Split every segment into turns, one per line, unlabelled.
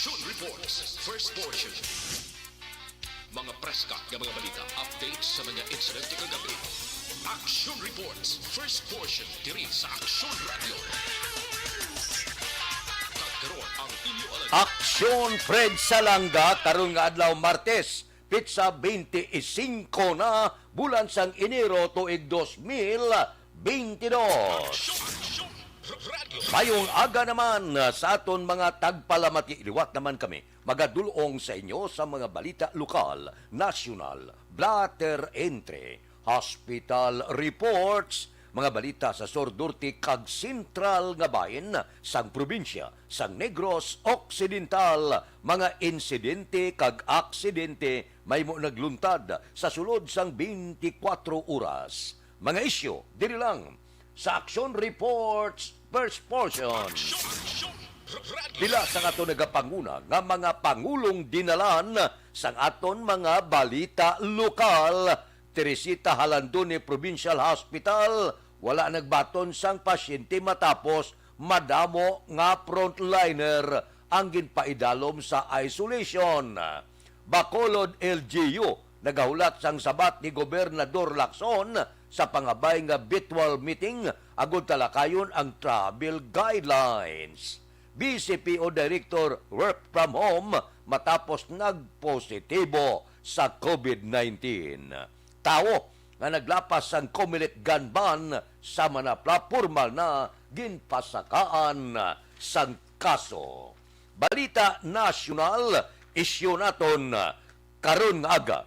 Action Reports, first portion. Mga preska ng mga balita, updates sa mga insidente kagabi. Action Reports, first portion, diri sa Action Radio. Kagkaroon ang inyo alam.
Aksyon Fred Salanga karong nga adlaw Martes, pitsa 25 na bulan sang Enero tuig 2022.
Action Radio.
Mayong aga naman sa aton mga tagpalamati, liwat naman kami magadulong sa inyo sa mga balita lokal, nasyonal, blatter entre, hospital reports, mga balita sa Sordurti kag sentral nga bahin sang probinsya sang Negros Occidental, mga insidente kag aksidente may mo nagluntad sa sulod sang 24 oras. Mga isyu diri lang sa Action Reports first portion.
Action Radio.
Pila sa aton nagapanguna nga mga pangulong dinalan sang aton mga balita lokal. Teresita Halandone Provincial Hospital, wala nagbaton sang pasyente matapos madamo nga frontliner ang ginpaidalom sa isolation. Bacolod LGU nagahulat sang sabat ni Gobernador Lacson sa pangabay nga virtual meeting agud talakayon ang travel guidelines. BCPO Director work from home matapos nagpositibo sa COVID-19. Tao nga naglapas sang Comelec gun ban sa manapla formal na ginpasakaan sang kaso. Balita nasyonal, isyu naton karon nga aga.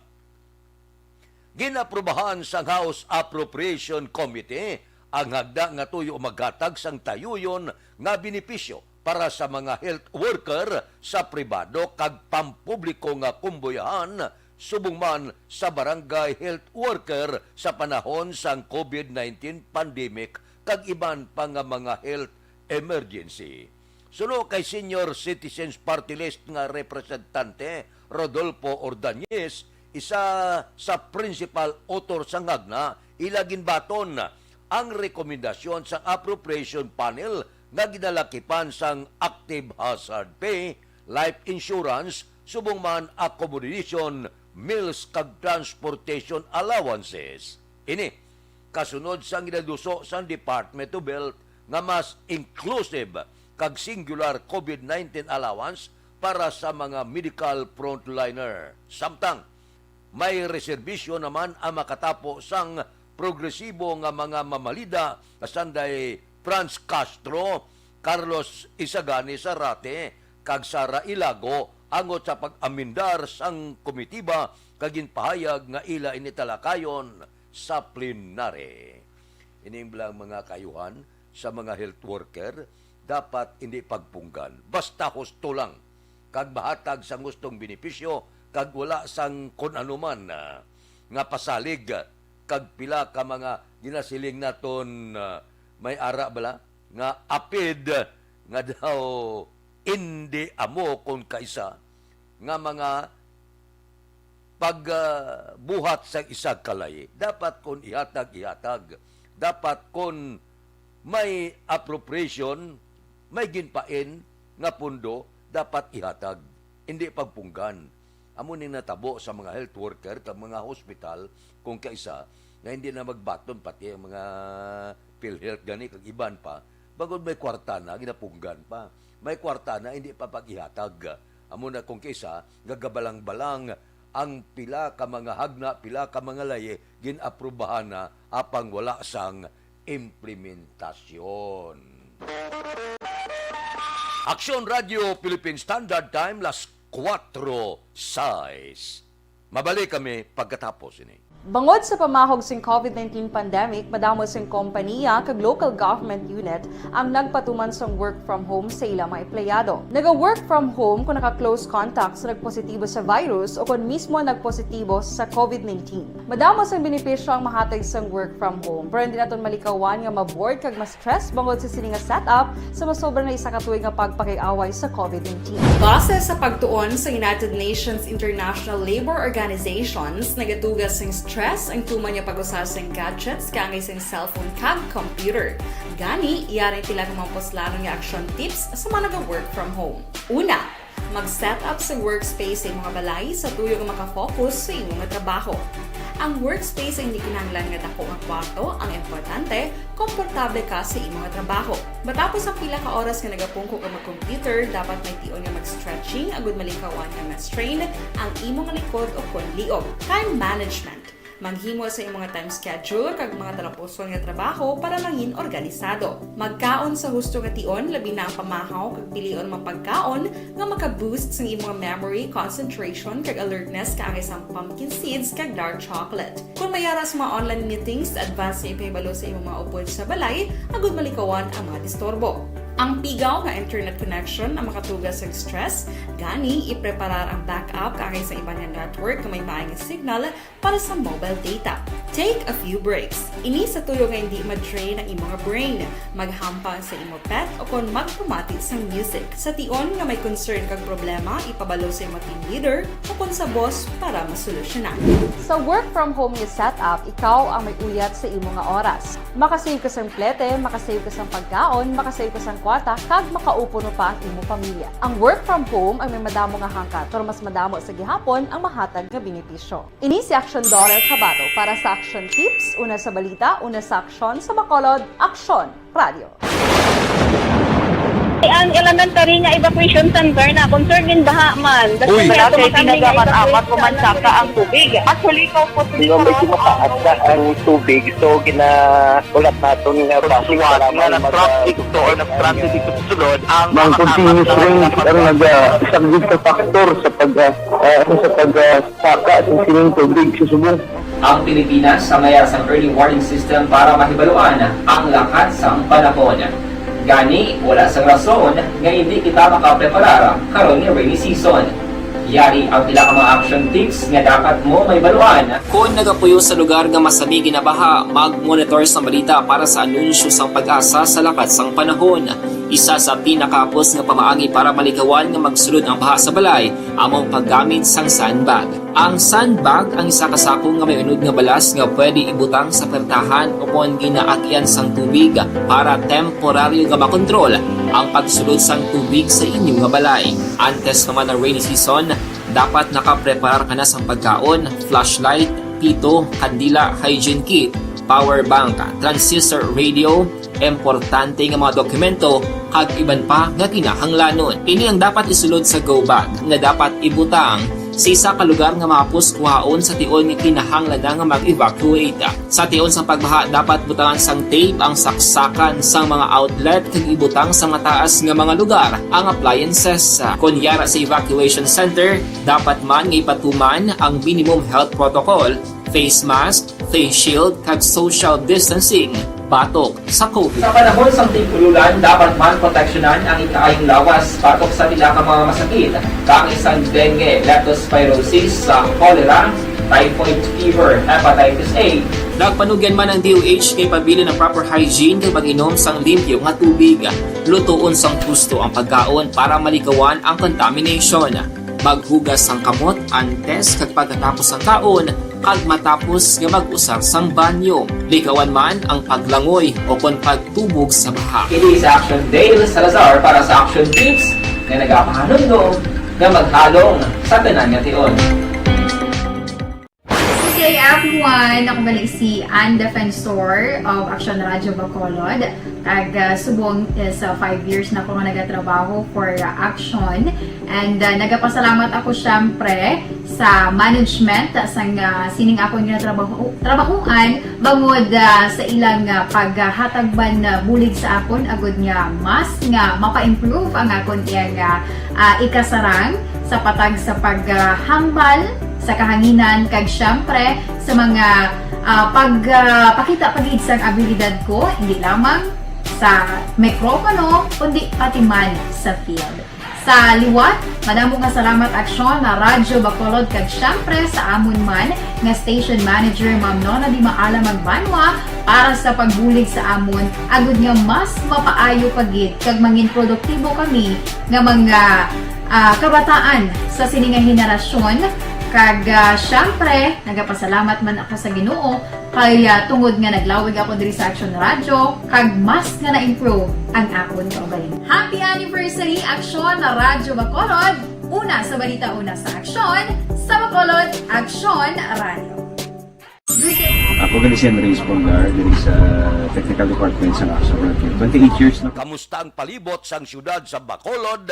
Ginaprubahan sang House Appropriation Committee ang hagda nga tuyo maghatag sang tayuyon nga benepisyo para sa mga health worker sa pribado kag pampubliko nga kumbuyahan subong man sa barangay health worker sa panahon sang COVID-19 pandemic kag iban pa nga mga health emergency. Suno kay Senior Citizens Party List nga representante Rodolfo Ordañez, isa sa principal author sang hagna, ilagin baton ang rekomendasyon sa appropriation panel nga ginalakipan sang active hazard pay, life insurance, subong man accommodation, meals kag transportation allowances. Ini kasunod sang ginaduso sang Department of Health nga mas inclusive kag singular COVID-19 allowance para sa mga medical frontliner. Samtang may reserbisyo naman ang makatapo sang progresibo nga mga mamalida kasanday Franz Castro, Carlos Isagani Sarate, kag Sara Ilago angot sa pag-amindar sang komitiba kag ginpahayag nga ila initalakayon sa plenary. Inimblang mga kayuhan sa mga health worker dapat hindi pagpunggan. Basta husto lang kag bahatag sang gustong benepisyo kag wala sang kun anuman nga pasalig kag pila ka mga ginasiling naton may ara bala nga apid nga daw hindi amo kon kaisa nga mga pagbuhat sa isang kalay. Dapat kon ihatag, dapat kon may appropriation, may ginpain nga pundo, dapat ihatag, hindi pagpunggan. Amo ning natabo sa mga health worker kag mga hospital kung kaisa nga hindi na magbaton pati ang mga PhilHealth gani kag iban pa bagod may kwarta na ginapunggan pa. May kwarta na hindi pa pag-ihatag. Amo na kung kaisa gagabalang-balang ang pila ka mga hagna, pila ka mga laye ginaprubahan na apang wala sang implementasyon. Action Radio Philippine Standard Time las 4:06. Mabalik kami pagkatapos ini.
Bangod sa pamahog sing COVID-19 pandemic, madamo sing kompanya kag local government unit ang nagpatuman sang work from home sa ilang mga empleyado. Naga-work from home kung naka-close contacts na nagpositibo sa virus o kung mismo nagpositibo sa COVID-19. Madamo sang benepisyo ang mahatag sang work from home, pero hindi naton malikawan nga ma-bored kag ma-stress bangod sa sini nga setup sa masobra na isa ka tuig nga pagpakiaway sa COVID-19. Base sa pagtuon sa United Nations International Labor Organizations, nagatugas sang stress ang tuman niya pag-usar sa gadgets kangay sa cellphone kag computer. Gani, iyarin tila ng mga poslano nga action tips sa mga nag-work from home. Una, mag-set up sa workspace sa imong balay sa tuyo nga maka-focus sa imong nga trabaho. Ang workspace ay hindi kinahanglan nga dako nga kwarto, ang importante, komportable ka sa imong nga trabaho. Matapos ang pila ka oras nga nagapungko ka mag-computer, dapat may tion nga mag-stretching agud malikawan nga ma-strain ang imong nga likod o kon liog. Time management. Maghimo sa imong time schedule kag mga talapuson nga trabaho para mangin organisado. Magkaon sa husto nga tion, labi na ang pamahaw kag pilion mga pagkaon nga maka-boost sa imong memory, concentration kag alertness kaangay sa pumpkin seeds kag dark chocolate. Kung mayara sa mga online meetings, advance sa ipahibalo sa imong mga upod sa balay, agud malikawan ang mga disturbo. Ang pigaw nga internet connection ang makatugas sa stress, gani ipreparar ang backup kaangay sa ibang nga network nga may maayong signal para sa mobile data. Take a few breaks. Ini sa tuyo nga hindi ma-drain ang imong brain, maghampang sa imong pet o kon magpumati sa music. Sa tion nga may concern kag problema, ipabalo sa imong team leader o kon sa boss para masolusyonan. Sa work from home nga setup, ikaw ang may uyat sa imong nga oras. Makasave ka sa plete, makasave ka sa pagkaon, makasave ka sa kwarta, kag makaupo no pa ang imong pamilya. Ang work from home ay may madamo nga hangkat, pero mas madamo sa gihapon ang mahatag nga benepisyo. Ini si Action Dollar Cabato para sa Action Tips, una sa balita, una sa aksyon sa Bacolod, Aksyon Radio.
Ang elementary nga evacuation center na concern din baha man.
Uy!
Kaya
Kaya pinagaman-amat
evacuation
kumansaka ang tubig. Actually, ikaw po
Hindi mo medyo mataas na ang tubig. So, ulat natin nga
pagsuwag nga ng traffic to or nag-traffic dito sa sulod ang
Mang continuous rain ang nag-isang sa factor sa pagsaka ng sining tubig sa subong.
Ang Pilipinas sa mayas ang early warning system para mahibaluan ang lakas sa panahon. Gani, wala sang rason nga hindi kita makapreparar karon ni rainy season. Yari ang pila ka mga action tips nga dapat mo may baluan. Kung nagapuyo sa lugar nga masabi ginabaha, mag-monitor sa balita para sa anunsyo sang pag-asa sa lakat sang panahon. Isa sa pinakapos nga pamaagi para maligawan nga magsulod ang baha sa balay, among paggamit sang sandbag. Ang sandbag ang isa ka sako nga may unod nga balas nga pwede ibutang sa pertahan o kung ginaakyan sang tubig para temporaryo nga makontrol ang pagsulod sang tubig sa inyong nga balay. Antes naman ng rainy season, dapat nakapreparar ka na sang pagkaon, flashlight, pito, kandila, hygiene kit, power bank, transistor radio, importante nga mga dokumento, kag iban pa nga kinahanglanon. Ini ang dapat isulod sa go bag nga dapat ibutang sa isa ka lugar nga mapus kuhaon sa tion nga kinahanglan nga mag-evacuate. Sa tion sa pagbaha, dapat butangan sang tape ang saksakan sang mga outlet kag ibutang sa mataas nga mga lugar ang appliances. Kunyara sa evacuation center, dapat man nga ipatuman ang minimum health protocol, face mask, face shield, kag social distancing. Batok sa COVID. Sa panahon sa tigululan, dapat man proteksyonan ang ikaayong lawas batok sa pila ka mga masakit, kang isang dengue, leptospirosis, cholera, typhoid fever, hepatitis A. Nagpanugyan man ang DOH kay pabili ng proper hygiene kay pag-inom sang limpyo nga tubig. Lutuon sang gusto ang pagkaon para malikawan ang contamination. Maghugas sang kamot antes kag pagkatapos ang kaon, kag matapos nga mag-usar sang banyo. Likawan man ang paglangoy o kon pagtubog sa baha. Kini sa Action Dale Salazar para sa Action Tips nga nagapahanundong nga maghalong sa tanan nga tion.
Hey everyone! Ako balik si Ann Defensor of Action Radio Bacolod. Subong is 5 years na ako nga nagatrabaho for Action. And nagapasalamat ako syempre sa management sang sining ako nga trabahuan bangod sa ilang paghatagban na bulig sa akon agud nga mas nga mapa-improve ang akon iyang ikasarang sa patag sa paghambal sa kahanginan kag syempre sa mga pagpakita pagid sang abilidad ko hindi lamang sa mikropono kundi pati man sa field. Sa liwat, madamo nga salamat Aksyon na Radyo Bacolod kag syempre sa amon man nga station manager Ma'am Nona Di Maala Magbanwa para sa pagbulig sa amon agud nga mas mapaayo pagid kag mangin produktibo kami nga mga kabataan sa sining nga henerasyon. Kag syempre, nagapasalamat man ako sa Ginoo kay tungod nga naglawig ako diri sa Action Radio kag mas nga na-improve ang akon kaugalingon. Happy anniversary Action na Radyo Bacolod! una sa balita, una sa aksyon, sa Bacolod Aksyon Radio.
Ako gali si Enrique Polgar dari sa Technical Department sa Action Radio. 28 years na.
Kamusta ang palibot sang syudad sa Bacolod?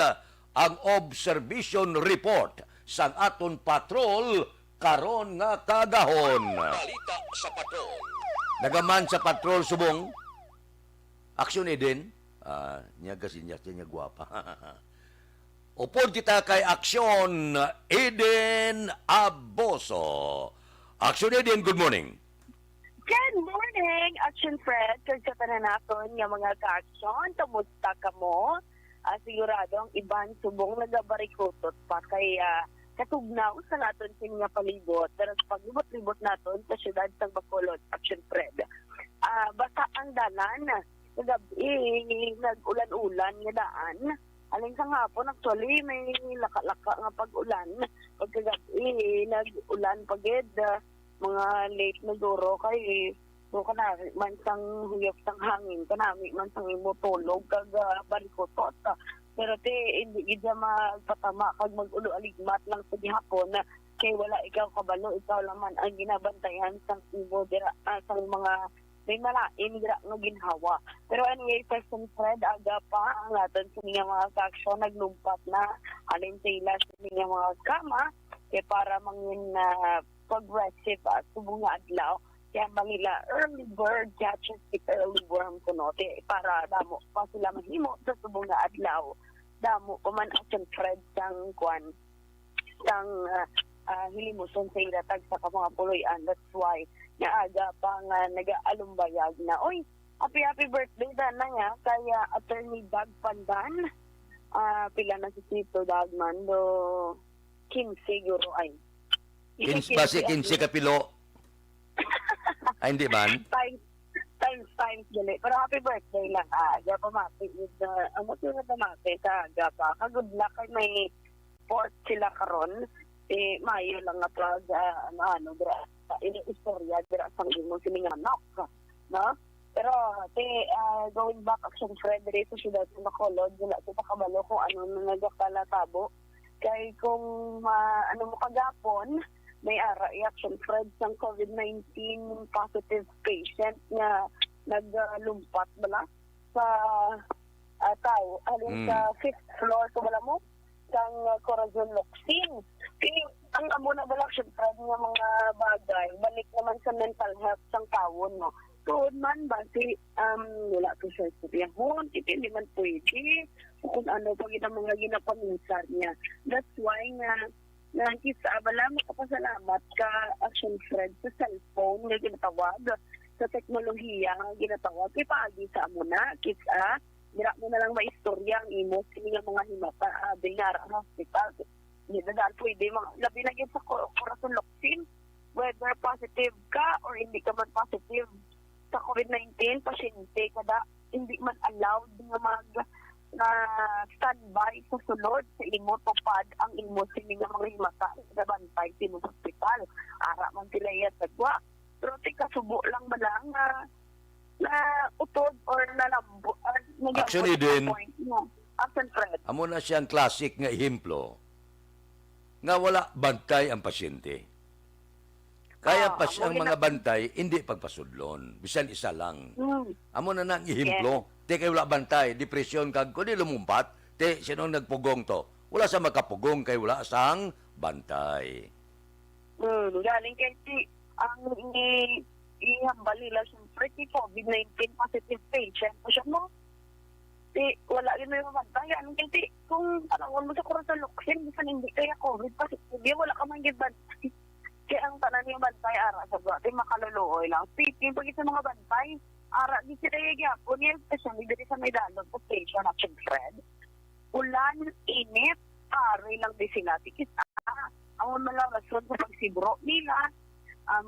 Ang observation report sang aton patrol karon nga kagahon.
Balita sa patrol.
Nagaman sa patrol subong. Aksyon Eden. Niya kasi niya gwapa. Upod kita kay Aksyon Eden Aboso. Aksyon Eden, good morning.
Good morning, Action Fred. Kag sa tanan naton nga mga ka-aksyon, kamusta ka mo? Sigurado ang iban subong nagabarikutot pa kay katugnaw sa naton sa mga palibot. Pero sa paglibot-libot naton sa syudad ng Bacolod, Action Fred. Basta ang dalan, nagabi, nag-ulan-ulan nga daan. Aling sa hapon, actually, may laka-laka nga pag-ulan. Pagkagabi, nag-ulan pagid, mga late na duro kay kanami man sang huyop sang hangin, kanami man sang imutulog kag barikotot. Pero hindi gid magpatama kag mag-ulo aligmat lang sa gihapon kay wala ikaw kabalo, ikaw lang man ang ginabantayan sang ibo dira sang mga may malain dira nga ginhawa. Pero anyway, Person Fred, aga pa ang aton sa mga kaksyon naglumpat na halin sa ila sa mga kama kay para mangin progressive subong nga adlaw. Kaya manila early bird catches the early worm kunote para damo pa sila mahimo sa subong nga adlaw. Damo pa man ang Fred sang kwan sang hilimuson sa iratag sa mga puloy-an. That's why aga pa nga nag-aalumbayag na. Oy, happy birthday na nga kaya Attorney Dag Pandan. Pila na si Tito Dagman do 15 siguro ay.
15 kapilo. Ay, hindi man?
Times gali. Pero happy birthday lang. Aga pamati. Amo sila pamati sa aga pa. Good luck kay may port sila karon. Mayo lang nga plug istorya dira sang imo sining anak. No? Pero going back Action Fred diri sa syudad sa Bacolod, wala ko pa kabalo kung ano na nagakalatabo. Kay kung ano mo kagapon, may reaction Fred sang COVID-19 positive patient na naglumpat bala sa tao. Alin sa 5th floor ko bala mo sang Corazon Locsin. Ang amo na bala Action Fred nga mga bagay, balik naman sa mental health sang tawon no. Tuod man ba si wala ko siya sabihan, hindi man pwede kung ano pag ina mga ginapaminsan niya. That's why nga kita abala makapasalamat ka Action Fred sa cellphone nga ginatawag, sa teknolohiya nga ginatawag kay paagi sa amo na kita dira mo na lang maistorya ang imo kini nga mga himata binara hospital. Hindi na pwede mga labi na gyud sa Corazon Locsin whether positive ka or hindi ka man positive sa COVID-19 pasyente kada hindi man allowed nga na standby sa sulod sa imo tupad ang imo sini nga mga himata sa bantay sa hospital. Ara man sila yan sagwa. Pero kasubo lang ba lang na utod or nalambo.
Actually din,
Action Fred.
amo na siyang classic nga ehemplo nga wala bantay ang pasyente. Kaya pa siyang mga bantay, hindi pagpasudlon. Bisan isa lang. Amo na nang ihemplo. Te kay wala bantay, depresyon kag kundi lumumpat, te sinong nagpugong to. Wala sa makapugong kay wala sang bantay.
Galing kay ang ihambalila siyempre si COVID-19 positive patient. Siya mo, wala rin may mabantayan. Kasi kung tanawin mo sa Corazon Locsin, bisan hindi kaya COVID positive, wala ka man bantay. Kaya ang tanan yung bantay, ara sa buwate, makaluluoy lang. Speaking, pag sa mga bantay, ara, di sila yung yan, especially dito sa may dalog sa station, Action Fred. Ulan, init, ari lang di sila. Tikita, ang mga rason sa pagsibro nila,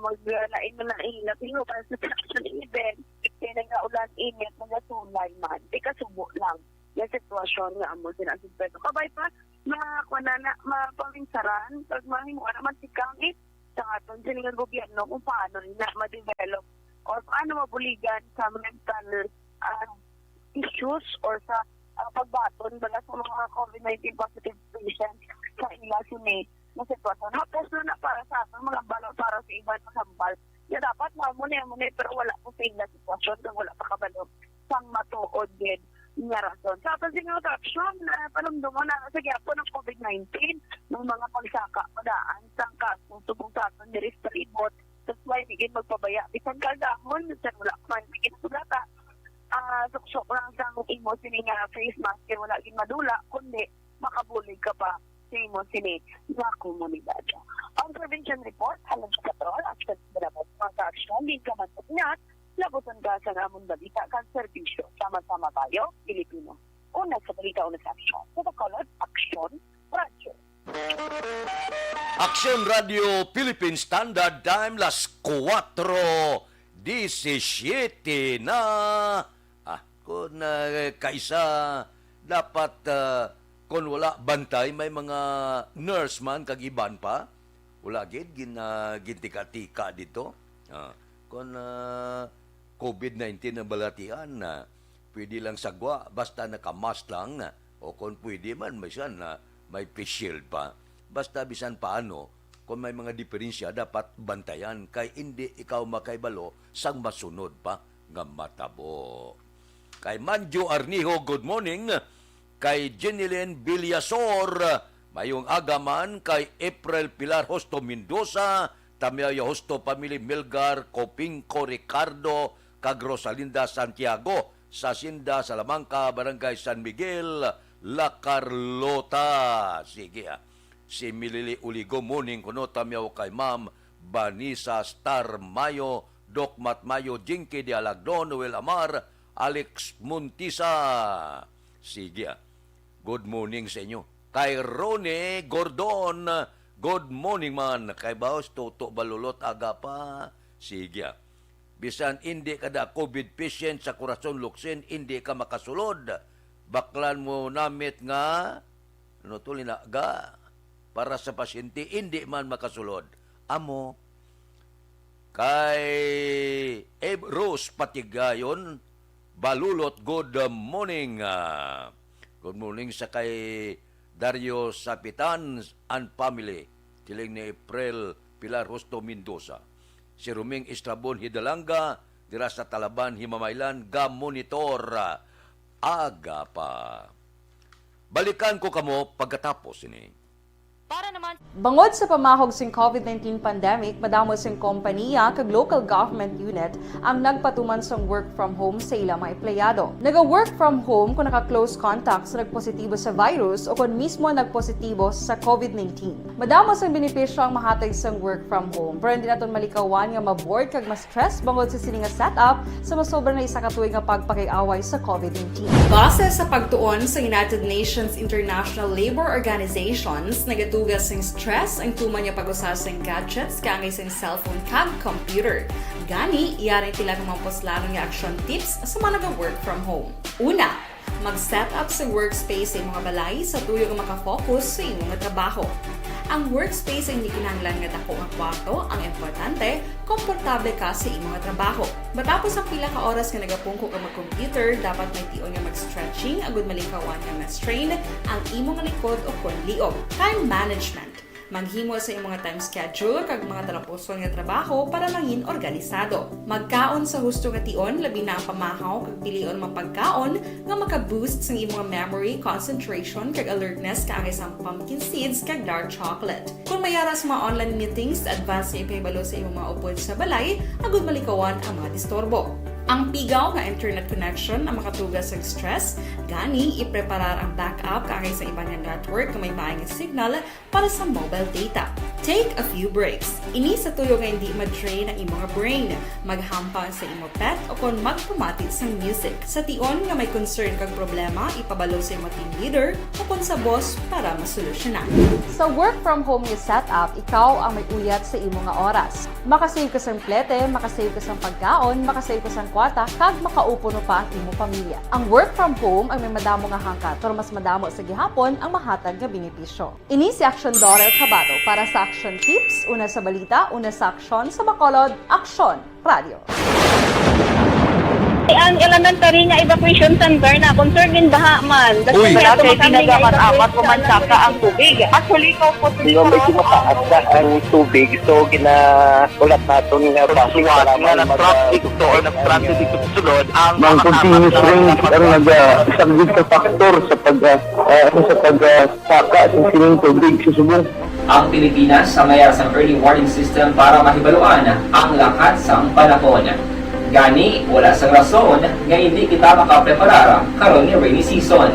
maglain mo na ilat, para sa production event, kaya nag-ulan, init, nag-sulay man, di kasubo lang. Yung sitwasyon nga mo sinasabi. Kabay pa, mapaminsaran, pag mahimuan naman si Kangit, sa aton siningang gobyerno kung paano na ma-develop or paano mabuligan sa mental issues or sa pagbaton bala sa mga COVID-19 positive patients sa ila sini na sitwasyon. Hapos na para sa ato mga balo para sa iban masambal. Ya dapat muna pero wala po sa ila sitwasyon kung wala pa kabalo sang matuod din nga rason. Sa ato sing action na panumduman na sa gyapon ng COVID-19 ng mga pagsaka padaan sang kaso subong sa aton diri sa ribot. That's why bigin magpabaya. Bisan kagahon sa wala man bigin sugata. Suksok lang sa imo sini nga face mask kaya wala gin madula kundi makabulig ka pa sa imo sini nga komunidad. Ang prevention report halang sa patrol at sa dapat mga action din ka man niya labutan ka sa namon balita kang serbisyo sama-sama tayo Pilipino. Una sa balita una sa action. Sa Bacolod, Action Radio.
Action Radio Philippine Standard Time las 4:17 na. Kung kaisa dapat kung wala bantay may mga nurse man kag iban pa wala gid gintika-tika dito. Kung COVID-19 na balatian na pwede lang sagwa basta naka-mask lang o kung pwede man may face shield pa. Basta bisan paano, kung may mga diferensya, dapat bantayan kay hindi ikaw makaibalo sang masunod pa nga matabo. Kay Manjo Arnijo, good morning. Kay Jenilyn Villasor, mayong agaman. Kay April Pilar Hosto Mendoza, Tamiaya Hosto Family Melgar, Copingco Ricardo, kag Rosalinda Santiago, sa Sinda, Salamanca, Barangay San Miguel, La Carlota. Sige si Milili Uligo morning kuno tamyaw kay Ma'am Vanessa Star Mayo, Doc Mat Mayo, Jinky de Alagdon, Noel Amar, Alex Muntisa. Sige. Good morning sa inyo. Kay Rone Gordon, good morning man. Kay Baos Toto Balulot aga pa. Sige. Bisan hindi ka da COVID patient sa Corazon Luxin, hindi ka makasulod. Baklan mo namit nga ga para sa pasyente hindi man makasulod. Amo kay Rose Patigayon Balulot, good morning. Good morning sa kay Dario Sapitan and family. Tiling ni April Pilar Hosto Mendoza. Si Ruming Estrabon Hidalanga, dira sa Talaban, Himamaylan, Monitor aga pa. Balikan ko kamo pagkatapos ini.
Bangod sa pamahog sing COVID-19 pandemic, madamo sing kompanya kag local government unit ang nagpatuman sang work from home sa ilang mga empleyado. Naga-work from home kung naka-close contacts na nagpositibo sa virus o kung mismo nagpositibo sa COVID-19. Madamo sang benepisyo ang mahatag sang work from home, pero hindi naton malikawan nga ma-bored kag ma-stress bangod sa sini nga setup sa masobra na isa ka tuig nga pagpakiaway sa COVID-19. Base sa pagtuon sa United Nations International Labor Organizations, nagatugas ng stress ang tuman niya pag-usas ng gadgets kaangay sa cellphone kag computer. Gani, iyarin tila ng mga poslanong nga action tips sa mga nag-work from home. Una, mag-set up sa workspace sa mga balay sa tuyo nga makafocus sa imong trabaho. Ang workspace ay hindi kinahanglan nga dako nga kwarto, ang importante, komportable ka sa imong trabaho. Matapos ang pila ka oras nga nagapungko ka mag-computer, dapat may tion nga mag-stretching agud malikawan nga ma-strain ang imong likod o konliog. Time management. Maghimo sa imong time schedule kag mga talapuson nga trabaho para langin organisado. Magkaon sa husto nga tion labi na ang pamahaw kag pilion mapagkaon nga maka-boost sa imong memory, concentration kag alertness kaangay sa pumpkin seeds kag dark chocolate. Kung mayara sa mga online meetings, advance nga ipahibalo sa imong mga upod sa balay agud malikawan ang mga disturbo. Ang pigaw nga internet connection ang makatugas sa stress, gani ipreparar ang backup kaangay sa ibang network na may maayong signal para sa mobile data. Take a few breaks. Ini sa tuyo nga hindi ma-drain ang imong brain, maghampang sa imong pet o kung magpamati sa music. Sa tion nga may concern kag problema, ipabalo sa imong team leader o kung sa boss para masolusyonan. Sa work from home nga setup, ikaw ang may uyat sa imong nga oras. Makasave ka sa plete, makasave ka sa pagkaon, makasave ka sa kwata, kag makaupo no pa ang imong pamilya. Ang work from home ay may madamo nga hangkat, pero mas madamo sa gihapon ang mahatag nga benepisyo. Ini si Action Dorel Cabato para sa Action Tips, una sa balita, una sa aksyon sa Bacolod, Action Radio.
Ang elementary nga evacuation center na concern din baha man.
Uy.
Wala kay pinagamat-amat kumansaka ang tubig. Actually, ko po
Di ba medyo mataas na ang tubig, so ginaulat natin nga
Pagsiwat nga ng traffic to or ng transit dito sa sulod ang
ng continuous range ang nag-subject sa factor sa pagsaka sa sining tubig sa subong.
Ang Pilipinas sa mayroon sa early warning system para mahibaluan ang lakat sang panahon. Gani, wala sang rason nga hindi kita makapreparara karon ni rainy season.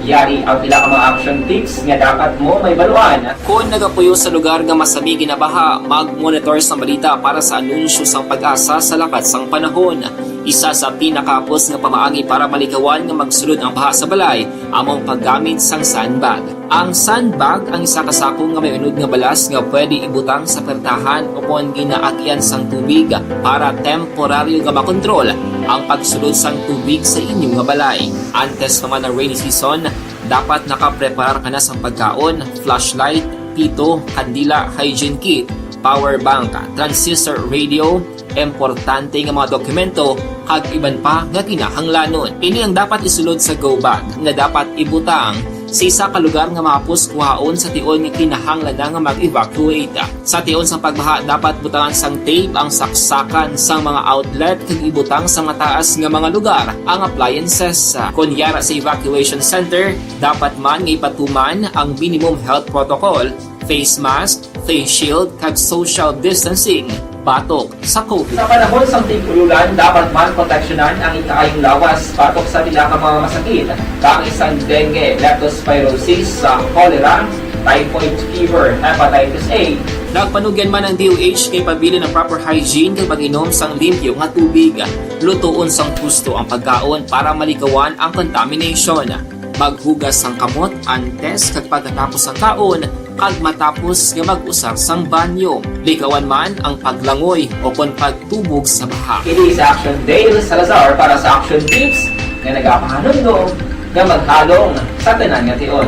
Yari ang pila ka mga action tips nga dapat mo may baluan. Kung nagapuyo sa lugar nga masabi ginabaha, mag-monitor sa balita para sa anunsyo sang pag-asa sa lakat sang panahon. Isa sa pinakapos nga pamaagi para malikawan nga magsulod ang baha sa balay, among paggamit sang sandbag. Ang sandbag ang isa kasakong nga may unod nga balas nga pwede ibutang sa pertahan upon ginaagyan sang tubig para temporaryo nga makontrol ang pagsulod sang tubig sa inyong nga balay. Antes naman ng rainy season, dapat nakapreparar ka na sa pagkaon, flashlight, pito, kandila, hygiene kit, power bank, transistor radio, importante nga mga dokumento, kag iban pa nga kinahanglanon. Ini ang dapat isulod sa go bag nga dapat ibutang sa isa ka lugar nga mapus kuhaon sa tion nga kinahanglan nga mag-evacuate. Sa tion sa pagbaha dapat butangan sang tape ang saksakan sang mga outlet kag ibutang sa mataas nga mga lugar ang appliances. Kunyara sa evacuation center, dapat man nga ipatuman ang minimum health protocol, face mask, face shield kag social distancing. Batok sa COVID. Sa panahon sa tigululan, dapat man proteksyonan ang ikaayong lawas batok sa pila ka mga masakit. Kang isang dengue, leptospirosis, cholera, typhoid fever, hepatitis A. Nagpanugyan man ang DOH kay pabili ng proper hygiene kay pag-inom sang limpyo nga tubig. Lutuon sang gusto ang pagkaon para malikawan ang contamination. Maghugas sang kamot antes kag pagkatapos ang kaon kag matapos nga mag-usar sang banyo. Likawan man ang paglangoy o kon pagtubog sa baha. It is Action Dale Salazar para sa Action Tips nga nagapahanundong nga maghalong sa tanan nga tion.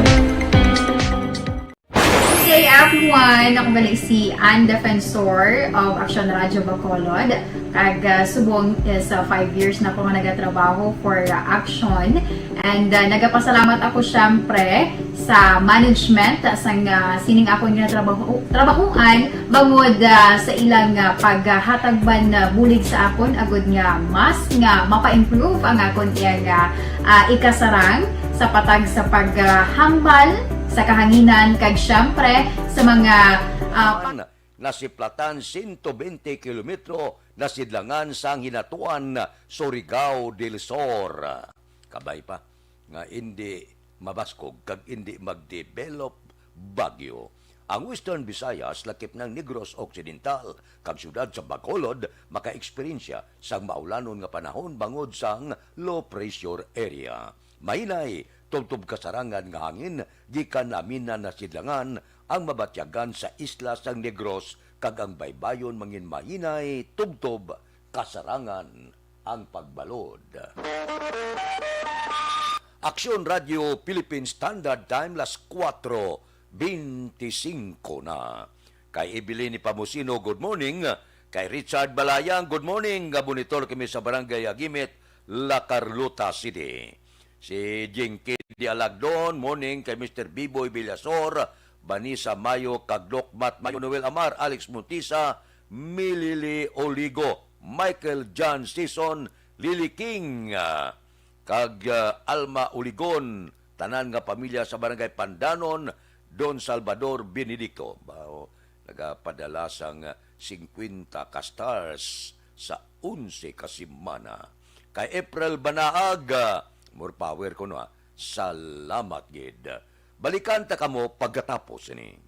Hey everyone! Ako balik si Ann Defensor of Action Radio Bacolod. Kag subong sa 5 years na ako nga nagatrabaho for Action. And nagapasalamat ako syempre sa management sang sining ako nga trabahuan bangod sa ilang paghatagban bulig sa akon agud nga mas nga mapa-improve ang akon nga ikasarang sa patag sa paghambal sa kahanginan kag syempre sa mga
nasiplatan 120 kilometro na sidlangan sang hinatuan Surigao del Sur. Kabay pa nga hindi mabaskog kag hindi magdevelop bagyo. Ang Western Visayas lakip ng Negros Occidental kag syudad sa Bacolod maka-eksperyensya sang maulanon nga panahon bangod sang low pressure area. Mahinay tubtob kasarangan nga hangin gikan namin na nasidlangan ang mabatyagan sa isla sang Negros kag ang baybayon mangin mahinay tubtob kasarangan ang pagbalod. Aksyon Radio Philippine Standard Time las 4:25 na. Kay Evelyn Pamusino, good morning. Kay Richard Balayang, good morning. Gabunitor kami sa Barangay Agimit, La Carlota City. Si Jinky Dialagdon, morning. Kay Mr. Biboy Villasor, Vanessa Mayo, Kagdokmat Mayo, Noel Amar, Alex Montisa, Milili Oligo, Michael John Season, Lily King, kag Alma Uligon, tanan nga pamilya sa Barangay Pandanon, Don Salvador Benedicto. Nagapadala sang 50 ka-stars sa 11 kasimana. Kay April Banaag, more power ko no, salamat gid. Balikan ta kamo pagkatapos ini.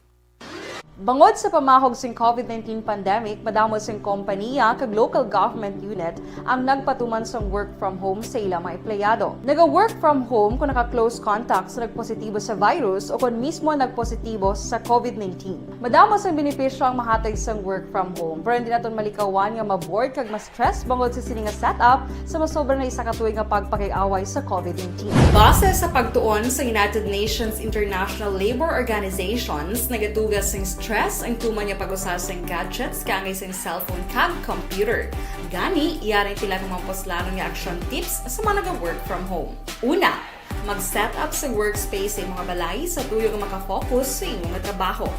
Bangod sa pamahog sing COVID-19 pandemic, madamo sing kompanya kag local government unit ang nagpatuman sang work from home sa ilang mga empleyado. Naga-work from home kung naka-close contacts na nagpositibo sa virus o kung mismo nagpositibo sa COVID-19. Madamo sang benepisyo ang mahatag sang work from home, pero hindi naton malikawan nga ma-bored kag ma-stress bangod sa sining nga setup sa masobra na isa ka tuig nga pagpakiaway sa COVID-19. Base sa pagtuon sa United Nations International Labor Organizations, nagatugas sang stress ang tuman niya pag-usar sa gadgets kangay sa cellphone kag computer. Gani, iyaring tila kumampos lalo nga action tips sa mga nag-work from home. Una, mag-set up sa workspace sa imong balay sa tuyo nga makafocus sa imong trabaho.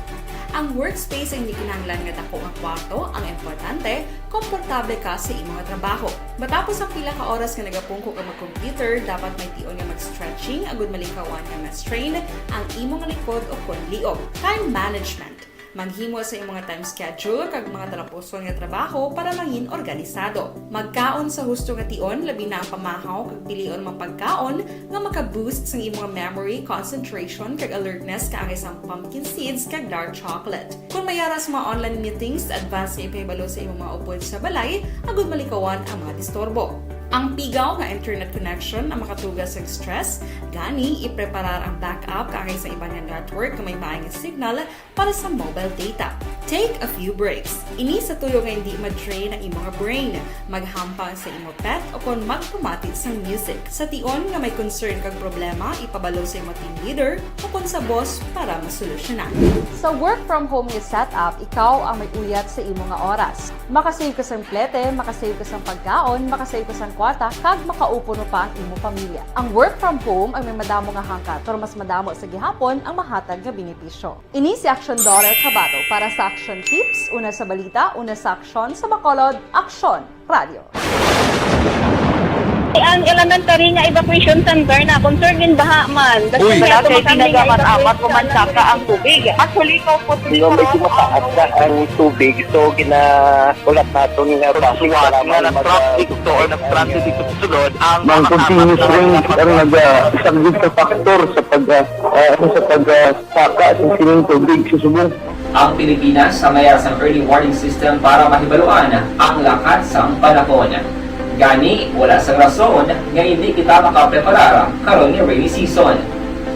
Ang workspace ay hindi kinahanglan nga dako nga kwarto, ang importante, komportable ka sa imong trabaho. Matapos ang pila ka oras nga nagapungko ka mag-computer, dapat may tion nga mag-stretching agud malikawan nga ma-strain ang imong likod o konliog. Time management. Maghimo sa imong time schedule kag mga talapuson nga trabaho para mangin organisado. Magkaon sa husto nga tion labi na ang pamahaw kag pilion mang pagkaon nga maka-boost sa imong memory, concentration kag alertness kaangay sa pumpkin seeds kag dark chocolate. Kung mayara sa mga online meetings, advance nga ipahibalo sa imong mga upod sa balay agud malikawan ang mga disturbo. Ang pigaw nga internet connection ang makatugas sa stress, gani ipreparar ang backup kaangay sa ibang nga network nga may maayong signal para sa mobile data. Take a few breaks. Ini sa tuyo nga hindi ma-drain ang imong brain, maghampang sa imong pet o kung magpamatit sa music. Sa tion nga may concern kag problema, ipabalo sa imong team leader o kung sa boss para masolusyonan. Sa work from home nga setup, ikaw ang may uyat sa imong nga oras. Makasave ka sa plete, makasave ka sa pagkaon, makasave ka sa kwarta, kag makaupo no pa ang imong pamilya. Ang work from home ay may madamo nga hangkat, pero mas madamo sa gihapon ang mahatag nga benepisyo. Ini si Action Daughter Cabato para sa Action Tips, una sa balita, una sa aksyon sa Bacolod, Aksyon Radio.
Ang elementary nga evacuation center na concern din baha man.
Uy!
Kaya pinagaman-amat kumansaka ang tubig. Actually, ko po
Di ba medyo mataas na ang tubig, so ginaulat nato nga
Siwat nga nag-traffic to or nag-transit dito sa sulod ang
Mang continuous rain ang nag-isang sa factor sa pagsaka sa sining tubig sa subong.
Ang Pilipinas sa mayas ang early warning system para mahibaluan ang lakat sang panahon. Gani, wala sa rason nga hindi kita makapreparar karon ni rainy season.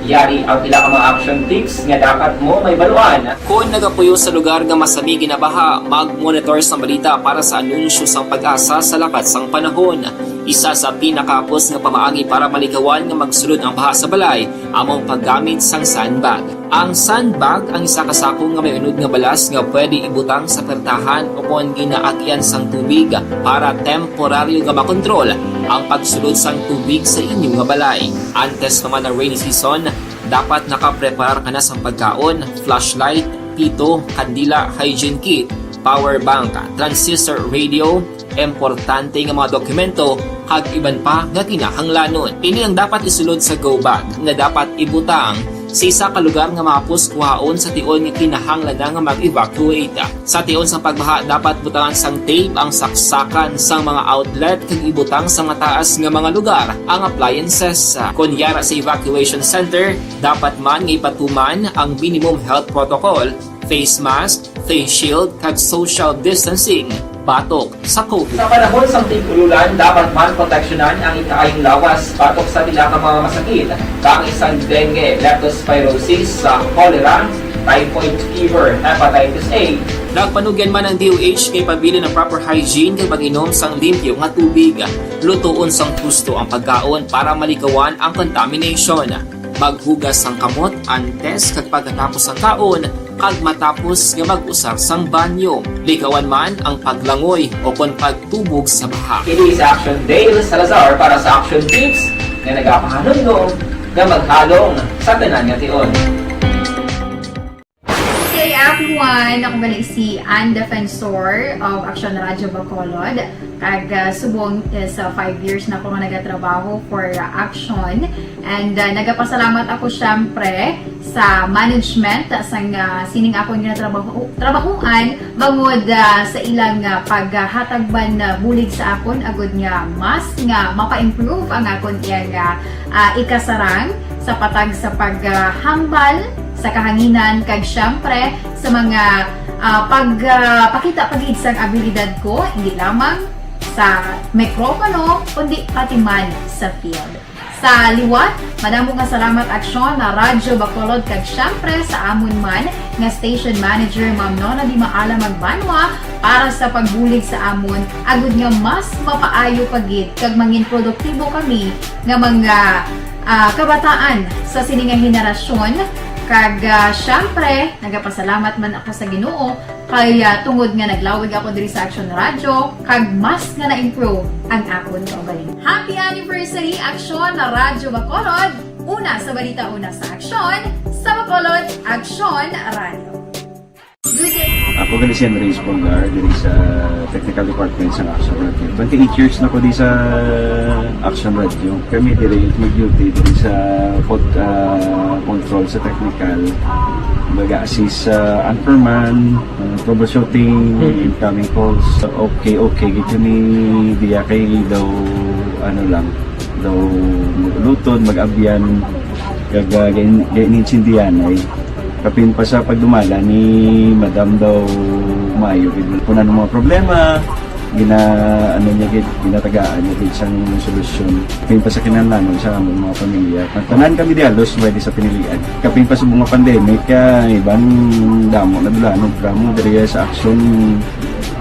Yari ang pila ka mga action tips nga dapat mo may baluan. Kung nagapuyo sa lugar nga masabi ginabaha, mag-monitor sa balita para sa anunsyo sang pag-asa sa lakat sang panahon. Isa sa pinakapos nga pamaagi para malikawan nga magsulod ang baha sa balay, among paggamit sang sandbag. Ang sandbag ang isa kasakong nga may unod nga balas nga pwede ibutang sa pertahan o kung ginaagyan sang tubig para temporaryo nga makontrol ang pagsulod sang tubig sa inyong nga balay. Antes naman ng rainy season, dapat nakapreparar ka na sa pagkaon, flashlight, pito, kandila, hygiene kit, power bank, transistor radio, importante nga mga dokumento, kag iban pa nga kinahanglanon. Ini ang dapat isulod sa go bag nga dapat ibutang sa isa ka lugar nga mapos kuhaon sa tion nga kinahanglan nga mag-evacuate. Sa tion sa pagbaha, dapat butangan sang tape ang saksakan sang mga outlet kag ibutang sa mataas nga mga lugar ang appliances. Kunyara sa evacuation center, dapat man nga ipatuman ang minimum health protocol, face mask, face shield kag social distancing. Batok sa COVID. Sa panahon sa tigululan, dapat man proteksyonan ang ikaayong lawas batok sa pila ka mga masakit. Kang isang dengue, leptospirosis, cholera, typhoid fever, hepatitis A. Nagpanugyan man ang DOH kay pabili ng proper hygiene kay pag-inom sang limpyo nga tubig. Lutuon sang gusto ang pagkaon para malikawan ang contamination. Maghugas sang kamot antes kag pagkatapos ang kaon kag matapos nga mag-usar sang banyo. Likawan man ang paglangoy o kon pagtubog sa baha. Kini sa Action Dale Salazar para sa Action Tips nga nagapahanong nga maghalong sa tanan nga tion.
Hey everyone! Ako balik si Ann Defensor of Action Radio Bacolod. Kag subong sa 5 years na ako nga nagatrabaho for Action. And nagapasalamat ako syempre sa management sang sining ako nga trabahuan bangod sa ilang paghatagban bulig sa akon agud nga mas nga mapa-improve ang akon iyang ikasarang sa patag sa paghambal sa kahanginan kag syempre sa mga pagpakita pagid sang abilidad ko hindi lamang sa mikropono kundi pati man sa field. Sa liwat, madamo nga salamat aksyon na Radyo Bacolod kag syempre sa amon man nga station manager Ma'am Nona Di Maala Magbanwa para sa pagbulig sa amon agud nga mas mapaayo pagid kag mangin produktibo kami nga mga kabataan sa siningang henerasyon Kag syempre, nagapasalamat man ako sa Ginoo kay tungod nga naglawig ako diri sa Action Radio kag mas nga na-improve ang akon kaugalingon. Happy anniversary Action Radio Bacolod! Una sa balita, una sa Action, sa Bacolod Action Radio. Good day!
Ako gali si Andres Polgar diri sa Technical Department sa Action Radio. 28 years na ko di sa Action Radio. Kami diri mag-duty diri sa control sa technical. Mag-assist sa anchorman, troubleshooting, incoming calls. Okay, gito ni diya kay daw daw lutod, mag-abyan, ganinsindihan ay kapin pa sa pagdumala ni Madam daw Mayo. Punan ng mga problema, ginatagaan niya gid sang solusyon. Kapin pa sa kinahanglan sa among mga pamilya. Tanan kami di halos pwede sa pinilian. Kapin pa sa mga pandemic, ibang damo na dulanon programo diri sa Action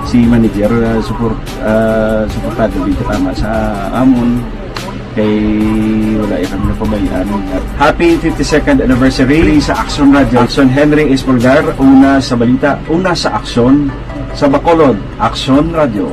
si manager suportado dito tama sa amon kay wala kami napabayaan. Happy 52nd anniversary sa Action Radio. Action Henry Espolgar, una sa balita, una sa Action sa Bacolod, Action Radio.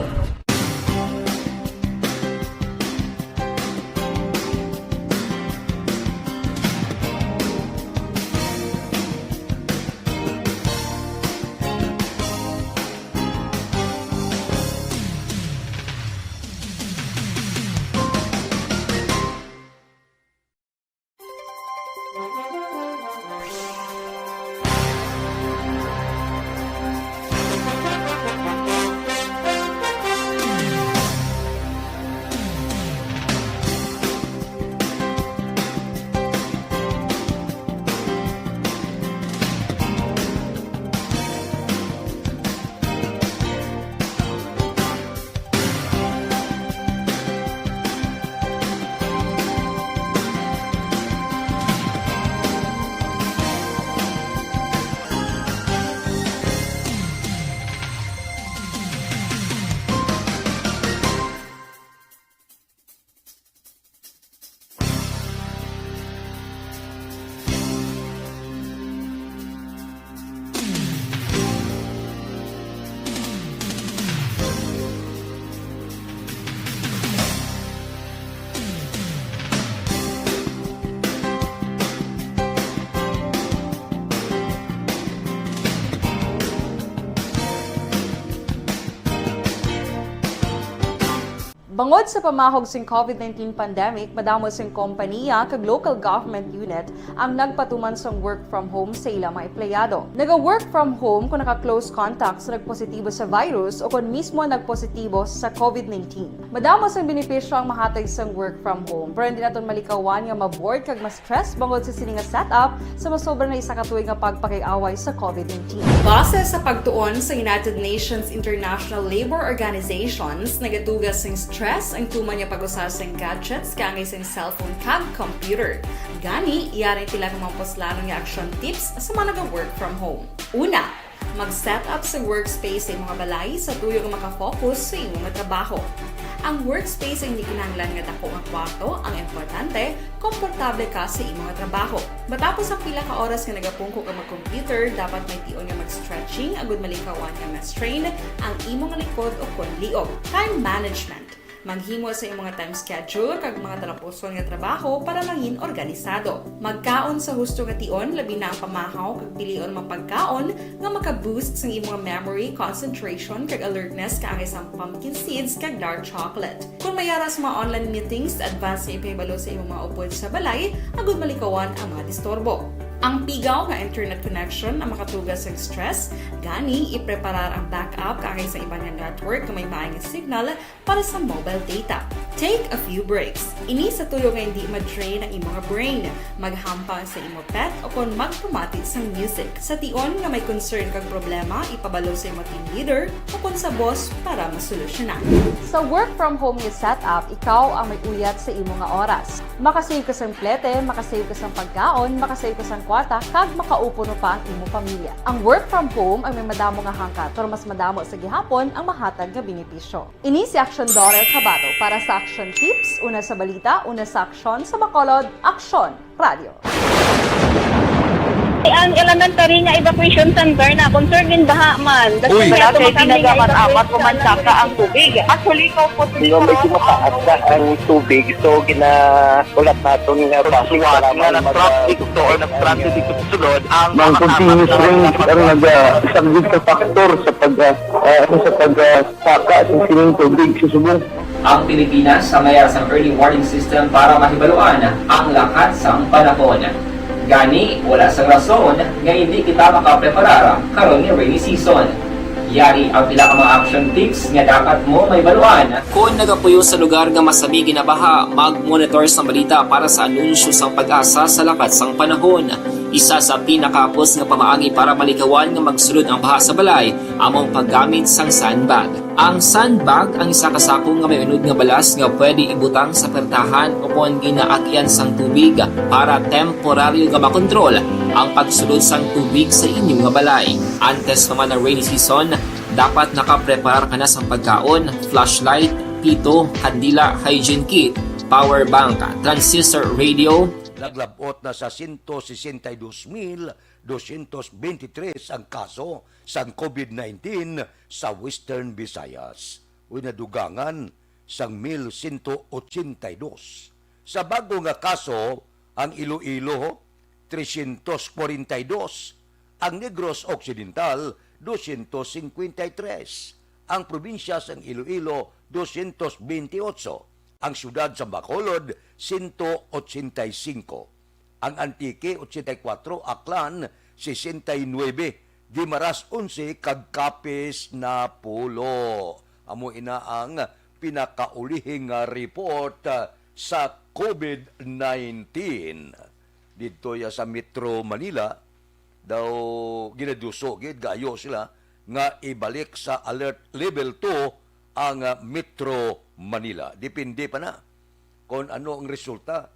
Bangod sa pamahog sing COVID-19 pandemic, madamo sing kompanya kag local government unit ang nagpatuman sang work from home sa ilang mga empleyado. Naga-work from home kung naka-close contact sa nagpositibo sa virus o kung mismo nagpositibo sa COVID-19. Madamo sang benepisyo ang mahatag sang work from home, pero hindi naton malikawan nga ma-bored kag ma-stress bangod sa sini nga setup sa masobra na isa ka tuig nga pagpakiaway sa COVID-19. Base sa pagtuon sa United Nations International Labor Organizations, nagatugas sing stress ang tuman niya pag-usar sa gadgets kangay sa cellphone kag computer. Gani, iyari tila ng mga poslanong nga action tips sa mga nag-work from home. Una, mag-set up sa workspace sa mga balay sa tuyo nga makafocus sa imong trabaho. Ang workspace ay hindi kinahanglan nga dako nga kwarto, ang importante, komportable ka sa imong trabaho. Matapos ang pila ka oras nga nagapungko ka mag-computer, dapat may tion nga mag-stretching agud malikawan nga ma-strain ang imong likod o konliog. Time management. Maghimo sa imong time schedule kag mga talapuson nga trabaho para maging organisado. Magkaon sa husto nga tion, labi na ang pamahaw kag pilion mapagkaon nga maka-boost sa imong memory, concentration kag alertness kaangay sa pumpkin seeds kag dark chocolate. Kung mayara sa mga online meetings, advance sa ipahibalo sa imong mga upod sa balay, agud malikawan ang mga disturbo. Ang pigaw nga internet connection ang makatugas sa stress, gani ipreparar ang backup kaangay sa ibang network na may maayong signal para sa mobile data. Take a few breaks. Ini sa tuyo nga hindi ma-drain ang imong brain, maghampang sa imong pet o kung magpumati sa music. Sa tion nga may concern kag problema, ipabalo sa imong team leader o kung sa boss para masolusyonan. Sa work from home nga setup, ikaw ang may uyat sa imong nga oras. Makasave ka sa plete, makasave ka sa pagkaon, makasave ka sa kwarta, kag makaupo no pa ang imong pamilya. Ang work from home ay may madamo nga hangkat, pero mas madamo sa gihapon ang mahatag nga benepisyo. Ini si Action Dorel Cabato para sa Action Tips, una sa balita, una sa Action sa Bacolod, Action Radio.
ang elementary nga evacuation center na concern din baha man.
Uy.
Kaya
Kasi
tumakami
tinagaman
nga
amat pumansaka ang tubig. Actually, ko po di ba medyo mataas na ang tubig. So, ulat natin nga passing para nga nag-traffic to or nag-transit dito sa sulod. Ang continuous rain ang nag-isang ka factor sa pagsaka sa sining tubig sa subong.
Ang Pilipinas sa mayar sa early warning system para mahibaluan ang lakat sang panahon. Gani, wala sang rason nga hindi kita makapreparara karon ni rainy season. Yari ang pila ka mga action tips nga dapat mo mahibaluan. Kung nagapuyo sa lugar nga masabi ginabaha, mag-monitor sa balita para sa anunsyo sang pag-asa sa lakat sang panahon. Isa sa pinakapos nga pamaagi para malikawan nga magsulod ang baha sa balay, among paggamit sang sandbag. Ang sandbag ang isa kasakong nga may unod nga balas nga pwede ibutang sa pertahan upon ginaagyan sang tubig para temporaryo nga makontrol ang pagsulod sang tubig sa inyong nga balay. Antes naman ng rainy season, dapat nakapreparar ka na sang pagkaon, flashlight, pito, kandila, hygiene kit, power bank, transistor radio.
Naglabot na sa 162,223 ang kaso sa COVID-19 sa Western Visayas. Uy nadugangan sang 1,182. Sa bago nga kaso, ang Iloilo 342, ang Negros Occidental 253, ang probinsya sang Iloilo 228, ang siyudad sa Bacolod 185, ang Antique 84, Aklan 69, Guimaras 11 kag Capiz na pulo. Amo ina ang pinakaulihing report sa COVID-19 dito ya sa Metro Manila. Daw ginaduso gid gayo sila nga ibalik sa alert level 2 ang Metro Manila. Depende pa na kung ano ang resulta.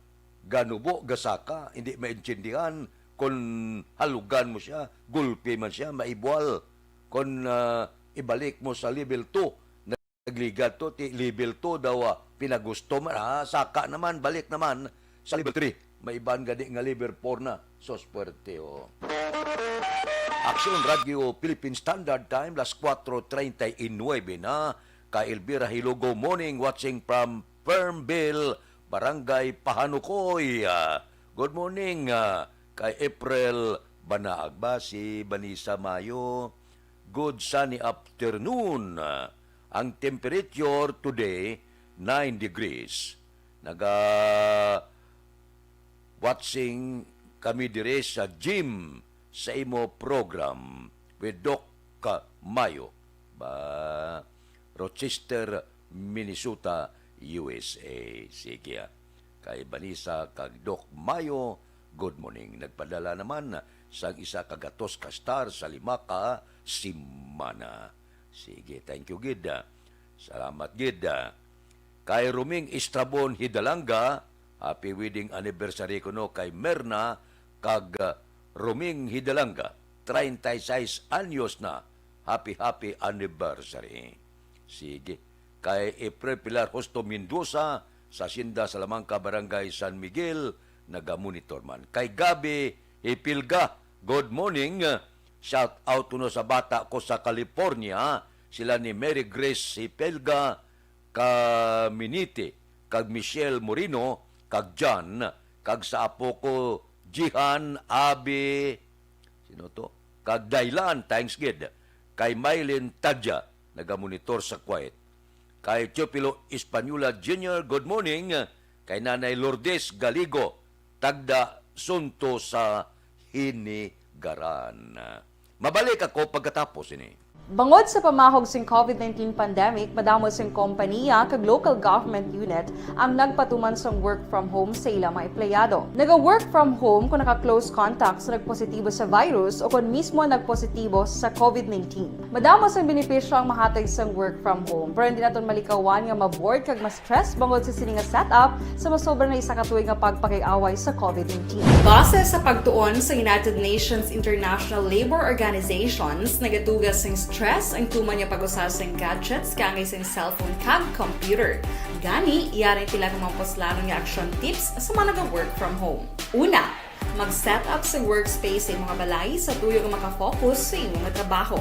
Ganubo, gasaka, hindi maintindihan. Kung halugan mo siya, gulpi man siya, maibwal. Kung ibalik mo sa level 2, nagligat to, level 2 daw pinagusto man, saka naman, balik naman sa level 3. Maiban gadi nga level 4 na. Sos puerte, oh. Action Radio Philippine Standard Time, las 4:39 na. Kay Elvira Hilogo morning, watching from Fernville, Barangay Pahanukoy. Good morning kay April Banaag ba si Banisa Mayo. Good sunny afternoon. Ang temperature today 9 degrees. Watching kami dire sa gym sa imo program with Doc Mayo ba Rochester, Minnesota, USA. Sige. Kay Banisa kag Doc Mayo, good morning. Nagpadala naman sa isa kagatos ka star sa 5 ka simana. Sige, thank you gid. Salamat gid. Kay Ruming Estrabon Hidalanga, happy wedding anniversary ko no kay Merna kag Ruming Hidalanga. 36 anyos na. Happy anniversary. Sige. Kay April Pilar Hosto Mendoza sa Sinda Salamangka Barangay San Miguel, naga-monitor man. Kay Gabi Ipilga, good morning. Shout out no sa bata ko sa California. Sila ni Mary Grace Ipilga, kag Minite, kag Michelle Moreno, kag John, kag sa apo ko Jihan Abi, sino to? Kag Dailan, thanks gid. Kay Mylene Tadja, naga-monitor sa Kuwait. Kay Chopilo Espanola Jr., good morning. Kay Nanay Lourdes Galigo, tagda sunto sa Hinigaran. Mabalik ako pagkatapos ini.
Bangod sa pamahog sing COVID-19 pandemic, madamo sing kompanya kag local government unit ang nagpatuman sang work from home sa ilang mga empleyado. Naga-work from home kung naka-close contact sa nagpositibo sa virus o kung mismo nagpositibo sa COVID-19. Madamo sang benepisyo ang mahatag sang work from home, pero hindi naton malikawan nga ma-bored kag ma-stress bangod sa sini nga setup sa masobra na isa ka tuig nga pagpakiaway sa COVID-19. Base sa pagtuon sa United Nations International Labour Organizations, nagatugas sing stress ang tuman niya pag-usasang gadgets kangay sa cellphone kag computer. Gani, iyaring tila ng mga poslanong nga action tips sa mga nag-work from home. Una, Mag-set up sa workspace sa imong mga balay sa tuyo nga makafocus sa imong nga trabaho.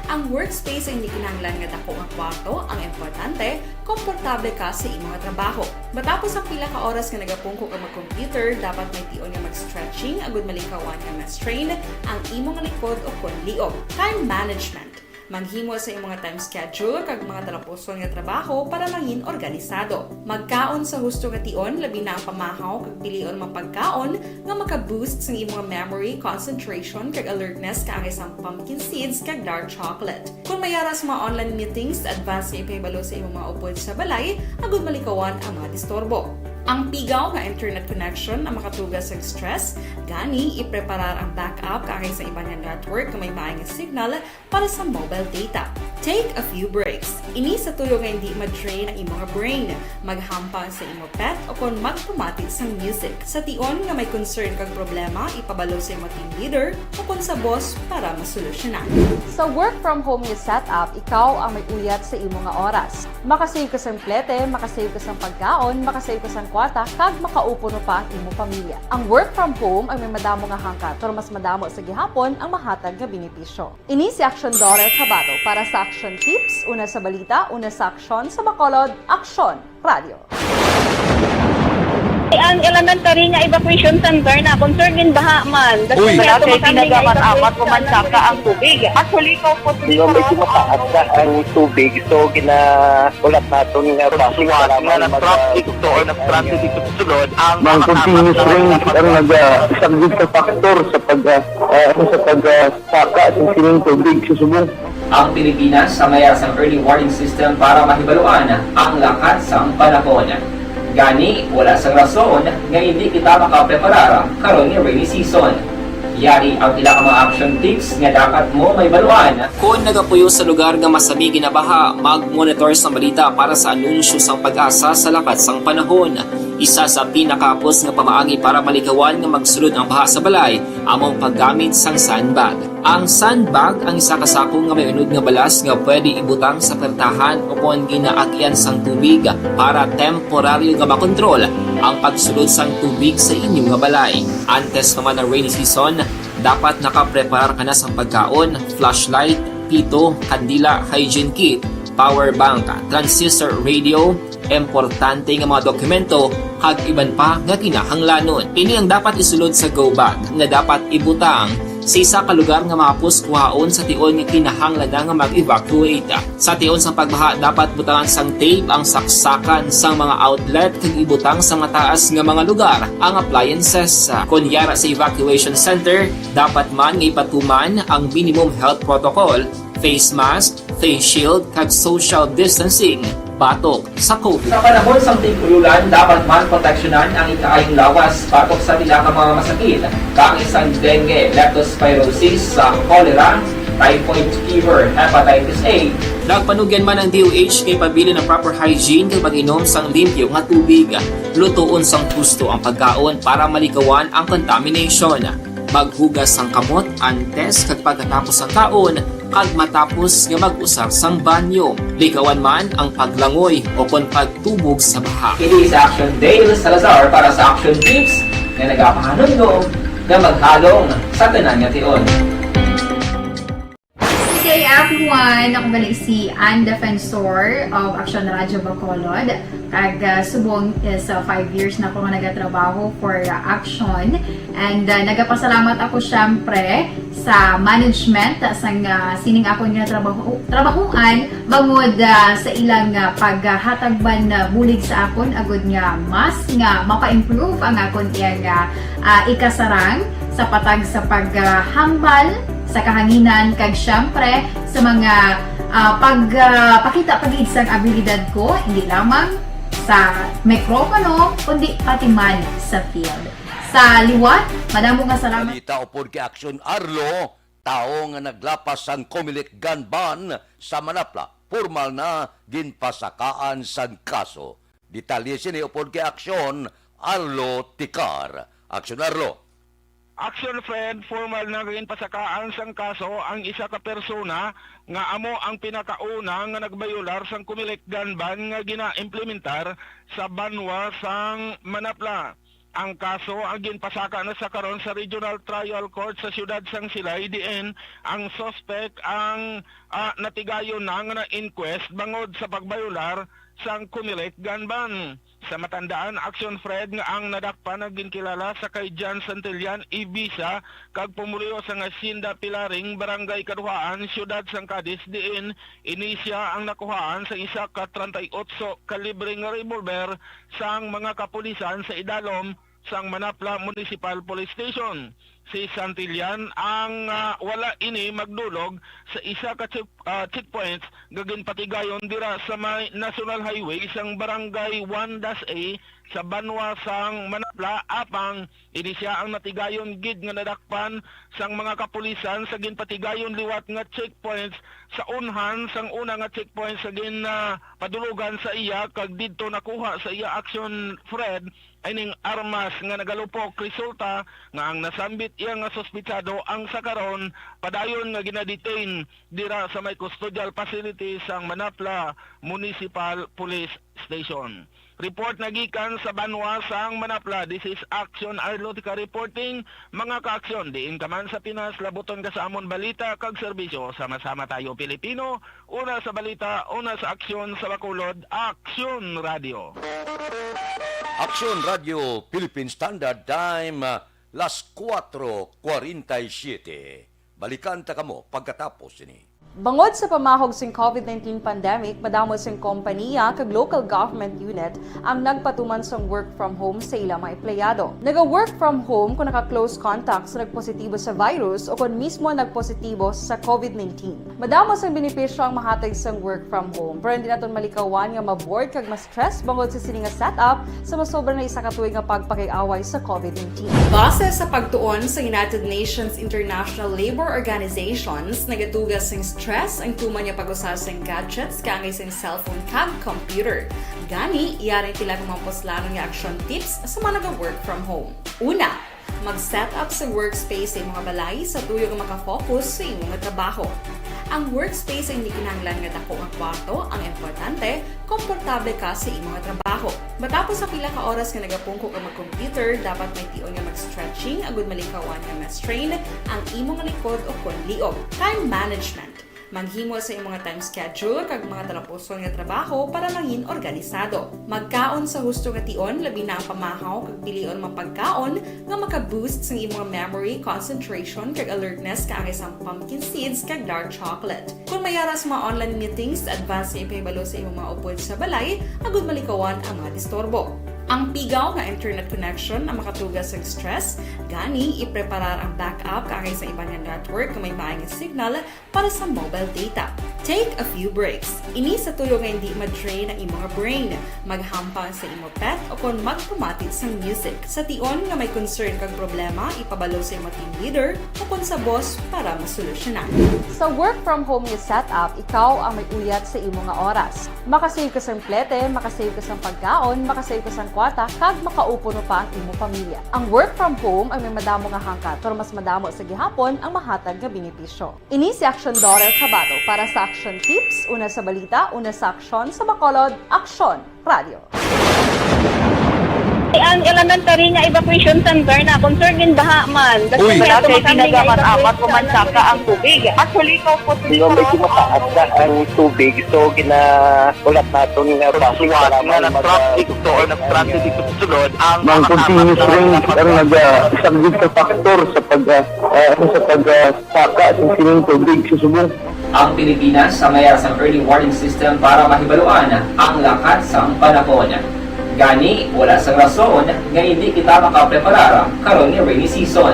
Ang workspace ay hindi kinahanglan nga dako nga kwarto, ang importante, komportable ka sa imong nga trabaho. Matapos ang pila ka oras nga nagapungko ka mag-computer, dapat may tion nga mag-stretching agud malikawan nga ma-strain ang imong likod o kon liog. Time management. Manghimo sa imong mga time schedule kag mga talapuson nga trabaho para mangin organisado. Magkaon sa husto nga tion, labi na ang pamahaw kag pilion mapagkaon nga maka-boost sa imong memory, concentration kag alertness kaangay sa pumpkin seeds kag dark chocolate. Kung mayara sa mga online meetings, advance sa ipahibalo sa imong mga upod sa balay, agud malikawan ang mga disturbo. Ang pigaw nga internet connection ang makatugas sa stress, gani ipreparar ang backup kaangay sa ibang nga network nga may maayong signal para sa mobile data. Take a few breaks. Ini sa tuyo nga hindi ma-drain ang imong brain, maghampang sa imong pet o kon magpumati sa music. Sa tion nga may concern kag problema, ipabalo sa imong team leader o kon sa boss para masolusyonan. Sa work from home nga setup, ikaw ang may uyat sa imong nga oras. Makasave ka sa plete, makasave ka sa pagkaon, makasave ka sa kwata, kag makaupo no pa ang imong pamilya. Ang work from home ay may madamo nga hangkat, pero mas madamo sa gihapon ang mahatag nga benepisyo. Ini si Action Dorel Cabato para sa Action Tips, una sa balita, una sa aksyon sa Bacolod, Action Radio.
Ang elementary nga evacuation center na concern din baha man.
Uy!
Kasi pinagamat-amat pumansaka ang tubig. Actually, ikaw po
Di ba medyo mataas na ang tubig, so ginaulat natin nga pasiwala nga nag-traffic to or nag-traffic dito sa sulod ang mga continuous rain ang nag-isang sa factor sa pagsaka sa sining tubig sa subong.
Ang Pilipinas sa mayas ang early warning system para mahibaluan ang lakas ng panahon. Gani, wala sang rason nga hindi kita makapreparar karon ni rainy season. Yari ang pila ka mga action tips nga dapat mo may baluan. Kung nagapuyo sa lugar nga masabi ginabaha, mag-monitor sa balita para sa anunsyo sang pag-asa sa lakas sang panahon. Isa sa pinakapos nga pamaagi para malikawan nga magsulod ang baha sa balay, among paggamit sang sandbag. Ang sandbag ang isa kasakong nga may unod nga balas nga pwede ibutang sa pertahan o kung ginaagyan sang tubig para temporaryo nga makontrol ang pagsulod sang tubig sa inyong nga balay. Antes naman ng rainy season, dapat nakapreparar ka na sang pagkaon, flashlight, pito, kandila, hygiene kit, power bank, transistor radio, importante nga mga dokumento kag iban pa nga kinahanglanon. Ini ang dapat isulod sa go bag nga dapat ibutang sa isa ka lugar nga mapos kuhaon sa tion nga kinahanglan nga mag-evacuate. Sa tion sa pagbaha dapat butangan sang tape ang saksakan sang mga outlet kag ibutang sa mataas nga mga lugar ang appliances. Kunyara sa evacuation center, dapat man nga ipatuman ang minimum health protocol, face mask, face shield kag social distancing. Batok sa COVID. Sa panahon sa tigululan, dapat man proteksyonan ang ikaayong lawas batok sa pila ka mga masakit. Kang isang dengue, leptospirosis, cholera, typhoid fever, hepatitis A. Nagpanugyan man ang DOH kay pabili ng proper hygiene kay pag-inom sang limpyo nga tubig. Lutuon sang gusto ang pagkaon para malikawan ang contamination. Maghugas sang kamot antes kag pagkatapos ang kaon kag matapos nga mag-usar sang banyo. Likawan man ang paglangoy o kon pagtubog sa baha. Kini sa Action Dale Salazar para sa Action Tips nga nagapahanong nga maghalong sa tanan nga tion.
Good day everyone! Ako balik si Ann Defensor of Action Radio Bacolod. Kag subong sa 5 years na ako nga nagatrabaho for Action. And nagapasalamat ako syempre sa management sang sining ako nga trabahuan bangod sa ilang paghatagban bulig sa akon agud nga mas nga mapa-improve ang akon iyang ikasarang sa patag sa paghambal sa kahanginan kag syempre sa mga pakita pagid sang abilidad ko hindi lamang sa mikropono kundi pati man sa field. Sa liwat, madamo nga salamat.
Balita upod kay Action Arlo, tao nga naglapas sang Comelec gun ban sa Manapla. Formal na ginpasakaan sang kaso. Detalye sini upod kay Action Arlo Tikar. Action Arlo.
Action Fred, formal na ginpasakaan sang kaso ang isa ka persona nga amo ang pinakauna nga nagbayular sang Comelec gun ban nga gina-implementar sa banwa sang Manapla. Ang kaso ang ginpasaka na sa karon sa Regional Trial Court sa siyudad sang Silay diin ang suspect ang natigayon na nga na-inquest bangod sa pagbayular sang Kumilik gun ban. Sa matandaan, Action Fred nga ang nadakpan ang ginkilala sa kay John Santillan Ibiza kag pumulio sa Hacienda Pilaring Barangay Kaduhaan, siyudad sang Cadiz diin inisya ang nakuhaan sa isa ka 38 kalibre nga revolver sang mga kapulisan sa idalom sang Manapla Municipal Police Station. Si Santillan ang wala ini magdulog sa isa ka checkpoints gagin patigayon dira sa may National Highway isang barangay 1-A sa Banwa sang Manapla apang ini siya ang natigayon gid nga nadakpan sang mga kapulisan sa ginpatigayon liwat nga checkpoints sa unhan sang una nga checkpoints sa padulugan sa iya kag didto nakuha sa iya Action Fred ining armas nga nagalupok resulta nga ang nasambit iya nga sospitsado ang sakaron padayon nga ginadetain dira sa may custodial facility sang Manapla Municipal Police Station. Report nagikan sa Banwa sang Manapla. This is Action Arlotica reporting. Mga ka-aksyon, diin ka man sa Pinas, labuton ka sa amon balita kag serbisyo. Sama-sama tayo Pilipino. Una sa balita, una sa aksyon sa Bacolod, Action Radio.
Action Radio Philippine Standard Time, las 4:47. Balikan ta kamo pagkatapos ini.
Bangod sa pamahog sing COVID-19 pandemic, madamo sing kompanya kag local government unit ang nagpatuman sang work from home sa ilang mga empleyado. Naga-work from home kung naka-close contacts na nagpositibo sa virus o kung mismo nagpositibo sa COVID-19. Madamo sang benepisyo ang mahatag sang work from home, pero hindi naton malikawan nga ma-bored kag ma-stress bangod sa sini nga setup sa masobra na isa ka tuig nga pagpakiaway sa COVID-19. Base sa pagtuon sa United Nations International Labour Organizations, nagatugas sing stress ang tuman niya pag-usar sa gadgets kangay sa cellphone kag computer. Gani, iyarin tila kumampos lang ng action tips sa mga nag-work from home. Una, mag-set up sa workspace sa mga balay sa tuyo nga makafocus sa imong trabaho. Ang workspace ay hindi kinahanglan nga dako ang kwarto, ang importante, komportable ka sa imong trabaho. Matapos sa pila ka oras nga nagapungko ka mag-computer, dapat may tion nga mag-stretching agud malikawan nga ma-strain ang imong likod o konliog. Time management. Maghimo sa imong mga time schedule kag mga talapuson nga trabaho para maging organisado. Magkaon sa husto nga tion, labi na ang pamahaw kag pilion mapagkaon nga maka-boost sa imong memory, concentration kag alertness kaangay sa pumpkin seeds kag dark chocolate. Kung mayara sa mga online meetings, advance sa ipahibalo sa imong mga upod sa balay, agud malikawan ang mga disturbo. Ang pigaw nga internet connection ang makatugas sa stress, gani ipreparar ang backup kaangay sa ibang network na may maayong signal para sa mobile data. Take a few breaks. Ini sa tuyo nga hindi ma-drain ang imong brain, maghampang sa imong pet o kung magpumatit sa music. Sa tion nga may concern kag problema, ipabalo sa imong team leader o kung sa boss para masolusyonan. Sa work from home nga setup, ikaw ang may uyat sa imong nga oras. Makasave ka sa plete, makasave ka sa pagkaon, makasave ka sa kwata, kag makaupo no pa ang imong pamilya. Ang work from home ay may madamo nga hangkat, pero mas madamo sa gihapon ang mahatag nga benepisyo. Ini si Action Dorel Cabato para sa Action Tips, una sa balita, una sa aksyon sa Bacolod, Action Radio.
Ang elementary nga evacuation center na concern din baha man.
Uy!
Kaya
Kasi
tumakambing
pinagaman
nga
amat kumansaka ang tubig. Actually, ikaw po di ba medyo mataas na ang tubig. So, ulat natin nga pasiwat nga nag-traffic to or nag-transit dito sa sulod. Ang continuous rain ang isang good factor sa pagsaka ng sining tubig sa subong.
Ang Pilipinas sa mayas ang early warning system para mahibaluan ang lakat sa panahon. Gani, wala sa rason nga hindi kita makapreparara karon ni rainy season.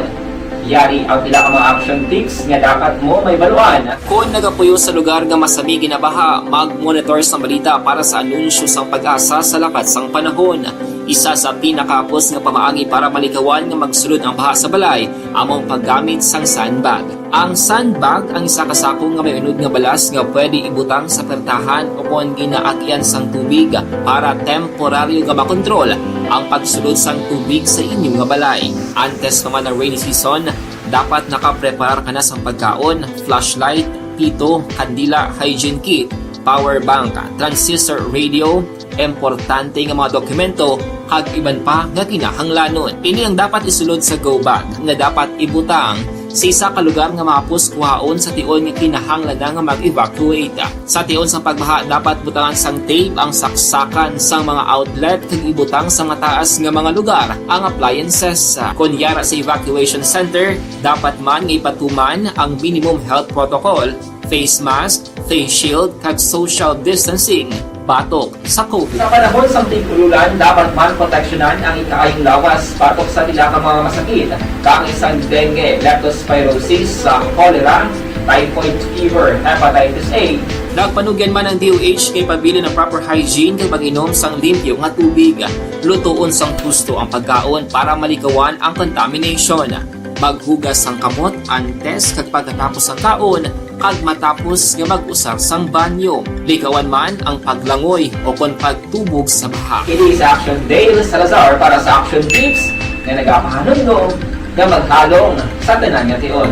Yari ang pila ka mga action tips nga dapat mo may baluan. Kung nagapuyo sa lugar nga masabi ginabaha, mag-monitor sa balita para sa anunsyo sang pag-asa sa lakat sang panahon. Isa sa pinakapos nga pamaagi para malikawan nga magsulod ang baha sa balay, among paggamit sang sandbag. Ang sandbag ang isa kasako nga may unod nga balas nga pwede ibutang sa pertahan o kung ginaagyan sang tubig para temporaryo nga makontrol ang pagsulod sang tubig sa inyong nga balay. Antes naman ng rainy season, dapat nakapreparar ka na sa pagkaon, flashlight, pito, kandila, hygiene kit, power bank, transistor radio, importante nga mga dokumento kag iban pa nga kinahanglanon. Ini ang dapat isulod sa go bag nga dapat ibutang sa isa ka lugar nga mapus kuhaon sa tion nga kinahanglan nga mag-evacuate. Sa tion sa pagbaha dapat butangan sang tape ang saksakan sang mga outlet kag ibutang sa mataas nga mga lugar ang appliances. Kunyara sa evacuation center, dapat man nga ipatuman ang minimum health protocol, face mask, face shield kag social distancing batok sa COVID. Sa panahon sa tigululan, dapat man proteksyonan ang ikaayong lawas batok sa tila ka mga masakit, kang isang dengue, leptospirosis, cholera, typhoid fever, hepatitis A. Nagpanugyan man ang DOH kay pabili ng proper hygiene kay pag-inom sang limpyo nga tubig. Lutuon sang husto ang pagkaon para malikawan ang contamination. Maghugas sang kamot antes kag pagkatapos ang kaon kag matapos nga mag-usar sang banyo. Likawan man ang paglangoy o kon pagtubog sa baha. Kini sa Action Dale Salazar para sa Action Tips nga nagapahanungnog nga maghalong sa tanan nga tion.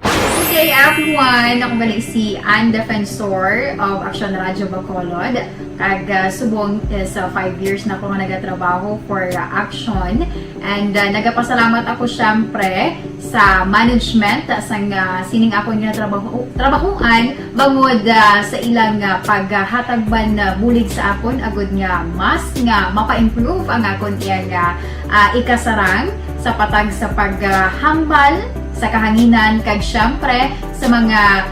Good day everyone! Ako balik si Ann Defensor of Action Radio Bacolod. Kag subong sa 5 years na ako nga nagatrabaho for Action. And nagapasalamat ako syempre sa management sang sining ako nga trabahuan bangod sa ilang paghatagban bulig sa akon agud nga mas nga mapa-improve ang akon iyang ikasarang sa patag sa paghambal sa kahanginan kag syempre sa mga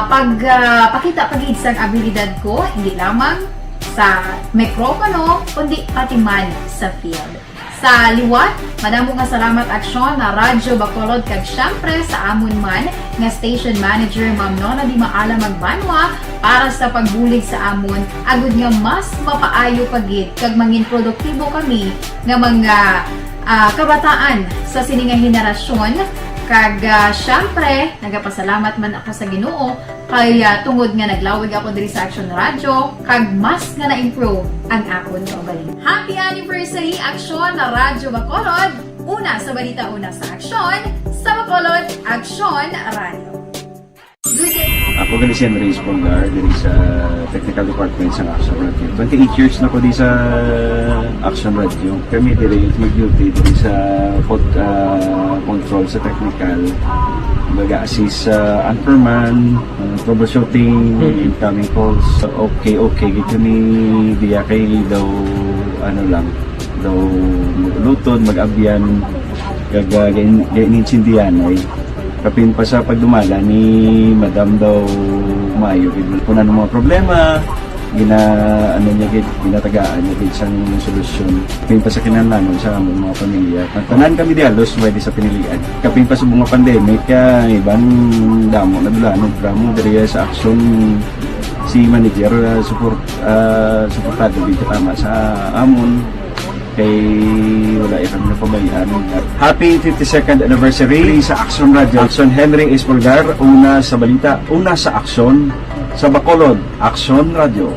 pagpakita pagid sang abilidad ko hindi lamang sa mikropono kundi pati man sa field. Sa liwat, madamo nga salamat Aksyon na Radyo Bacolod kag syempre sa amon man nga station manager Ma'am Nona Di Maala Magbanwa para sa pagbulig sa amon agud nga mas mapaayo pagid kag mangin produktibo kami nga mga kabataan sa sininga henerasyon. Kag syempre, nagapasalamat man ako sa Ginoo kay tungod nga naglawig ako diri sa Action Radio kag mas nga na-improve ang akon kaugalingon. Happy anniversary Action na Radyo Bacolod! Una sa balita, una sa Action, sa Bacolod, Action Radio.
Ako gali si Henry Espolgar diri sa Technical Department sa Action Radio. 28 years na ko di sa Action Radio. Kami diri mag-duty diri sa control sa technical. Mag-assist sa anchorman, troubleshooting, incoming calls. Okay. Gito ni diya kay daw daw lutod, mag-abyan, ganinsindihan ay kapin pa sa pagdumala ni Madam daw Mayo kung ano mga problema ginatagaan niya gid sang solusyon kapin pa sa kinahanglan sa among mga pamilya tanan kami dialos pwede sa pinilian kapin pa sa mga pandemic kaya ibang damo na dulanog dramo diri sa Action si manager suportado gid tama sa amon kay wala kami na pabayaan. Happy 52nd anniversary sa Action Radio. Action Henry Espolgar, una sa balita, una sa Action, sa Bacolod, Action Radio.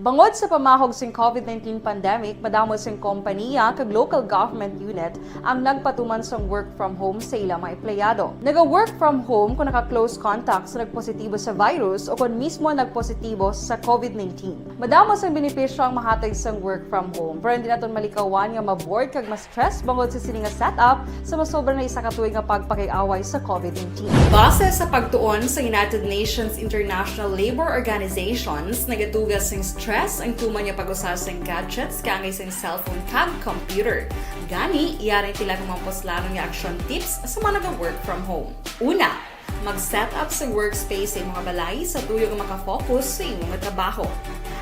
Bangod sa pamahog sing COVID-19 pandemic, madamo sing kompanya kag local government unit ang nagpatuman sang work from home sa ilang mga empleyado. Naga-work from home kung naka-close contacts na nagpositibo sa virus o kung mismo nagpositibo sa COVID-19. Madamo sang benepisyo ang mahatag sang work from home, pero hindi naton malikawan nga ma-bored kag ma-stress bangod sa sini nga setup sa masobra na isa ka tuig nga pagpakiaway sa COVID-19. Base sa pagtuon sa United Nations International Labor Organizations, nagatugas sing stress ang tuman niya pag-usar sing gadgets kangay sing cellphone kag computer. Gani, iyari tila ng mga poslanong nga action tips sa mga nag-work from home. Una, mag-set up sa workspace sa mga balay sa tuyo nga makafocus sa imong nga trabaho.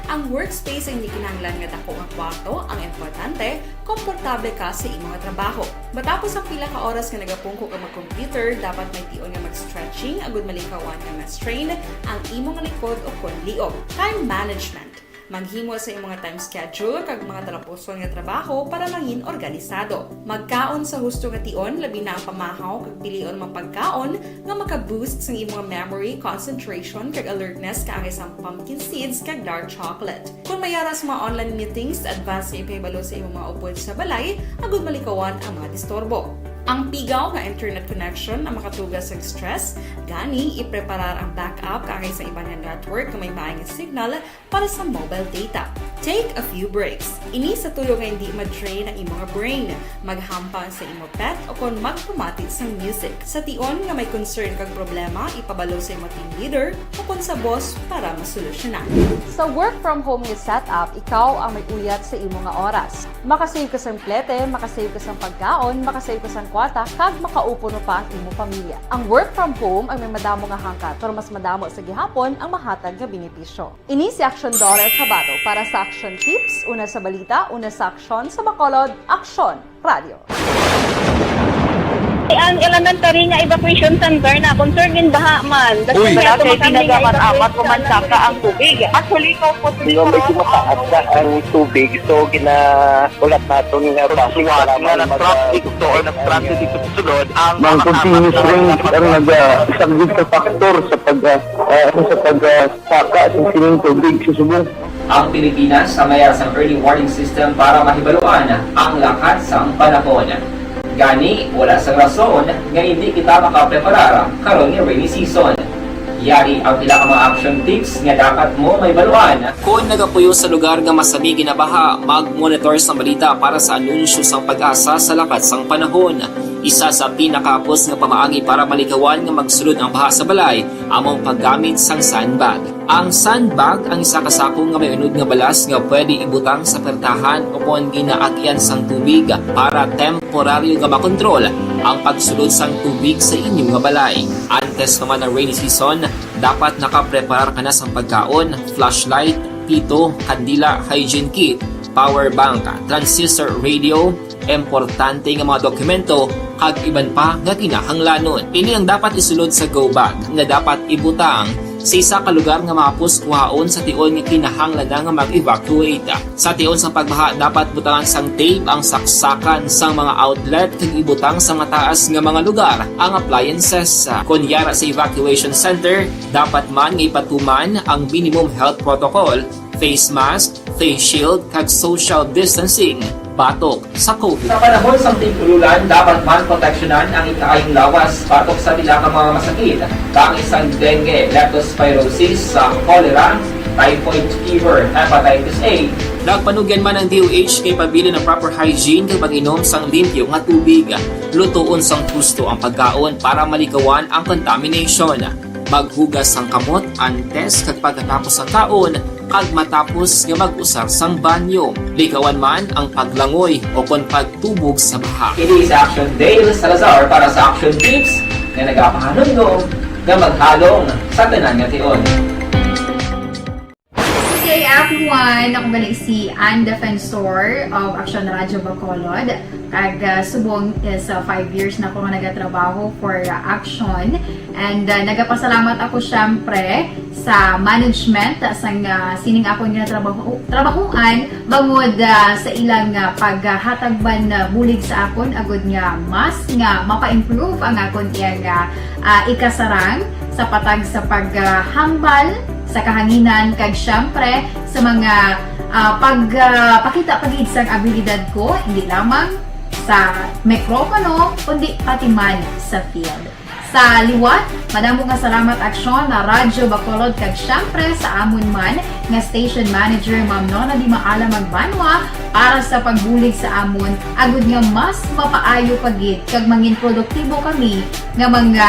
Ang workspace ay hindi kinahanglan nga dako nga kwarto, ang importante, komportable ka sa imong nga trabaho. Matapos ang pila ka oras nga nagapungko ka mag-computer, dapat may tion nga mag-stretching agud malikawan nga ma-strain ang imong likod o kon liog. Time management. Maghimo sa imong mga time schedule kag mga talapuson nga trabaho para mangin organisado. Magkaon sa husto nga tion, labi na ang pamahaw kag pilion mang pagkaon nga maka-boost sa imong memory, concentration kag alertness kaangay sa pumpkin seeds kag dark chocolate. Kung mayara sa mga online meetings, advance sa ipahibalo sa imong mga upod sa balay, agud malikawan ang mga disturbo. Ang pigaw nga internet connection ang makatugas sa stress, gani ipreparar ang backup kaangay sa iba nga network na may maayong signal para sa mobile data. Take a few breaks. Ini sa tuyo nga hindi ma-drain ang imong brain, maghampang sa imong pet o kon magpumati sa music. Sa tion nga may concern kag problema, ipabalo sa imong team leader o kon sa boss para masolusyonan. Sa work from home nga setup, ikaw ang may uyat sa imong nga oras. Makasave ka sa plete, makasave ka sa pagkaon, makasave ka sa kwata, kag makaupo no pa ang imong pamilya. Ang work from home ay may madamo nga hangkat, pero mas madamo sa gihapon ang mahatag nga benepisyo. Ini si Action Dorel Cabato para sa Action Tips, una sa balita, una sa aksyon sa Bacolod, Aksyon Radio.
Ang elementary nga evacuation center na concern din baha man.
Uy!
Kasi pinagamat-amat kumansaka ang tubig. Actually, ikaw po
Di ba medyo mataas na ang tubig, so ginaulat natin nga pasiwala nga ng traffic to or ng traffic dito sa sulod ang mga continuous rain ang nag-isang sa factor sa pagsaka sa sining tubig sa subong.
Ang Pilipinas sa mayroon sa early warning system para mahibaluan ang lakas ng panahon. Gani, wala sa rason nga hindi kita makapreparar karon ni rainy season. Yari ang pila ka mga action tips nga dapat mo may baluan. Kung nagapuyo sa lugar nga masabi ginabaha, mag-monitor sa balita para sa anunsyo sang pag-asa sa lakas sang panahon. Isa sa pinakapos nga pamaagi para malikawan nga magsulod ang baha sa balay, among paggamit sang sandbag. Ang sandbag ang isa kasakong nga may unod nga balas nga pwede ibutang sa pertahan o kung ginaagyan sang tubig para temporaryo nga makontrol ang pagsulod sang tubig sa inyong nga balay. Antes naman ng rainy season, dapat nakapreparar ka na sang pagkaon, flashlight, pito, kandila, hygiene kit, power bank, transistor radio, importante nga mga dokumento kag iban pa nga kinahanglanon. Ini ang dapat isulod sa go bag nga dapat ibutang sa isa ka lugar nga mapus kuhaon sa tion nga kinahanglan nga mag-evacuate. Sa tion sa pagbaha dapat butangan sang tape ang saksakan sang mga outlet kag ibutang sa mataas nga mga lugar ang appliances. Kunyara sa evacuation center, dapat man nga ipatuman ang minimum health protocol, face mask, face shield kag social distancing. Batok sa COVID. Sa panahon sa tigululan, dapat man proteksyonan ang ikaayong lawas batok sa nila ka mga masakit. Kang isang dengue, leptospirosis, cholera, typhoid fever, hepatitis A. Nagpanugyan man ang DOH kay pabili ng proper hygiene kay pag-inom sang limpyo nga tubig. Lutuon sang gusto ang pagkaon para malikawan ang contamination. Maghugas sang kamot antes kag pagkatapos ang kaon kag matapos nga mag-usar sang banyo. Likawan man ang paglangoy o kon pagtubog sa baha. Ini sa Action Dale Salazar para sa Action Tips na nagapahanong nga maghalong sa tanan nga tion.
Good day everyone! Ako balik si Ann Defensor of Action Radio Bacolod. Kag subong is 5 years na ako nga nagatrabaho for Action. And nagapasalamat ako syempre sa management sang sining ako nga trabahuan bangod sa ilang paghatagban bulig sa akon agud nga mas nga mapa-improve ang akon iyang ikasarang sa patag sa paghambal sa kahanginan kag syempre sa mga pagpakita pagid sang abilidad ko hindi lamang sa mikropono kundi pati man sa field. Sa liwat, madamo nga salamat aksyon na Radyo Bacolod kag syempre sa amon man nga station manager Ma'am Nona Di Maala Magbanwa para sa pagbulig sa amon agud nga mas mapaayo pagid kag mangin produktibo kami nga mga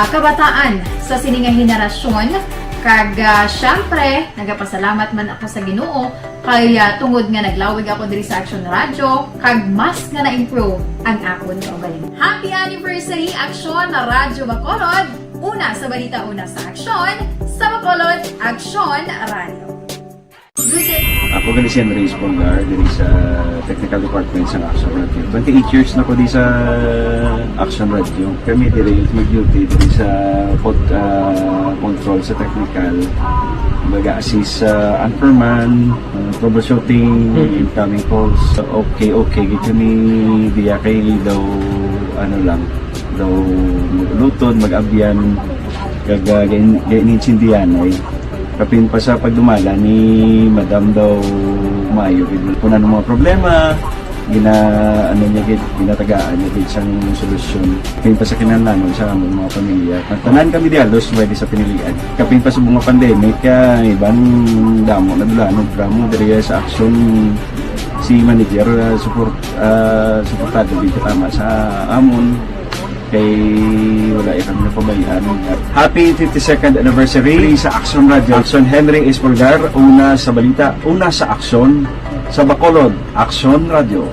kabataan sa sininga henerasyon kag syempre nagapasalamat man ako sa Ginoo kay tungod nga naglawig ako diri sa Action Radio kag mas nga na-improve ang akon kaugalingon. Happy anniversary Action na Radyo Bacolod! Una sa balita, una sa aksyon, sa Bacolod, Action Radio.
Ako gali si Henry Espolgar diri sa Technical Department sa Action Radio. 28 years na ko di sa Action Radio. Kami diri mag-duty diri sa control sa technical. Mag-assist sa anchorman, troubleshooting, incoming calls. Okay. Gito ni diya kay daw daw lutod, mag-abyan, kag ganinsindihan ay kapin pa sa pagdumala ni Madam daw maayo kung ano mga problema ginatagaan niya gid sang solusyon kapin pa sa kinahanglan sa among mga pamilya at tanan kami dialos pwede sa pinilian kapin pa sa mga pandemic ibang damo na dulanog drama diri sa action si manager suportado dito tama sa amon kay wala kami napabayaan. Happy 52nd anniversary sa Action Radio. Action Henry Espolgar, una sa balita, una sa aksyon sa Bacolod, Action Radio.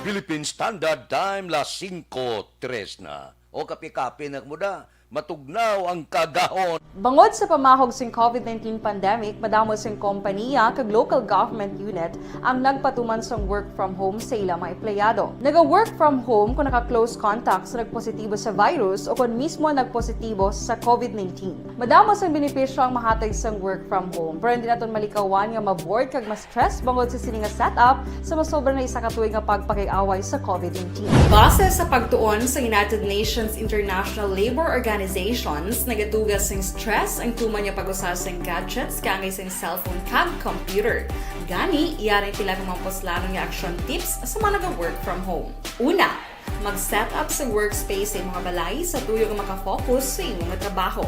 Philippine Standard Time las 5:03 na. O kapi-kapi na muda, matugnaw ang kagahon.
Bangod sa pamahog sing COVID-19 pandemic, madamo sing kompanya kag local government unit ang nagpatuman sang work from home sa ilang mga empleyado. Naga-work from home kung naka-close contact sa nagpositibo sa virus o kung mismo nagpositibo sa COVID-19. Madamo sang benepisyo ang mahatag sang work from home, pero hindi naton malikawan nga ma-bored kag ma-stress bangod sa sininga setup sa masobra na isa ka tuig nga pagpakiaway sa COVID-19. Base sa pagtuon sa United Nations International Labour Organizations, nagatugas sing stress ang tuman niya pag-usas sing gadgets kangay sing cellphone kag computer. Gani, iyaring pila ng mga poslanong nga action tips sa mga nag-work from home. Una, mag-set up sa workspace sa mga balay sa tuyo nga makafocus sa imong trabaho.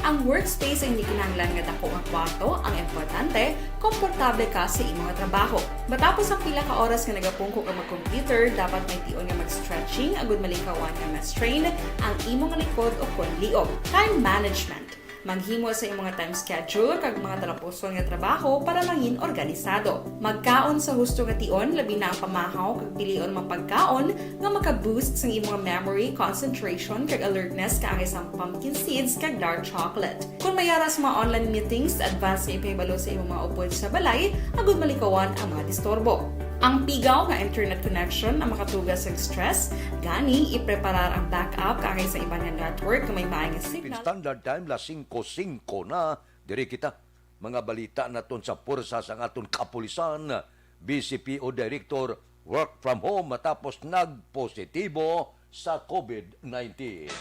Ang workspace ay hindi kinahanglan nga dako nga kwarto, ang importante, komportable ka sa imong trabaho. Matapos ang pila ka oras nga nagapungko ka mag-computer, dapat may tion nga mag-stretching agud malikawan nga ma-strain ang imong likod o konliog. Time management. Maghimo sa imong time schedule kag mga talapuson nga trabaho para mangin organisado. Magkaon sa husto nga tion, labi na ang pamahaw kag pilion mang pagkaon nga maka-boost sa imong memory, concentration kag alertness kaangay sang pumpkin seeds kag dark chocolate. Kung mayara sa mga online meetings, advance nga ipahibalo sa imong mga upod sa balay, agud malikawan ang mga disturbo. Ang pigaw nga internet connection ang makatugas sa stress, gani ipreparar ang backup kaangay sa ibang network kung may maayong signal.
Standard Time las 5:05 na. Diri kita mga balita naton sa pursa sa aton kapulisan. BCPO Director work from home matapos nagpositibo sa COVID-19.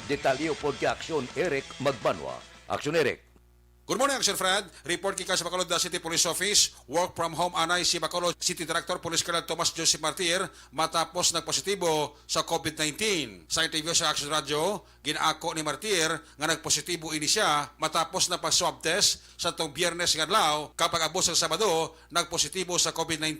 Detalyo pod kay Aksyon Eric Magbanwa. Aksyon Eric.
Good morning, Action Fred. Report kika sa Bacolod City Police Office. Work from home anay si Bacolod City Director Police Colonel Tomas Joseph Martir matapos nagpositibo sa COVID-19. Sa interview sa Action Radio, ginaako ni Martir nga nagpositibo ini siya matapos na pa-swab test sa tong Biyernes nga adlaw kapag abos sa Sabado nagpositibo sa COVID-19.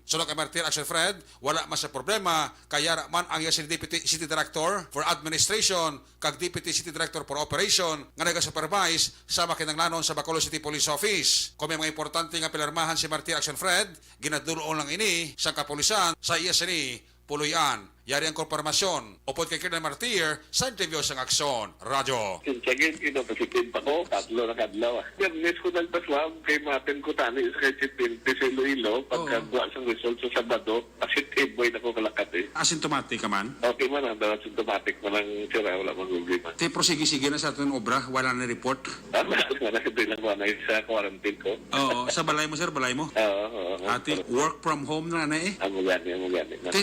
Sulod kay Martir, Action Fred, wala man sa problema kaya man ang iya si Deputy City Director for Administration kag Deputy City Director for Operation nga nagasupervise sa makinanglan sa Bacolod City Police Office. Kung may mga importante nga pinirmahan si Martir, Action Fred, ginaduloon lang ini sa kapulisan sa iya sini puluyan. yari ang konfirmasyon. Upod kay Colonel Martir sa interview sa Aksyon Radyo.
Sige, positive ako, 3 na kadlaw. Yes, ko nagpaswab kay Martin Kutani sa kay Chitin sa Iloilo. Pagkagawa sa result sa Sabado, positive boy na ko kalakat eh.
Asymptomatic ka man?
Okay man, ang dapat symptomatic man ang sira, wala mang problema.
Te, prosige-sige na sa ating obra, wala na report.
Wala lang sa quarantine ko.
Oo, sa balay mo sir, balay mo?
Oo.
Ati, work from home na eh.
Ang gani.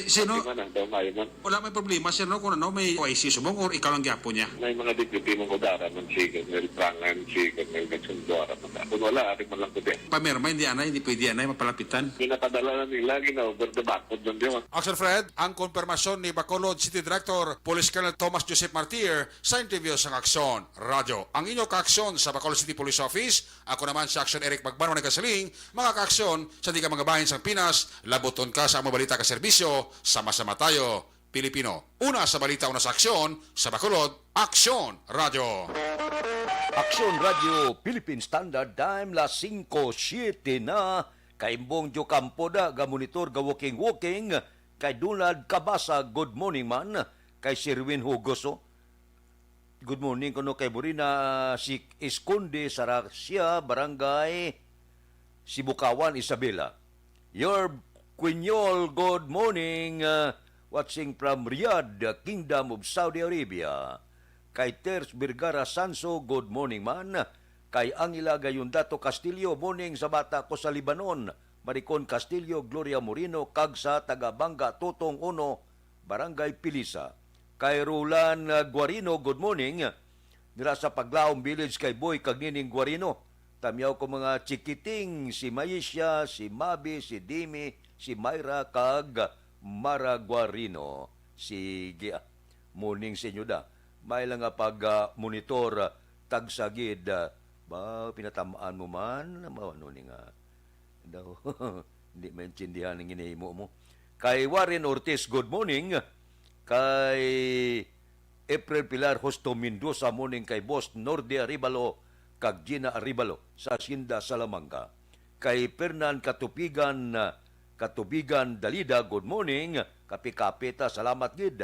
Sino?
Okay man, ang daw mayo man.
Wala may problema sir, no? Kung ano, may OIC subong or ikaw ang gyapo niya.
May mga deputy mong kudara man si Colonel Prangan, si Colonel Gatsundora. Kung wala, ating man lang ko din.
Pamerma, hindi pwede mapalapitan.
Pinapadala na nila, gina-over the backwood lang diyo.
Action Fred, ang konfirmasyon ni Bacolod City Director Police Colonel Thomas Joseph Martir sa interview sa Aksyon Radyo. Ang inyo kaaksyon sa Bacolod City Police Office, ako naman sa Aksyon Eric Magbanwa ng Kasaling, mga kaaksyon sa di ka mga bahin sa Pinas, labuton ka sa mabalita ka serbisyo, sama-sama tayo, Pilipino. Una sa balita, una sa aksyon, sa Bacolod, Aksyon Radyo.
Aksyon Radio Philippine Standard Time la 5:07 na kaimbong jo kampo da ga monitor ga walking kay Dunlad Kabasa. Good morning man kay Sirwin Hugoso. Good morning kuno kay Burina si Esconde Saracia Barangay Sibukawan Isabela. Your Quinyol, good morning. Watching from Riyadh, Kingdom of Saudi Arabia. Kay Ters Vergara Sanso, good morning man. Kay Angela Gayundato Castillo, morning sa bata ko sa Libanon. Maricon Castillo, Gloria Moreno, kag sa Tagabanga, Tutong Uno, Barangay Pilisa. Kay Roland Guarino, good morning. Nila sa Paglaong Village kay Boy Kagnining Guarino. Tamyaw ko mga chikiting, si Maisha, si Mabi, si Dimi, si Mayra, kag Mara Guarino. Sige, morning sa inyo da. May lang nga pag-monitor tagsagid. Ba, pinatamaan mo man? Ano ni nga? Daw, hindi maintindihan ng inihimo mo. Kay Warren Ortiz, good morning. Kay April Pilar Hosto Mendoza, morning kay Boss Nordia Aribalo, kag Gina Aribalo sa Hacienda Salamanga. Kay Fernan Katubigan Dalida, good morning. Kapi-kapita, salamat gid.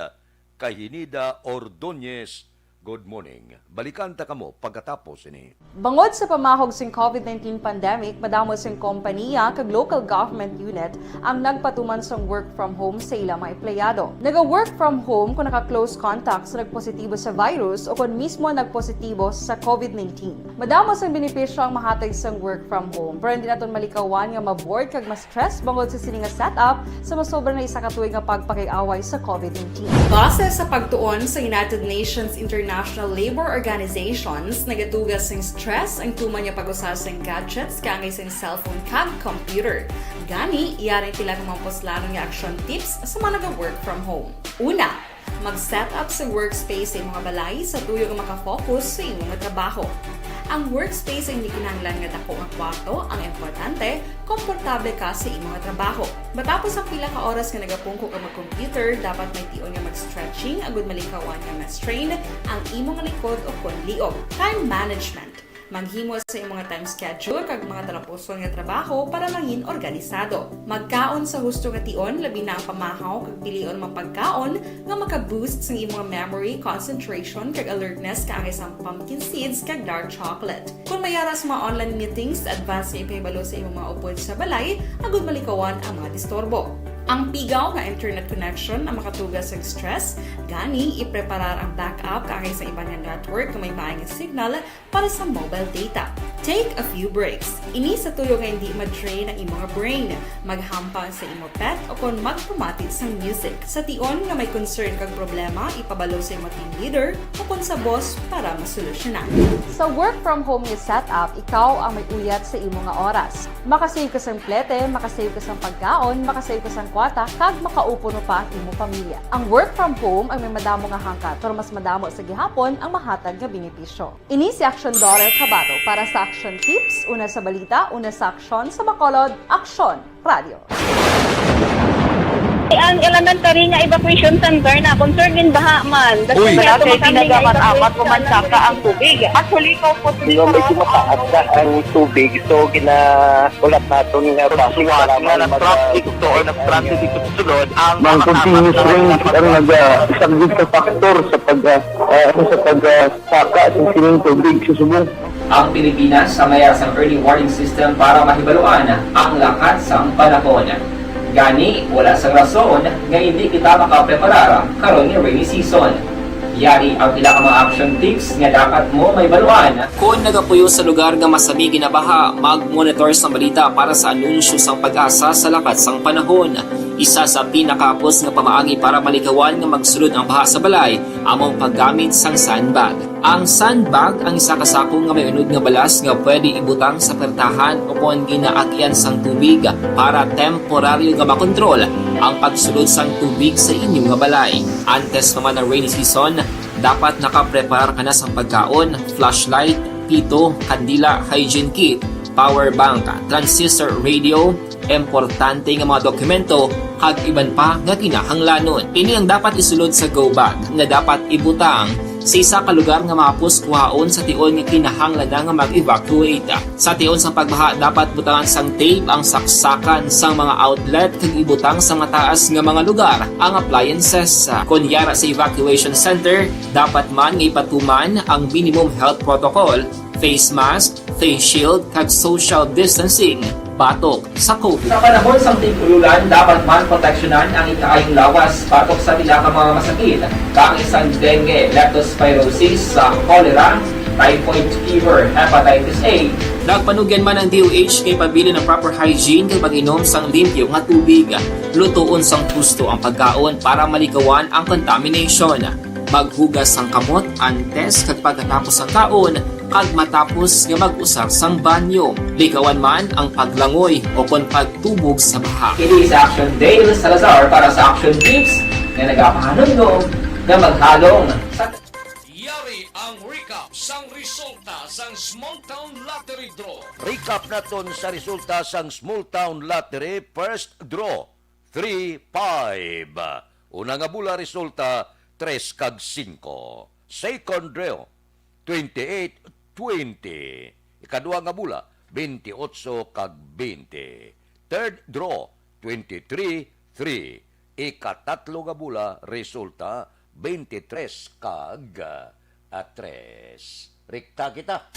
Kay Hinida Ordonez, good morning. Balikan ta kamo pagkatapos ini.
Bangod sa pamahog sing COVID-19 pandemic, madamo sing kompanya kag local government unit ang nagpatuman sang work from home sa ilang mga empleyado. Naga-work from home kung naka-close contact sa nagpositibo sa virus o kung mismo nagpositibo sa COVID-19. Madamo sang benepisyo ang mahatag sang work from home, pero hindi naton malikawan nga ma-bored kag ma-stress bangod sa sini nga setup sa masobra na isa ka tuig nga pagpakiaway sa COVID-19. Base sa pagtuon sa United Nations International Labor Organizations, nagatugas ng stress ang tuman niya pag-usas ng gadgets kangay sa cellphone kag computer. Gani, iyaring tila kumamposlanong nga action tips sa mga nag-work from home. Una, mag-set up sa workspace sa mga balay sa tuyo nga makafocus sa imong trabaho. Ang workspace ay hindi kinahanglan nga dako nga kwarto, ang importante, komportable ka sa imong trabaho. Matapos ang pila ka oras nga nagapungko ka mag-computer, dapat may tion nga mag-stretching agud malikawan nga ma-strain ang imong likod o konliog. Time management. Maghimo sa imong mga time schedule kag mga tarapuson nga trabaho para maging organisado. Magkaon sa husto nga tion, labi na ang pamahaw kag pilion mga pagkaon nga maka-boost sa imong memory, concentration kag alertness kaangay sa pumpkin seeds kag dark chocolate. Kung mayara sa mga online meetings, advance nga ipahibalo sa imong mga upod sa balay, agud malikawan ang mga disturbo. Ang pigaw nga internet connection ang makatugas sa stress, gani ipreparar ang backup kaangay sa ibang network kung may maayong signal para sa mobile data. Take a few breaks. Ini sa tuyo nga hindi ma-drain ang imong brain, maghampang sa imong pet o kung magpumatid sa music. Sa tion nga may concern kag problema, ipabalo sa imong team leader o kung sa boss para masolusyonan. Sa work from home nga setup, ikaw ang may uyat sa imong nga oras. Makasave ka sa plete, makasave ka sa pagkaon, makasave ka sa kwata, kag makaupo no pa ang imong pamilya. Ang work from home ay may madamo nga hangkat, pero mas madamo sa gihapon ang mahatag nga benepisyo. Ini si Action Daughter Cabato para sa Action Tips, una sa balita, una sa aksyon sa Bacolod, Aksyon Radio.
Ang elementary nga evacuation center na concern din baha man.
Uy.
Kaya
Kasi pinagamat-amat
evacuation
pumansaka ang tubig. Actually, ikaw po medyo mataas na ang tubig. So, ulat natin nga pasiwala nga ng traffic to or ng traffic dito sa sulod. Ang continuous rain ang isang good factor sa pagsaka ng sining tubig sa subong.
Ang Pilipinas sa mayas ang early warning system para mahibaluan ang lakas sang panahon. Gani, wala sang rason nga hindi kita makapreparara karon ni rainy season. Yari ang ilang mga action tips nga dapat mo may baluan. Kung nagapuyo sa lugar nga masabi ginabaha, mag-monitor sa balita para sa anunsyo sang pag-asa sa lakat sang panahon. Isa sa pinakapos nga pamaagi para malikawan nga magsulod ang baha sa balay, among paggamit sang sandbag. Ang sandbag ang isa ka sako nga may unod nga balas nga pwede ibutang sa pertahan o kung ginaagyan sang tubig para temporaryo nga makontrol ang pagsulod sang tubig sa inyong nga balay. Antes naman ng rainy season, dapat nakaprepare ka na sang pagkaon, flashlight, pito, kandila, hygiene kit, power bank, transistor radio, importante nga mga dokumento kag iban pa nga kinahanglanon. Ini ang dapat isulod sa go bag nga dapat ibutang sa isa ka lugar nga mapos kuhaon sa tion nga kinahanglan na nga mag-evacuate. Sa tion sa pagbaha dapat butangan sang tape ang saksakan sang mga outlet kag ibutang sa mataas nga mga lugar ang appliances. Kunyara sa evacuation center, dapat man nga ipatuman ang minimum health protocol, face mask, face shield kag social distancing batok sa COVID. Sa panahon sa tig-ululan, dapat man proteksyonan ang ikaayong lawas batok sa pila ka mga masakit, kang isang dengue, leptospirosis, cholera, typhoid fever, hepatitis A. Nagpanugyan man ang DOH kay pabili ng proper hygiene kay pag-inom sang limpyo nga tubig. Lutuon sang gusto ang pagkaon para malikawan ang contamination. Maghugas sang kamot antes kag pagkatapos ang kaon kag matapos nga mag-usar sang banyo. Likawan man ang paglangoy o kon pagtubog sa baha. Kini sa Action Dale Salazar para sa Action Tips nga nagapahanundong nga maghalong sa
Yari ang recap sang resulta sang Small Town Lottery Draw.
Recap naton sa resulta sang Small Town Lottery First Draw 3-5. Una nga bula resulta 3 kag 5. Second draw 28-20. Ikadua nga bula 28 kag 20. Third draw 23-3. Ikatatlo nga bula resulta 23 kag 3. Rikta kita.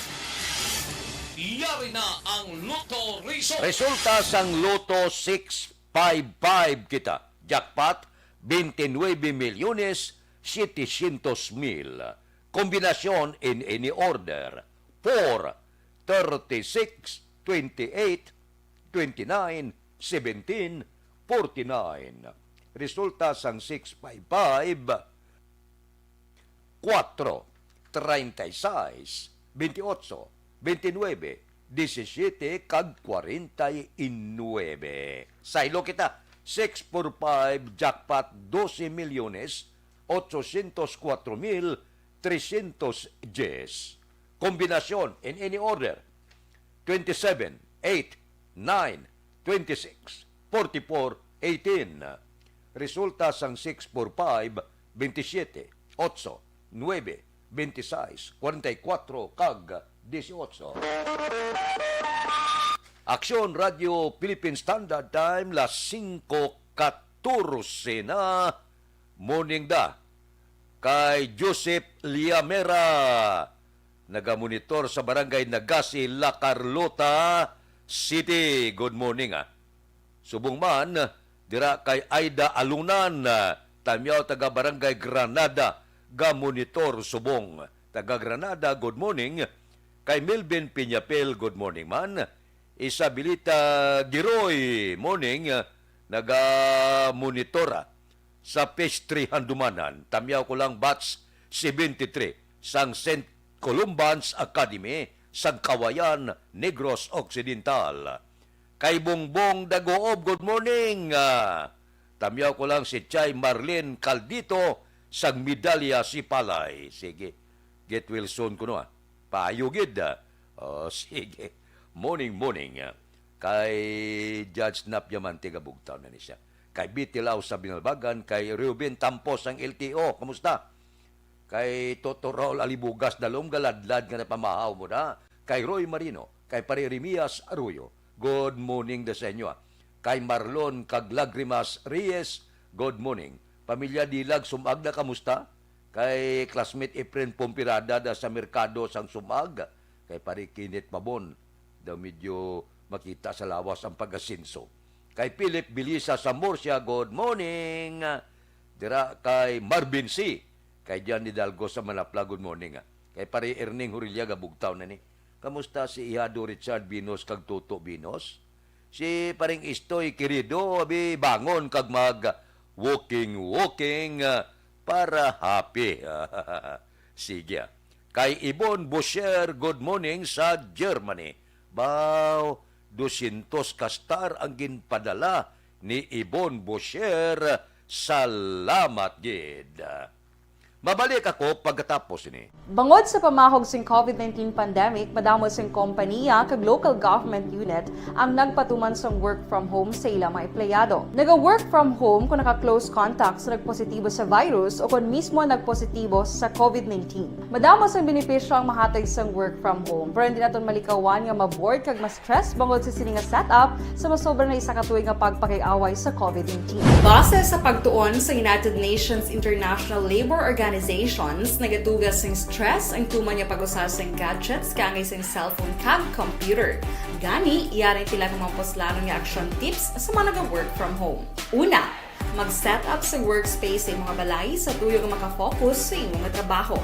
Yari na ang Lotto Result.
Resulta sang Lotto 655 kita. Jackpot 29 milyones 700,000. Kombinasyon in any order 4, 36, 28, 29, 17, 49. Resulta sang 655 4, 36, 28, 29, 17 kag 49. Saylo kita 645 jackpot 12 milyones 804,310. Kombinasyon in any order 27, 8, 9, 26, 44, 18. Resulta sang 645 27, 8, 9, 26, 44 kag 18. Aksyon Radio Philippine Standard Time las 5:14 na morning da kay Joseph Liamera, nagamonitor sa barangay Nagasi, La Carlota City. Good morning Subong man dira kay Aida Alunan, tamyaw taga barangay Granada, gamonitor subong taga Granada. Good morning kay Melvin Piñapel. Good morning man. Isabilita Giroy, morning, naga-monitora sa Pastry Handumanan. Tamyaw ko lang batch 73 sang St. Columbans Academy, sang Kawayan, Negros Occidental. Kay Bongbong Dagoob, good morning. Tamyaw ko lang si Chay Marlene Caldito, sang Medalya Sipalay. Sige, get well soon ko no Paayugid sige. Morning. Kay Judge Nap Diamante Gabugtaw na niya. kay Bitilaw sa Binalbagan, kay Ruben Tampos ang LTO, kamusta? Kay Toto Raul Alibugas, dalong galadlad nga napamahaw mo na, kay Roy Marino, kay Pare Remias Arroyo, good morning sa inyo. Kay Marlon Caglagrimas Reyes, good morning. Pamilya Dilag Sumag na kamusta? Kay classmate Efren Pompirada da sa Merkado sang Sumag, kay Pare Kinit Mabon, daw medyo makita sa lawas ang pag-asinso. Kay Philip Bilisa sa Murcia, good morning. Dira kay Marvin C. Kay Jan Hidalgo sa Manapla, good morning. Kay Pare Erning Hurillaga, bugtaw na ni. Kamusta si Ihado Richard Binos kag Toto Binos? Si Paring Istoy Querido, abi bangon kag mag walking para happy. Sige. Kay Ibon Bosher, good morning sa Germany. Bao, 200 kastar ang ginpadala ni Ibon Bosher. Salamat, gid. Mabalik ako pagkatapos ini.
Bangod sa pamahog sing COVID-19 pandemic, madamo sing kompanya kag local government unit ang nagpatuman sang work from home sa ilang mga empleyado. Naga-work from home kung naka-close contact sa nagpositibo sa virus o kung mismo nagpositibo sa COVID-19. Madamo sang benepisyo ang mahatag sang work from home, pero hindi naton malikawan nga ma-bored kag ma-stress bangod sa sini nga setup sa masobra na isa ka tuig nga pagpakiaway sa COVID-19. Base sa pagtuon sa United Nations International Labour Organizations, nagatugas ng stress ang tuman niya pag-usar sa gadgets kangay sa cellphone kag computer. Gani, iyaring tila ng mga poslano nga action tips sa mga nag-work from home. Una, mag-set up sa workspace sa mga balay sa tuyo nga makafocus sa imong trabaho.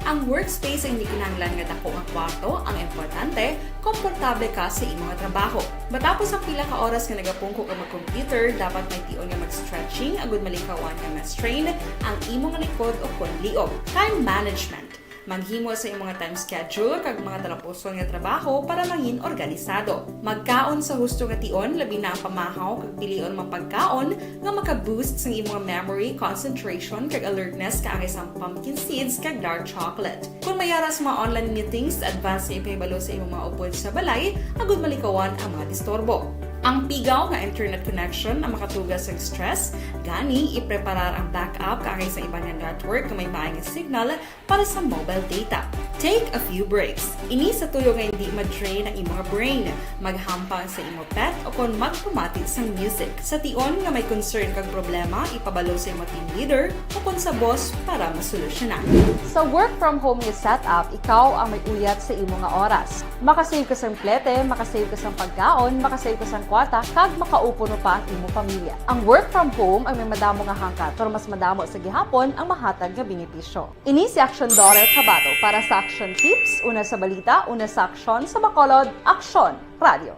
Ang workspace ay hindi kinahanglan nga dako nga kwarto, ang importante, komportable ka sa imong trabaho. Matapos ang pila ka oras nga nagapungko ka mag-computer, dapat may tion nga mag-stretching agud malikawan nga ma-strain ang imong likod o konliog. Time management. Maghimo sa imong time schedule kag mga talapuson nga trabaho para maging organisado. Magkaon sa husto nga tion, labi na ang pamahaw kag pilion mapagkaon nga maka-boost sa imong memory, concentration kag alertness kaangay sa pumpkin seeds kag dark chocolate. Kung mayara sa mga online meetings, advance nga ipahibalo sa imong mga upod sa balay, agud malikawan ang mga disturbo. Ang pigaw nga internet connection ang makatugas sa stress, gani ipreparar ang backup kaangay sa ibang network na may maayong signal para sa mobile data. Take a few breaks. Ini sa tuyo nga hindi ma-drain ang imong brain, maghampang sa imong pet o kung magpumatid sa music. Sa tion nga may concern kag problema, ipabalo sa imong team leader o kung sa boss para masolusyonan. Sa work from home nga setup, ikaw ang may uyat sa imong nga oras. Makasave ka sa plete, makasave ka sa pagkaon, makasave ka sa kwata, kag makaupo no pa ang imong pamilya. Ang work from home ay may madamo nga hangkat, pero mas madamo sa gihapon ang mahatag nga benepisyo. Ini si Action Daughter Cabato para sa Action Tips, una sa balita, una sa aksyon sa Bacolod, Action Radio.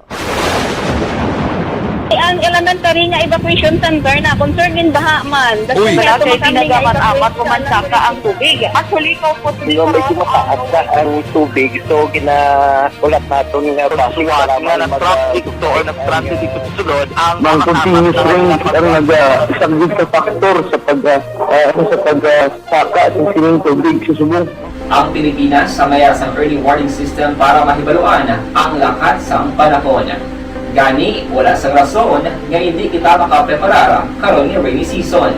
Ang elementary nga evacuation center na concern din baha man.
Uy,
kay pinagamat-amat kumansaka ang tubig. Actually, ko po
Hindi mo medyo mataas na ang tubig. So, ulat natin nga pasiwala nga ng traffic to or ng-traffic dito sa sulod. Ang continuous rain ang isang good factor sa pagsaka at sining tubig sa subong.
Ang Pilipinas sa mayas ng early warning system para mahibaluan ang lakas ng panahon. Gani, wala sang rason nga hindi kita makapreparar karon ni rainy season.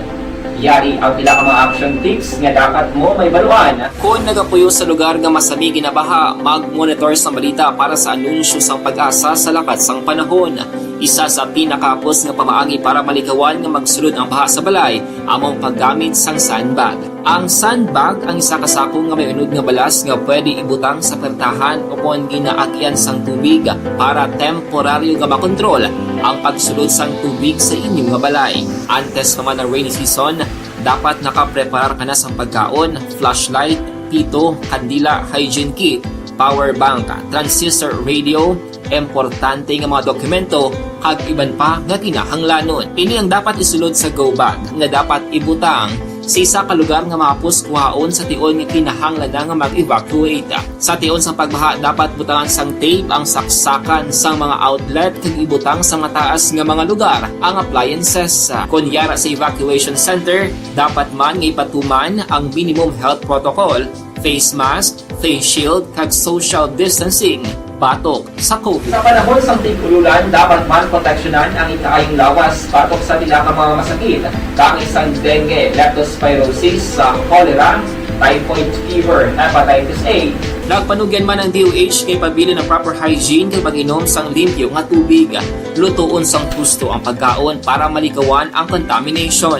Yari ang pila ka mga action tips nga dapat mo may baluan. Kung nagapuyo sa lugar nga masabi ginabaha, mag-monitor sa balita para sa anunsyo sang pag-asa sa lakas sang panahon. Isa sa pinakapos nga pamaagi para malikawan nga magsulod ang baha sa balay, among paggamit sang sandbag. Ang sandbag ang isa kasakong nga may unod nga balas nga pwede ibutang sa pertahan o kung ginaagyan sang tubig para temporaryo nga makontrol ang pagsulod sang tubig sa inyong nga balay. Antes naman ng rainy season, dapat nakapreparar ka na sang pagkaon, flashlight, pito, kandila, hygiene kit, power bank, transistor radio, importante nga mga dokumento kag iban pa nga kinahanglanon. Ini ang dapat isulod sa go bag nga dapat ibutang sa isa ka lugar nga mapus kuhaon sa tion nga kinahanglan nga mag-evacuate. Sa tion sa pagbaha dapat butangan sang tape ang saksakan sang mga outlet kag ibutang sa mataas nga mga lugar ang appliances. Kunyara sa evacuation center, dapat man nga ipatuman ang minimum health protocol, face mask, face shield kag social distancing. pagbatok sa COVID. Sa panahon sa tig-ululan, dapat man proteksyonan ang ikaayong lawas patok sa tilakang mga masakit, kang isang dengue, leptospirosis, cholera, typhoid fever, hepatitis A. Nagpanugyan man ang DOH kay pabili ng proper hygiene kay pag-inom sang limpyo nga tubig. Lutuon sang gusto ang pagkaon para malikawan ang contamination.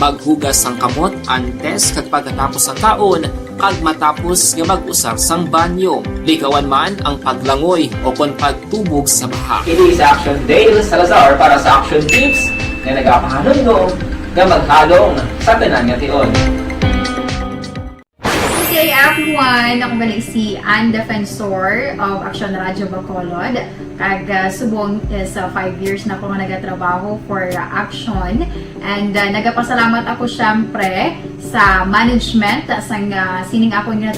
Maghugas sang kamot antes kag pagkatapos ang kaon kag matapos nga mag-usar sang banyo. Likawan man ang paglangoy o kon pagtubog sa baha. Kini sa Action Dale Salazar para sa Action Tips nga nagapahanunggo nga maghalong sa tanan nga tion.
Good day everyone! Ako balik si Ann Defensor of Action Radio Bacolod. Kag subong sa 5 years na ako nga nagatrabaho for Action. And nagapasalamat ako syempre sa management sang sining ako nga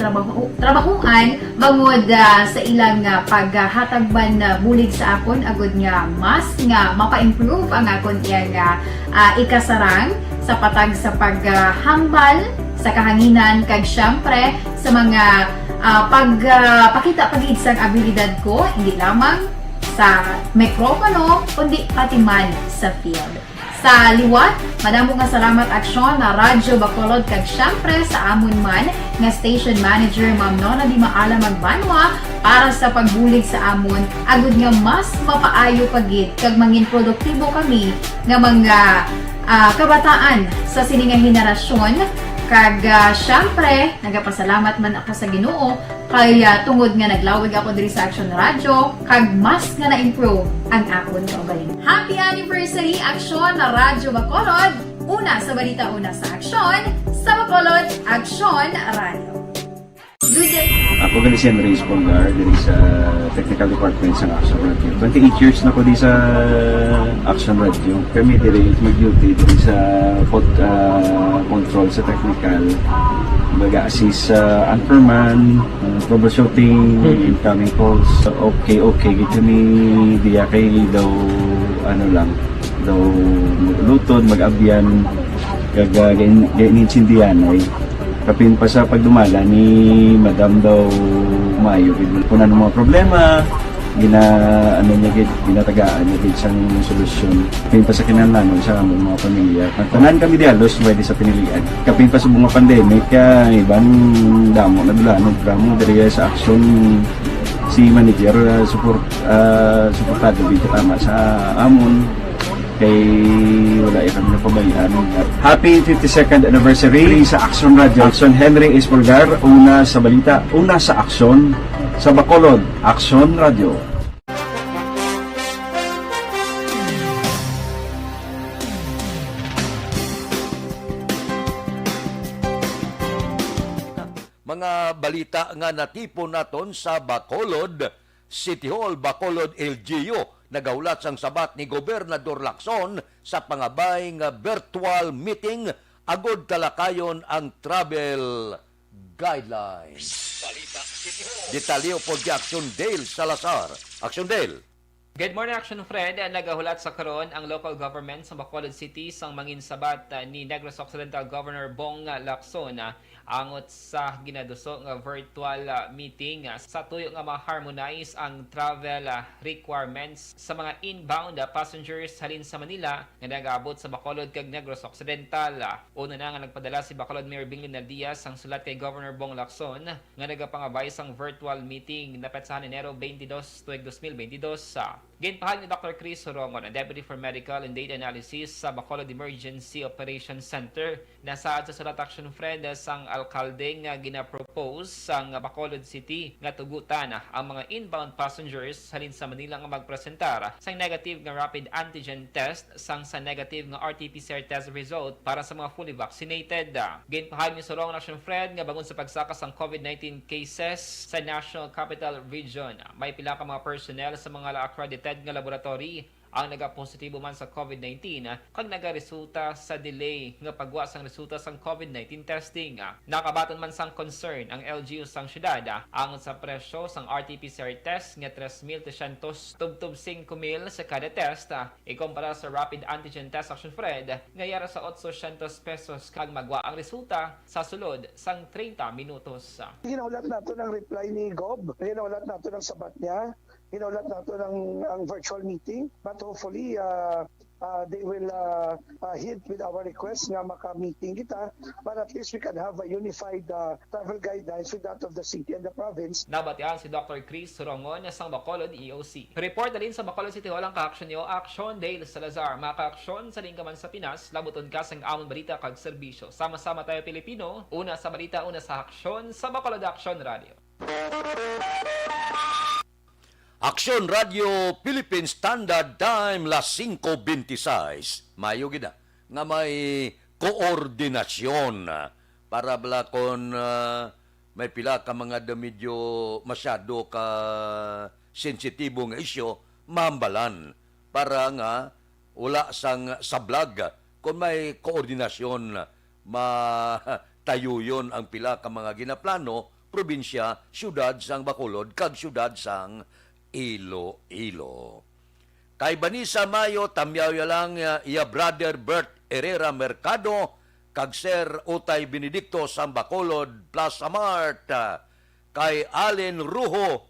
trabahuan bangod sa ilang paghatagban na bulig sa akon agud nga mas nga mapa-improve ang akon nga ikasarang sa patag sa paghambal sa kahanginan kag syempre sa mga pakita pagid sang abilidad ko hindi lamang sa mikropono kundi pati man sa field. Sa liwat, madamo nga salamat Aksyon na Radyo Bacolod kag syempre sa amon man nga station manager Ma'am Nona Di Maala Magbanwa para sa pagbulig sa amon agud nga mas mapaayo pagid kag mangin produktibo kami nga mga kabataan sa sining nga henerasyon. Kag syempre, nagapasalamat man ako sa Ginoo kay tungod nga naglawig ako diri sa Action Radio kag mas nga na-improve ang akon kaugalingon. Happy anniversary Action na Radyo Bacolod! Una sa balita, una sa Action, sa Bacolod, Action Radio. Good day!
Ako gali si Henry Espolgar diri sa Technical Department sa Action Radio. 28 years na ko di sa Action Radio. Kami diri mag-duty diri sa control sa technical. Mag-assist sa anchorman, troubleshooting, incoming calls. Okay. Gito ni diya kay daw lutod, mag-abyan, ganinsindihan ay kapin pa sa pagdumala ni Madam daw Mayo kuna ng mga problema ginatagaan niya isang solusyon kapin pa sa kinahanglan sa among mga pamilya tanan kami dialos pwede sa pinilian kapin pa sa mga pandemic ibang damo na dulanon programo diri sa Action si manager suportado dito tama sa amon kay wala kami napabayaan. Happy 52nd anniversary sa Action Radio. Action Henry Espolgar, una sa balita, una sa Action, sa Bacolod, Action Radio.
Mga balita nga natipon naton sa Bacolod City Hall, Bacolod LGU. Nagaulat sang sabat ni Gobernador Lacson sa pangabay nga virtual meeting agod talakayon ang travel guidelines. Detalyo po di Action Dale Salazar. Action Dale.
Good morning, Action Friend. Nagahulat sa karon ang local government sa Bacolod City sang mangin sabat ni Negros Occidental Governor Bong Lacson angot sa ginaduso nga virtual meeting sa tuyo nga ma-harmonize ang travel requirements sa mga inbound passengers halin sa Manila nga nag-abot sa Bacolod kag Negros Occidental. Una na nga nagpadala si Bacolod Mayor Binglin Diaz ang sulat kay Governor Bong Lacson nga nagapangabay sang virtual meeting na petsahan Enero 22 tuig 2022. Ginpahag ni Dr. Chris Sorongon, ang Deputy for Medical and Data Analysis sa Bacolod Emergency Operations Center, na saad sa sulat Action Friend sang alkalde nga ginapropose sang Bacolod City nga tugutan ang mga inbound passengers halin sa Manila nga magpresentar sang negative nga rapid antigen test sang sa negative nga RT-PCR test result para sa mga fully vaccinated. Ginpahag ni Sorongon Action Friend nga bangon sa pagsaka sang COVID-19 cases sa National Capital Region, may pila ka mga personnel sa mga accredited said nga laboratory ang nagapositibo man sa COVID-19 kag nagaresulta sa delay nga pagwa sang resulta sang COVID-19 testing. Nakabaton man sang concern ang LGU sang syudad angon sa presyo sang RT-PCR test nga 3,300 tubtub 5,000 sa kada test ikumpara sa rapid antigen test Action Fred nga yara sa 800 pesos kag magwa ang resulta sa sulod sang 30 minutos.
Ginaulat nato ng reply ni Gob, ginaulat nato ng sabat niya, ginaulat nato ng ang virtual meeting, but hopefully they will hit with our request nga maka-meeting kita, but at least we can have a unified travel guidelines with that of the city and the province.
Nabatian si Dr. Chris Sorongon sang Bacolod EOC. Report na rin sa Bacolod City Hall ang ka-action niyo, Action Dale Salazar. Maka-action sa lingkaman sa Pinas, labuton ka sang amon balita kag serbisyo. Sama-sama tayo Pilipino, una sa balita, una sa aksyon sa Bacolod Action Radio.
Aksyon Radio Philippine Standard Time las 5:26. Mayo gida nga may koordinasyon para bala kon may pila ka mga medyo masyado ka sensitibo nga isyo mahambalan para nga wala sang sablag kung may koordinasyon matayuyon ang pila ka mga ginaplano probinsya, syudad sang Bacolod kag syudad sang Iloilo. Kay Banisa Mayo, tamyaw lang iya brother Bert Herrera Mercado, kag Sir Utay Benedicto sang Bacolod Plaza Mart. Kay Allen Ruho,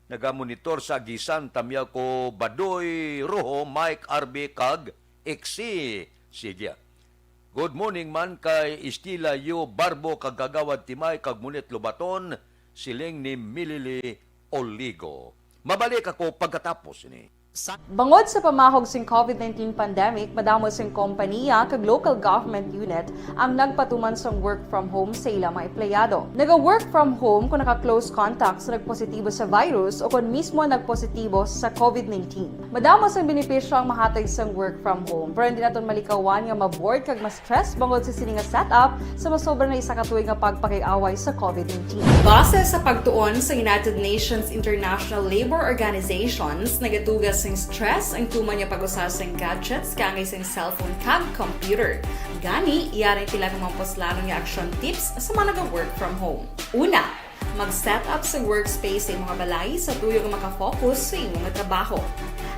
nagamonitor sa Gisan, tamyaw ko Badoy Ruho, Mike RB kag Exi. Sige. Good morning man kay Estila Yu Barbo kag Kagawad Timay kag Munit Lubaton, siling ni Milili Oligo. Mabalik ako pagkatapos ni.
Bangod sa pamahog sing COVID-19 pandemic, madamo sing kompanya kag local government unit ang nagpatuman sang work from home sa ilang mga empleyado. Naga-work from home kung naka-close contacts na nagpositibo sa virus o kung mismo nagpositibo sa COVID-19. Madamo sang benepisyo ang mahatag sang work from home, pero hindi naton malikawan nga ma-bored kag ma-stress bangod sa sini nga setup sa masobra na isa ka tuig nga pagpakiaway sa COVID-19. Base sa pagtuon sa United Nations International Labor Organizations, nagatugas sing stress ang tuman niya pag-usas sing gadgets kangay sing cellphone kag computer. Gani, iyarin tila ng mga poslanong nga action tips sa mga nag-work from home. Una, mag-set up sa workspace sa imong balay sa tuyo nga makafocus sa imong trabaho.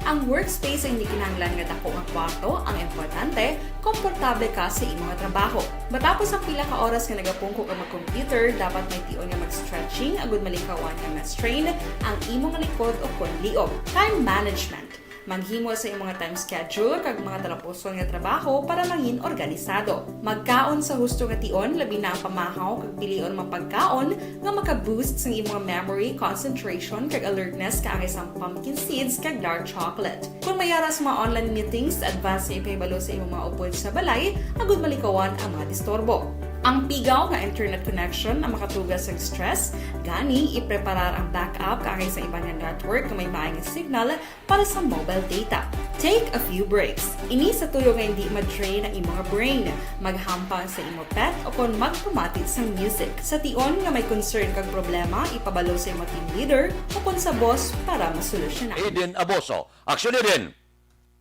Ang workspace ay hindi kinahanglan nga dako nga kwarto, ang importante, komportable ka sa imong trabaho. Matapos ang pila ka oras nga nagapungko ka mag-computer, dapat may tion nga mag-stretching agud malikawan nga ma-strain ang imong likod o konliog. Time management. Maghimo sa imong time schedule kag mga talapuson nga trabaho para mangin organisado. Magkaon sa husto nga tion, labi na ang pamahaw kag pilion mapagkaon nga maka-boost sa imong memory, concentration kag alertness kaangay sa pumpkin seeds kag dark chocolate. Kung mayara sa mga online meetings, advance sa ipahibalo sa imong mga upod sa balay, agud malikawan ang mga disturbo. Ang pigaw nga internet connection ang makatugas sa stress, gani ipreparar ang backup kaangay sa ibang network na may maayong signal para sa mobile data. Take a few breaks. Ini sa tuyo nga hindi ma-drain ang imong brain, maghampang sa imong pet o kung magpumatit sa music. Sa tion nga may concern kag problema, ipabalo sa imong team leader o kung sa boss para masolusyonan.
Eden Aboso, aksyon din.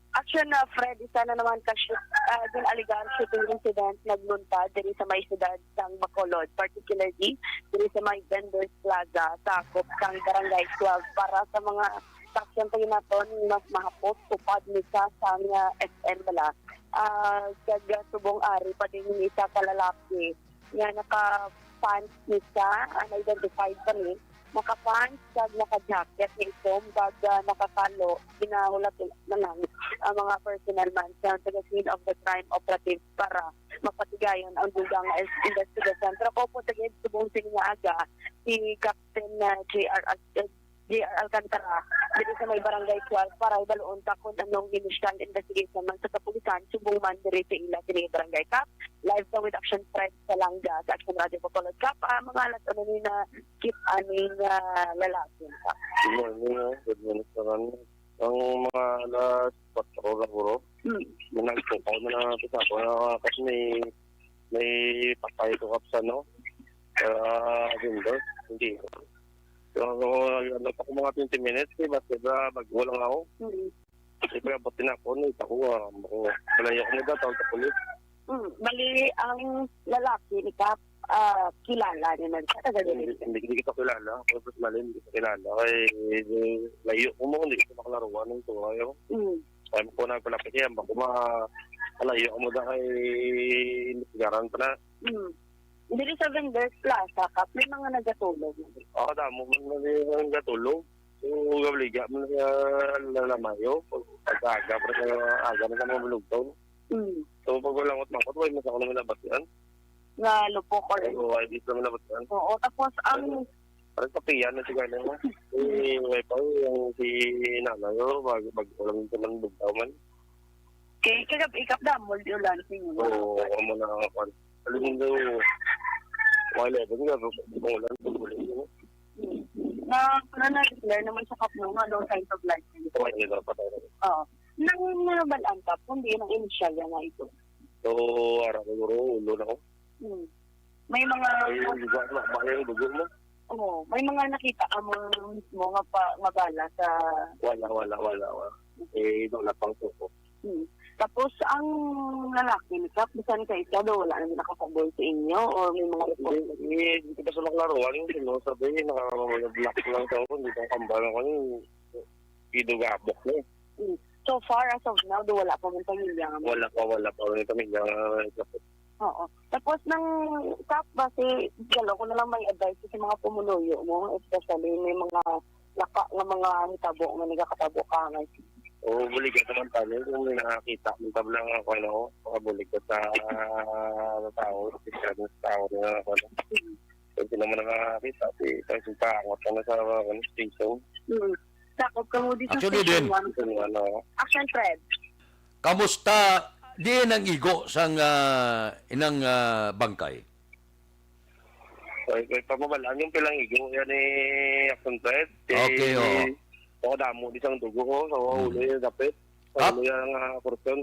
Action na Fred, isa na naman din aligar shooting incident naglunta diri sa may siyudad sang Bacolod, particularly diri sa may Vendors Plaza, sakop kang Barangay 12 para sa mga action tayo naton mas mahapos upad ni sa sang SM bala. Kag subong ari pa din ni isa ka lalaki nga naka-pants ni sa unidentified pa ni naka-pants kag naka-jacket ni isom kag nakakalo ginahulat na lang ang mga personal man sa scene of the crime operative para mapatigayon ang dugang investigation. Pero ko po tagid subong nga aga si Captain JR Alcantara dito sa may Barangay 12 para ibaloon ta kung anong initial investigation man sa kapulisan subong man diri sa ila kini Barangay Cap. Live sa with Action Fred sa Langga sa Action Radio Bacolod Cap. Mga alas ni na keep aning lalaki.
Good morning. Ang mga alas 4 siguro. Nagtukaw na kita ko kasi may patay ko kapsa no. Windows hindi. So, ano pa ko mga 20 minutes, basta bago lang ako. Kasi kaya ba't tinapon, ito ko, malayo ko na tawag sa polis.
Bali, ang lalaki ni Kap, kilala niya na siya.
Hindi kita kilala. Tapos mali, hindi kita kilala. Kaya layo ko mo, hindi kita makalaruan ng tuwa yun. Kaya mo ko na palapit yan, baka malayo ko mo na kay sigaran pa na.
Dili sa Vendors Plaza, Kap, may mga nagatulog.
Oo, damo mo na nagatulog. So, gabliga mo na lalamayo. Pag-aga, aga na sa mga malugtaw. So, pag walang utmakot, huwag mo sa ako naman labas yan.
Nga lupok or...
Oo, ay dito naman labas yan.
Oo, tapos ang...
Parang kapiyan na sigara mo. May pa yung si nanay o, bago lang ito man lugtaw man.
Kaya ikap damol, di ulan siya.
Oo, ako na ako. Alam mo, mga 11 nga, di ba ulan, tuloy mo.
Na-declare naman sa Kap nung no signs of life.
Oo, hindi na patay na.
Oo. Nang nabalaan Kap, kundi ng initial yan nga ito.
So, araw ko ulo na ako.
May mga...
Ay, liga na, baka yung dugo mo.
Oo, may mga nakita mo mismo nga bala sa...
Wala. Eh, doon na pang suko.
Tapos, ang lalaki ni Kap, bisan kayo siya, wala na nakakaboy sa inyo o may mga report?
Hindi ko pa sa maklaruan yung sinasabi, nakakablock lang sa ako, hindi kang kambalan ko yung idugabok na eh.
So far, as of now, wala pa mong pamilya nga?
Wala pa may pamilya nga.
Oo. Tapos nang Kap, base, galo ko na lang may advice sa mga pumuloyo mo, especially may mga laka nga mga hitabo nga nagakatabo ka nga.
Oo, buligat naman tayo. Kung may nakakita, may tablang ako na ako, makabuligat sa tao, sa tao na ako na. Kung sino naman nakakita, kasi paangot ka na sa station.
Sakop ka mo dito
Actually din.
Action Fred.
Kamusta di nang igo sang inang bangkay?
Ay, pamabalaan yung pilang igo, yan Action Fred.
Okay, oo.
Oo, damo di sang dugo ko, sa ulo yung dapit. Sa ulo yung kurson.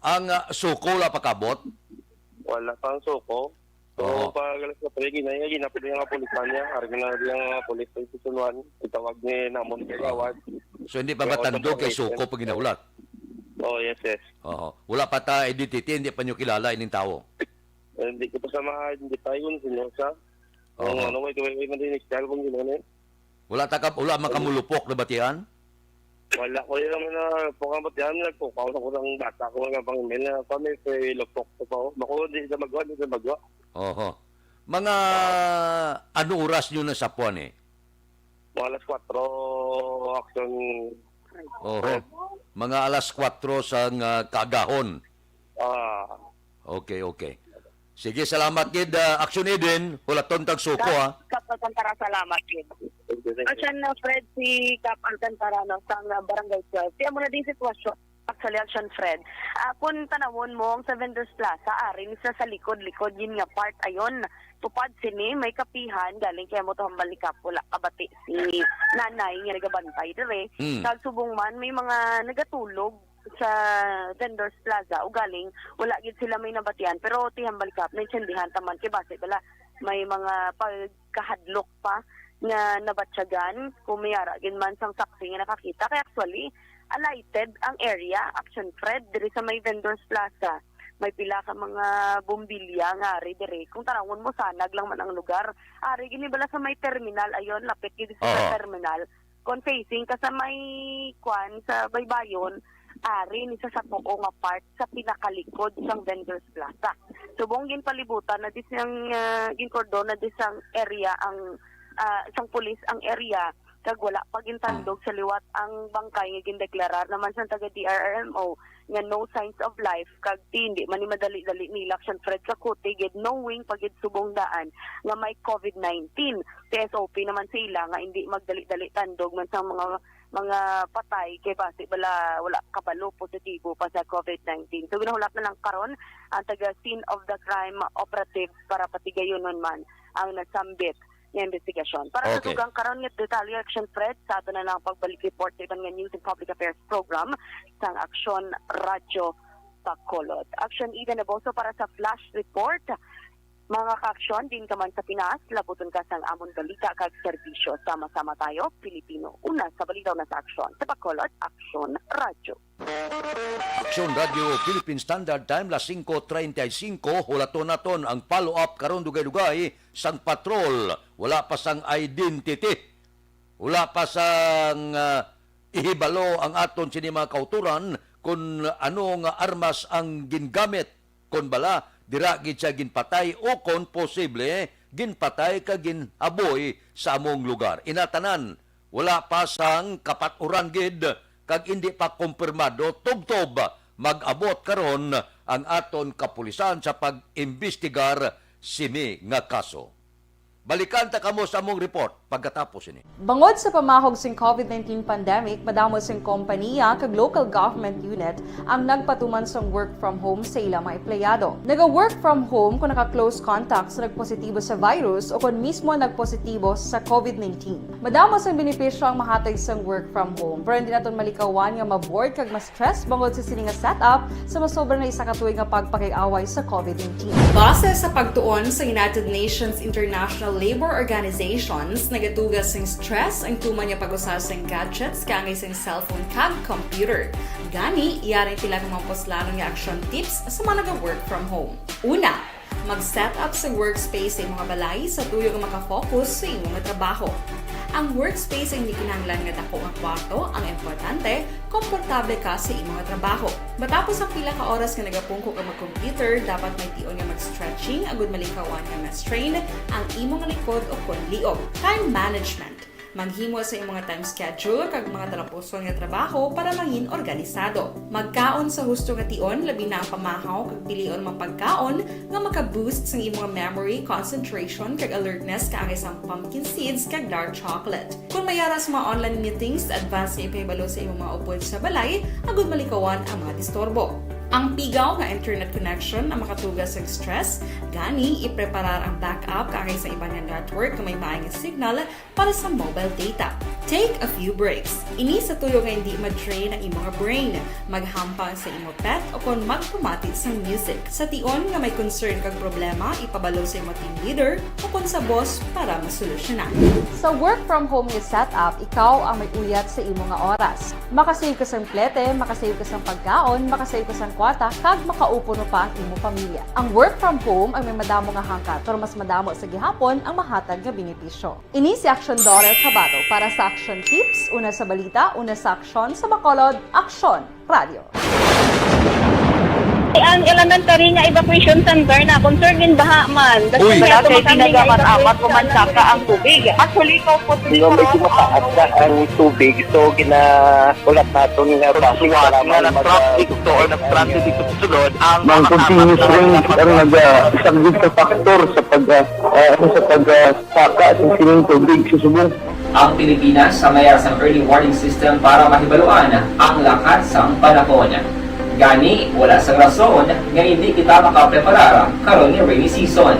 Ang suko la pakabot?
Wala pang suko. So, pag alas na pala, ginapit yung mga pulisan niya. Harga na yung pulis sa isusunuan. Itawag ni Namon Kagawad.
So hindi pa matandog kay suko pag ginaulat?
Oh, yes.
Oo. Wala pa ta identity, hindi pa nyo kilala ining tao?
Hindi ko pa sa mga identify kung sino siya. Ano, may madinig siya kung gano'n eh.
Wala makamulupok na batihan?
Wala ko yung mga pukang batihan. Nagpukaw sa kusang bata ko nga pang email na kami kay lupok ko pa. Bako, hindi sa magwa.
Oho. Mga ano oras nyo na sa puwan eh?
Mga alas 4, action.
Oho. Mga alas 4 sa kagahon. Okay. Sige, salamat gid Action Eden. Wala tontag suko ha.
Kap Alcantara, salamat gid. Action na Fred, si Kap Alcantara no, sa Barangay 12. Siya mo na din sitwasyon. Actually, Action Fred. Kung tanawon mo ang sa Vendors Plaza, arin sa likod, yun nga part, ayon, tupad sini, may kapihan, galing kaya mo ito hambalikap, wala kabati si nanay, nga nagabantay, dire. Kagsubong man, may mga nagatulog sa Vendors Plaza, o galing, wala gid sila may nabatian, pero ti hambalikap, naintindihan taman, kaya base bala, may mga pagkahadlok pa, nga nabatsagan, kumiyara, man sang saksi nga nakakita, kaya actually, alighted ang area, Action Fred, diri sa may Vendors Plaza. May pila ka mga bumbilya nga ari diri. Kung tanawon mo, sanag lang man ang lugar. Ari ginibala sa may terminal, ayon, lapit gid sa terminal. Kung facing ka sa may kwan, sa baybayon, ari ni sa Sapoko nga part sa pinakalikod sang Vendors Plaza. Subong ginpalibutan na disang ginkordon na disang area ang isang pulis ang area kag wala pagintandog sa liwat ang bangkay nga gindeklarar naman sa taga DRRMO nga no signs of life kag hindi man ni madali-dali ni Action Fred Kakuti gid knowing pagid subong daan nga may COVID-19. SOP naman sila nga hindi magdali-dali tandog man sa mga patay kay base wala kabalo positibo pa sa COVID-19. So ginahulap na lang karon ang taga scene of the crime operative para patigayon man ang nasambit ng investigasyon. Para sa tugang karon nga detalye Action Fred sa ato na lang pagbalik report sa ibang News and Public Affairs Program sang Action Radyo Bacolod. Action Eden Aboso para sa Flash Report. Mga kaaksyon din ka man sa Pinas, labuton ka sang amon balita kag serbisyo. Sama-sama tayo, Pilipino. Una sa balita na sa aksyon. Sa Bacolod, Aksyon Radyo.
Aksyon Radio Philippine Standard Time las 5:35 hulaton naton ang follow-up karon dugay-dugay sang patrol. Wala pa sang identity. Wala pa sang ihibalo ang aton sini mga kauturan kung ano nga armas ang gingamit. Kung bala, dira gid siya ginpatay o kung posible, ginpatay ka ginaboy sa among lugar. Inatanan, wala pa sang kapaturan gid kag hindi pa kumpirmado tubtob mag-abot karon ang aton kapulisan sa pag-imbestigar sini nga kaso. Balikan ta kamo sa among report pagkatapos ini.
Bangod sa pamahog sing COVID-19 pandemic, madamo sing kompanya kag local government unit ang nagpatuman sang work from home sa ilang mga empleyado. Naga-work from home kung naka-close contact sa nagpositibo sa virus o kung mismo nagpositibo sa COVID-19. Madamo sang benepisyo ang mahatag sang work from home, pero hindi naton malikawan nga ma-bored kag ma-stress bangod sa sini nga setup sa masobra na isa ka tuig nga pagpakiaway sa COVID-19. Base sa pagtuon sa United Nations International Labor Organizations, nagatugas ng stress ang tuman niya pag-usas ng gadgets kangay sa cellphone kag computer. Gani, iyaring tila ng mga poslanong nga action tips sa mga nag-work from home. Una, mag-set up sa workspace sa mga balay sa tuyo nga makafocus sa imong trabaho. Ang workspace ay hindi kinahanglan nga dako nga kwarto, ang importante, komportable ka sa imong trabaho. Matapos ang pila ka oras nga nagapungko ka mag-computer, dapat may tion nga mag-stretching agud malikawan nga ma-strain ang imong likod o konliog. Time management. Maghimo sa imong time schedule kag mga talapuson nga trabaho para mangin organisado. Magkaon sa husto nga tion, labi na ang pamahaw kag pilion mang pagkaon nga maka-boost sa imong memory, concentration kag alertness kaagay sa pumpkin seeds kag dark chocolate. Kung mayara sa mga online meetings, advance nga ipahibalo sa imong mga upod sa balay, agud malikawan ang mga disturbo. Ang pigaw nga internet connection ang makatugas sa stress, gani ipreparar ang backup kaagay sa ibang network na may maayong signal para sa mobile data. Take a few breaks. Ini sa tuyo nga hindi mag-drain ang imong brain, maghampang sa imong pet o kung magpumati sa music. Sa tion nga may concern kag problema, ipabalo sa imong team leader o kung sa boss para masolusyonan. Sa work from home nga setup, ikaw ang may uyat sa imong nga oras. Makasave ka sa plete, makasave ka sa pagkaon, makasave ka sa kwarta, kag makaupo no pa ang imong pamilya. Ang work from home ay may madamo nga hangkat, pero mas madamo sa gihapon ang mahatag nga benepisyo. Ini si Aksyon Dorel Cabato para sa Action Tips, una sa balita, una sa aksyon sa Bacolod, Aksyon Radio.
Ang elementary nga evacuation center na concern din baha man.
Uy!
Kasi pinagamat-amat kumansaka ang tubig. Actually, ikaw po
Di ba medyo mataas na ang tubig, so ginaulat natin nga pasiwala nga ng traffic to or nag-transit dito sa sulod ang continuous rain ang isang good factor sa pagsaka sa sining tubig sa subong.
Ang Pilipinas sa mayas ang early warning system para mahibaluan ang lakat sang panahon. Gani, wala sa rason nga hindi kita makapreparar karon ni rainy season.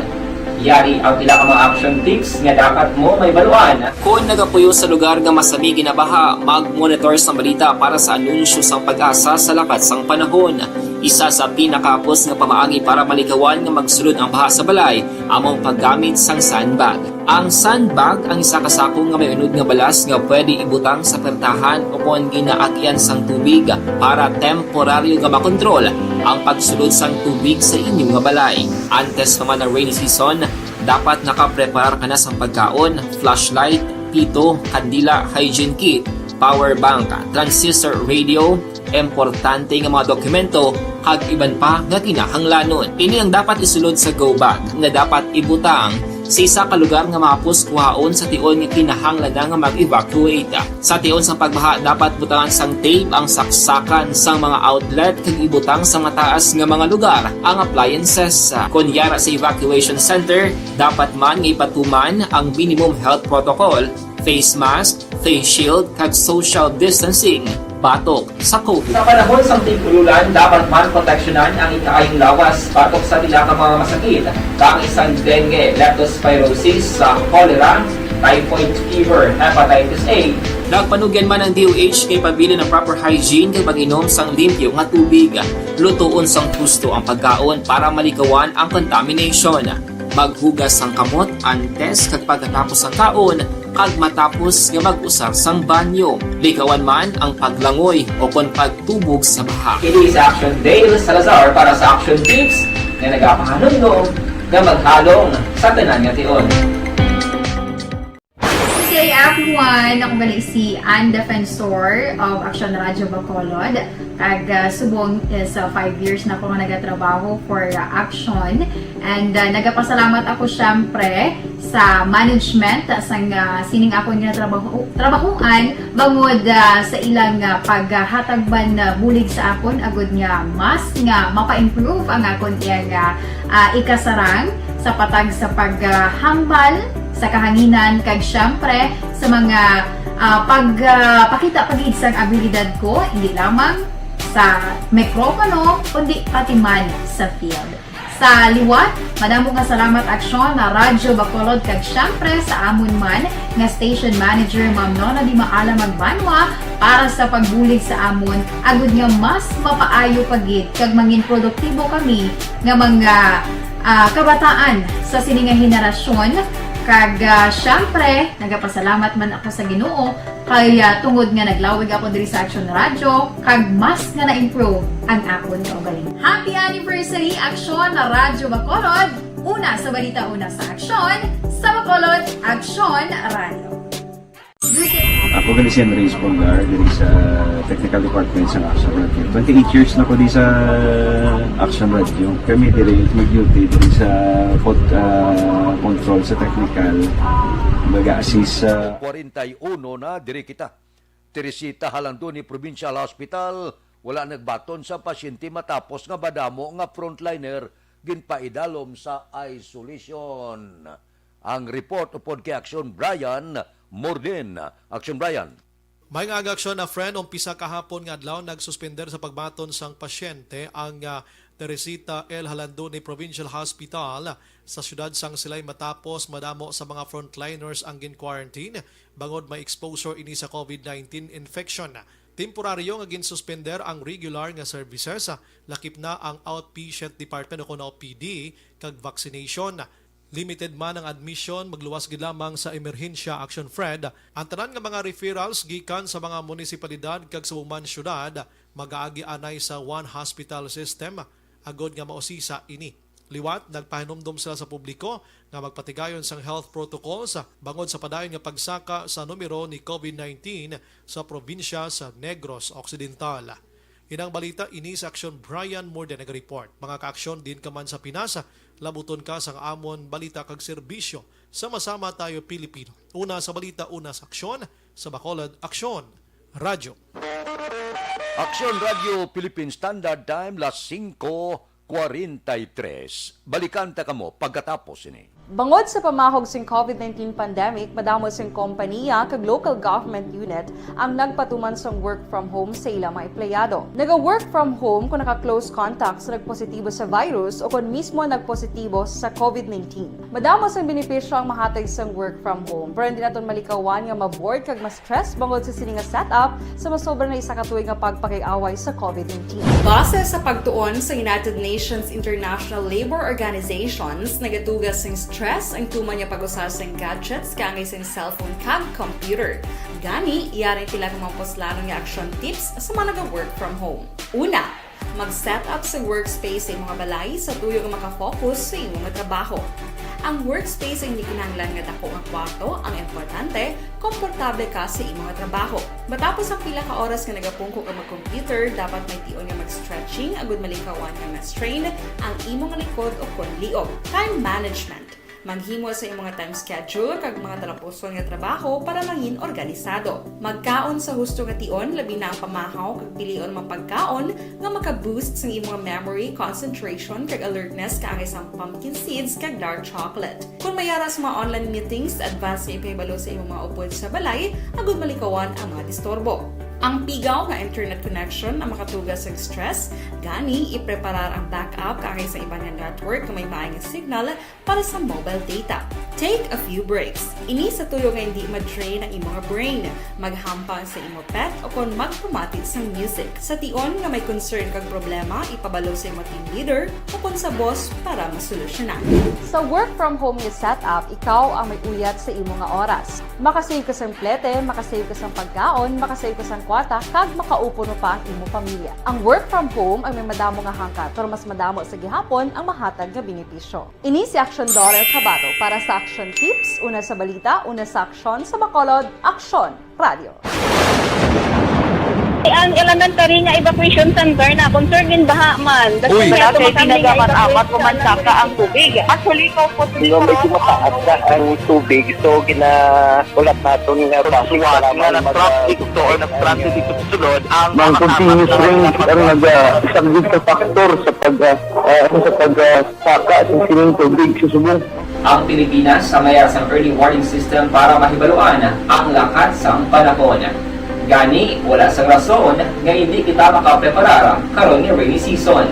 Yari ang pila ka mga action tips nga dapat mo may baluan. Kung nagapuyo sa lugar nga masabi ginabaha, mag-monitor sa balita para sa anunsyo sang pag-asa sa lakat sang panahon. Isa sa pinakapos nga pamaagi para malikawan nga magsulod ang baha sa balay, among paggamit sang sandbag. Ang sandbag ang isa kasakong nga may unod nga balas nga pwede ibutang sa pertahan o kung ginaagyan sang tubig para temporaryo nga makontrol ang pagsulod sang tubig sa inyong nga balay. Antes naman ng rainy season, dapat nakapreparar ka na sa pagkaon, flashlight, pito, kandila, hygiene kit, power bank, transistor radio, importante nga mga dokumento, kag iban pa nga kinahanglanon. Ini ang dapat isulod sa go bag nga dapat ibutang sa isa ka lugar nga mapos kuhaon sa tion nga kinahanglan nga mag-evacuate. Sa tion sa pagbaha, dapat butangan sang tape ang saksakan sang mga outlet kag ibutang sa mataas nga mga lugar ang appliances. Kunyara sa evacuation center, dapat man nga ipatuman ang minimum health protocol, face mask, face shield kag social distancing. Batok sa COVID. Sa panahon sa tigululan, dapat man proteksyonan ang ikaayong lawas batok sa tila ka mga masakit. Kang isang dengue, leptospirosis, cholera, typhoid fever, hepatitis A. Nagpanugyan man ang DOH kay pabili ng proper hygiene kay pag-inom sang limpyo nga tubig. Lutuon sang gusto ang pagkaon para malikawan ang contamination. maghugas sang kamot antes kag pagkatapos ang kaon kag matapos nga mag-usar sang banyo. Likawan man ang paglangoy o kon pagtubog sa baha. Kini sa Action Dale Salazar para sa Action Tips nga nagapahanumdum nga maghalong sa tanan nga tion.
Hey everyone! Ako balik si Ann Defensor of Action Radio Bacolod. Subong sa 5 years na ako nga nagatrabaho for Action. And nagapasalamat ako syempre sa management sang sining ako nga trabahuan bangod sa ilang paghatagban na bulig sa akon agud nga mas nga mapa-improve ang akon ikasarang sa patag sa paghambal sa kahanginan kag syempre sa mga pagpakita pagid sang abilidad ko hindi lamang sa mikropono kundi pati man sa field. Sa liwat, madamo nga salamat Aksyon na Radyo Bacolod kag syempre sa amon man nga station manager Ma'am Nona Di Maala Magbanwa para sa pagbulig sa amon agud nga mas mapaayo pagid kag mangin produktibo kami nga mga kabataan sa sining nga henerasyon. Kag syempre, nagapasalamat man ako sa Ginoo kay tungod nga naglawig ako diri sa Action Radio kag mas nga na-improve ang akon kaugalingon. Happy anniversary Action na Radyo Bacolod! Una sa balita, una sa Action, sa Bacolod, Action Radio.
Ako gali si Henry Espolgar diri sa Technical Department sa Action Radio. 28 years na ko di sa Action Radio. Kami diri mag-duty diri sa control sa technical. Mag-assist sa
41 na diri kita. Teresita Halandoni Provincial Hospital, wala nagbaton sa pasyente matapos nga badamo nga frontliner ginpaidalom sa isolation. Ang report upod kay Action Brian Morden. Action Brian.
May nga aksyon na friend, umpisa kahapon nga adlaw nagsuspender sa pagbaton sang pasyente ang Teresita L. Halandoni Provincial Hospital sa siyudad sang Silay matapos madamo sa mga frontliners ang gin-quarantine bangod may exposure ini sa COVID-19 infection. Temporaryo nga ginsuspender ang regular nga services, lakip na ang outpatient department o OPD kag vaccination. Limited man ang admission, magluwas gid lamang sa emerhensya Action Fred. Ang tanan nga mga referrals gikan sa mga munisipalidad kag subong syudad mag-aagi anay sa one hospital system agod nga mausisa ini. Liwat, nagpahinumdum sila sa publiko nga magpatigayon sang health protocols bangod sa padayon nga pagsaka sa numero ni COVID-19 sa probinsya sa Negros Occidental. Inang balita ini sa Action Brian Morden nag-report. Mga ka-aksyon din ka man sa Pinas, labuton ka sa amon balita kag serbisyo. Sama-sama tayo Pilipino. Una sa balita, una sa aksyon. Sa Bacolod, Aksyon Radio.
Action Radio Philippine Standard Time, las 5:43. Balikan ta kamo pagkatapos ini.
Bangod sa pamahog sing COVID-19 pandemic, madamo sing kompanya kag local government unit ang nagpatuman sang work from home sa ilang mga empleyado. Naga-work from home kung naka-close contact sa nagpositibo sa virus o kung mismo nagpositibo sa COVID-19. Madamo sang benepisyo ang mahatag sang work from home, pero hindi naton malikawan nga ma-bored kag ma-stress bangod sa sining nga setup sa masobra na isa ka tuig nga pagpakiaway sa COVID-19. Base sa pagtuon sa United Nations International Labor Organizations, nagatugas sing stress ang tuman niya pag-usar sa gadgets kangay sa cellphone kag computer. Gani, iyari tila kung maposlano nga action tips sa mga nag-work from home. Una, mag-set up sa workspace sa mga balay sa tuyo nga makafocus sa imong trabaho. Ang workspace ay hindi kinahanglan nga dako nga kwarto, ang importante, komportable ka sa imong trabaho. Matapos ang pila ka oras nga nagapungko ka mag-computer, dapat may tion nga mag-stretching agud malikawan nga ma-strain ang imong likod o konliog. Time management. Maghimo sa imong time schedule kag mga talapuson nga trabaho para mangin organisado. Magkaon sa husto nga tion, labi na ang pamahaw kag pilion mapagkaon nga maka-boost sa imong memory, concentration kag alertness kaangay sa pumpkin seeds kag dark chocolate. Kung mayara sa mga online meetings, advance nga ipahibalo sa imong mga upod sa balay, agud malikawan ang mga disturbo. Ang pigaw nga internet connection ang makatugas sa stress, gani ipreparar ang backup kakay sa ibang nga network na may maayong signal para sa mobile data. Take a few breaks. Ini sa tuyo nga hindi ma-drain ang imong brain, maghampang sa imo pet o kung magpumati sa music. Sa tion nga may concern kag problema, ipabalo sa imo team leader o kung sa boss para masolusyonan. Sa work from home nga setup, ikaw ang may uyat sa imo nga oras. Makasave ka sa plete, makasave ka sa pagkaon, makasave ka sa kwarta, kag makaupo no pa ang imo pamilya. Ang work from home ay may madamo nga hangkat, pero mas madamo sa gihapon ang mahatag nga benepisyo. Ini si Action Dorel Cabato para sa Action Tips, una sa balita, una sa aksyon sa Bacolod, Action Radio.
Ang elementary nga evacuation center na concern din baha man.
Uy!
Kasi pinagamat-amat pumansaka ang tubig. Actually, ko po
Di ba medyo mataas na ang tubig, so ulat natin nga pasiwala nga na traffic to or na-transit dito sa sulod ang continuous rain ang isang good factor sa pagsaka at sining tubig sa subong.
Ang Pilipinas sa mayasang early warning system para mahibaluan ang lakat sang panahon. Gani, wala sang rason nga hindi kita makapreparara karon ni rainy season.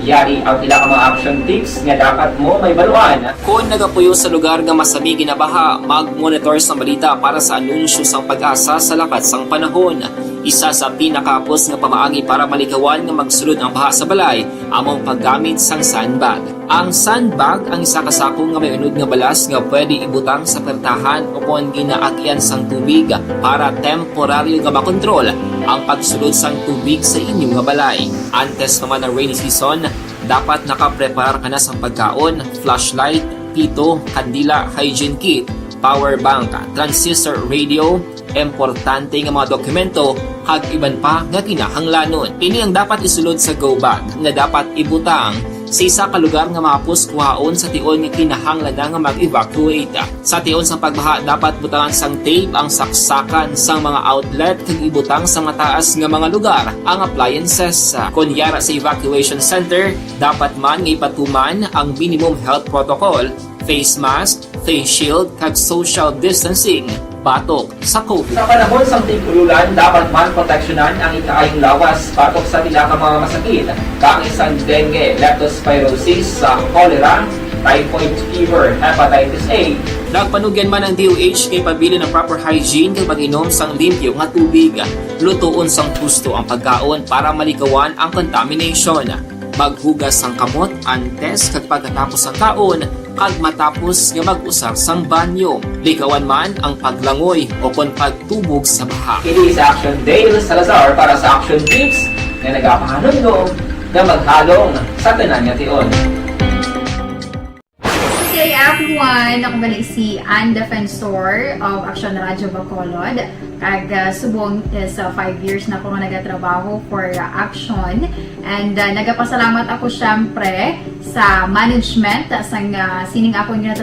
Yari ang ilang mga action tips nga dapat mo may baluan. Kung nagapuyo sa lugar nga masabi ginabaha, mag-monitor sa balita para sa anunsyo sang pag-asa sa lakat sang panahon. Isa sa pinakapos nga pamaagi para malikawan nga magsulod ang baha sa balay, among paggamit sang sandbag. Ang sandbag ang isa kasakong nga may unod nga balas nga pwede ibutang sa pertahan o kung ginaagyan sang tubig para temporaryo nga makontrol ang pagsulod sang tubig sa inyong nga balay. Antes naman ng rainy season, dapat nakaprepare ka na sa pagkaon, flashlight, pito, kandila, hygiene kit, power bank, transistor radio, importante nga mga dokumento kag iban pa nga kinahanglanon. Ini ang dapat isulod sa go bag na dapat ibutang sa isa ka lugar nga mapos kuhaon sa tion nga kinahanglan nga mag-evacuate. Sa tion sa pagbaha dapat butangan sang tape ang saksakan sang mga outlet kag ibutang sa mataas nga mga lugar ang appliances. Kunyara sa evacuation center, dapat man nga ipatuman ang minimum health protocol, face mask, face shield kag social distancing. Batok sa COVID. Sa panahon sa tigululan, dapat man proteksyonan ang ikaayong lawas batok sa tila mga masakit. Kang isang dengue, leptospirosis, cholera, typhoid fever, hepatitis A. Nagpanugyan man ang DOH kay pabili ng proper hygiene kay pag-inom sang limpyo nga tubig. Lutuon sang husto ang pagkaon para malikawan ang contamination. Maghugas sang kamot antes kag pagkatapos ang kaon kag matapos nga mag-usar sang banyo. Likawan man ang paglangoy o kon pagtubog sa baha. Kini sa Action Dale Salazar para sa Action Tips na nagapahanong nga maghalong sa tanan nga tion.
Hey everyone! Ako balik si Ann Defensor of Action Radio Bacolod. Kag subong is 5 years na ako nga nagatrabaho for Action. And nagapasalamat ako syempre sa management sang sining ako nga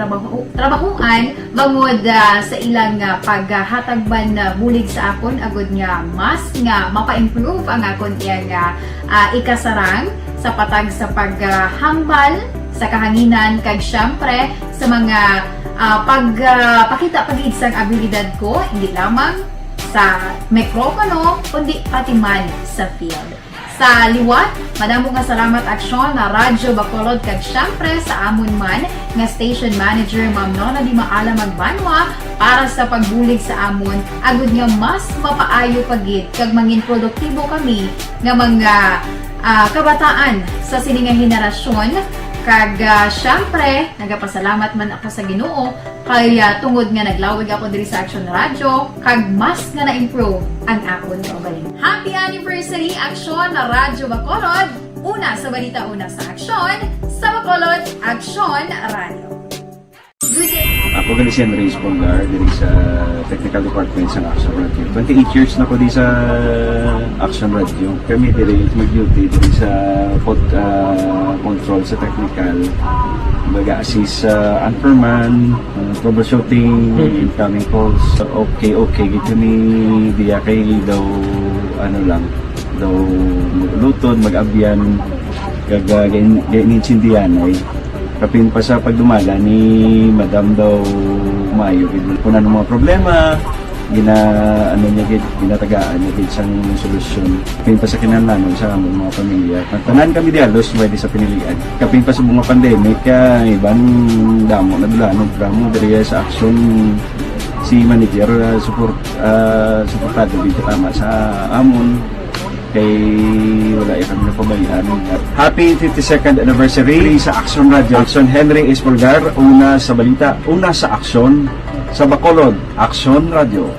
trabahuan bangod sa ilang paghatagban na bulig sa akon agud nga mas nga mapa-improve ang akon iyang ikasarang sa patag sa paghambal sa kahanginan kag syempre sa mga pagpakita pag-id sang abilidad ko hindi lamang sa mikropono kundi pati man sa field. Sa liwat, madamo nga salamat Aksyon na Radyo Bacolod kag syempre sa amon man nga station manager Ma'am Nona Di Maala Magbanwa para sa pagbulig sa amon agud nga mas mapaayo pagid kag mangin produktibo kami nga mga kabataan sa sining nga henerasyon. Kag syempre, nagapasalamat man ako sa Ginoo kay tungod nga naglawig ako diri sa Action Radio kag mas nga na-improve ang akon kaugalingon. Happy anniversary Action na Radyo Bacolod! Una sa balita, una sa aksyon, sa Bacolod, Action Radio.
Ako gali si Henry Espolgar diri sa Technical Department sa Action Radio. 28 years na ko di sa Action Radio. Kami diri mag-duty diri sa control sa technical. Mag-assist sa anchorman, troubleshooting, incoming calls. Okay, gitu ni diya kay daw daw maglutod, mag-abyan, gaganinsindihan ay kapin pa sa pagdumala ni Madam daw Mayo. Kung ano mga problema, ano niya gid, ginatagaan niya gid sang solusyon. Kapin pa sa kinahanglan sa among mga pamilya. Tanan kami dialos pwede sa pinilian. Kapin pa sa mga pandemic ibang damo na dulanon programo diri sa action si manager suportado dito tama sa amon kay wala kami napabayaan. Happy 52nd anniversary sa Action Radio. Action Henry Espolgar, una sa balita, una sa aksyon sa Bacolod, Action Radio.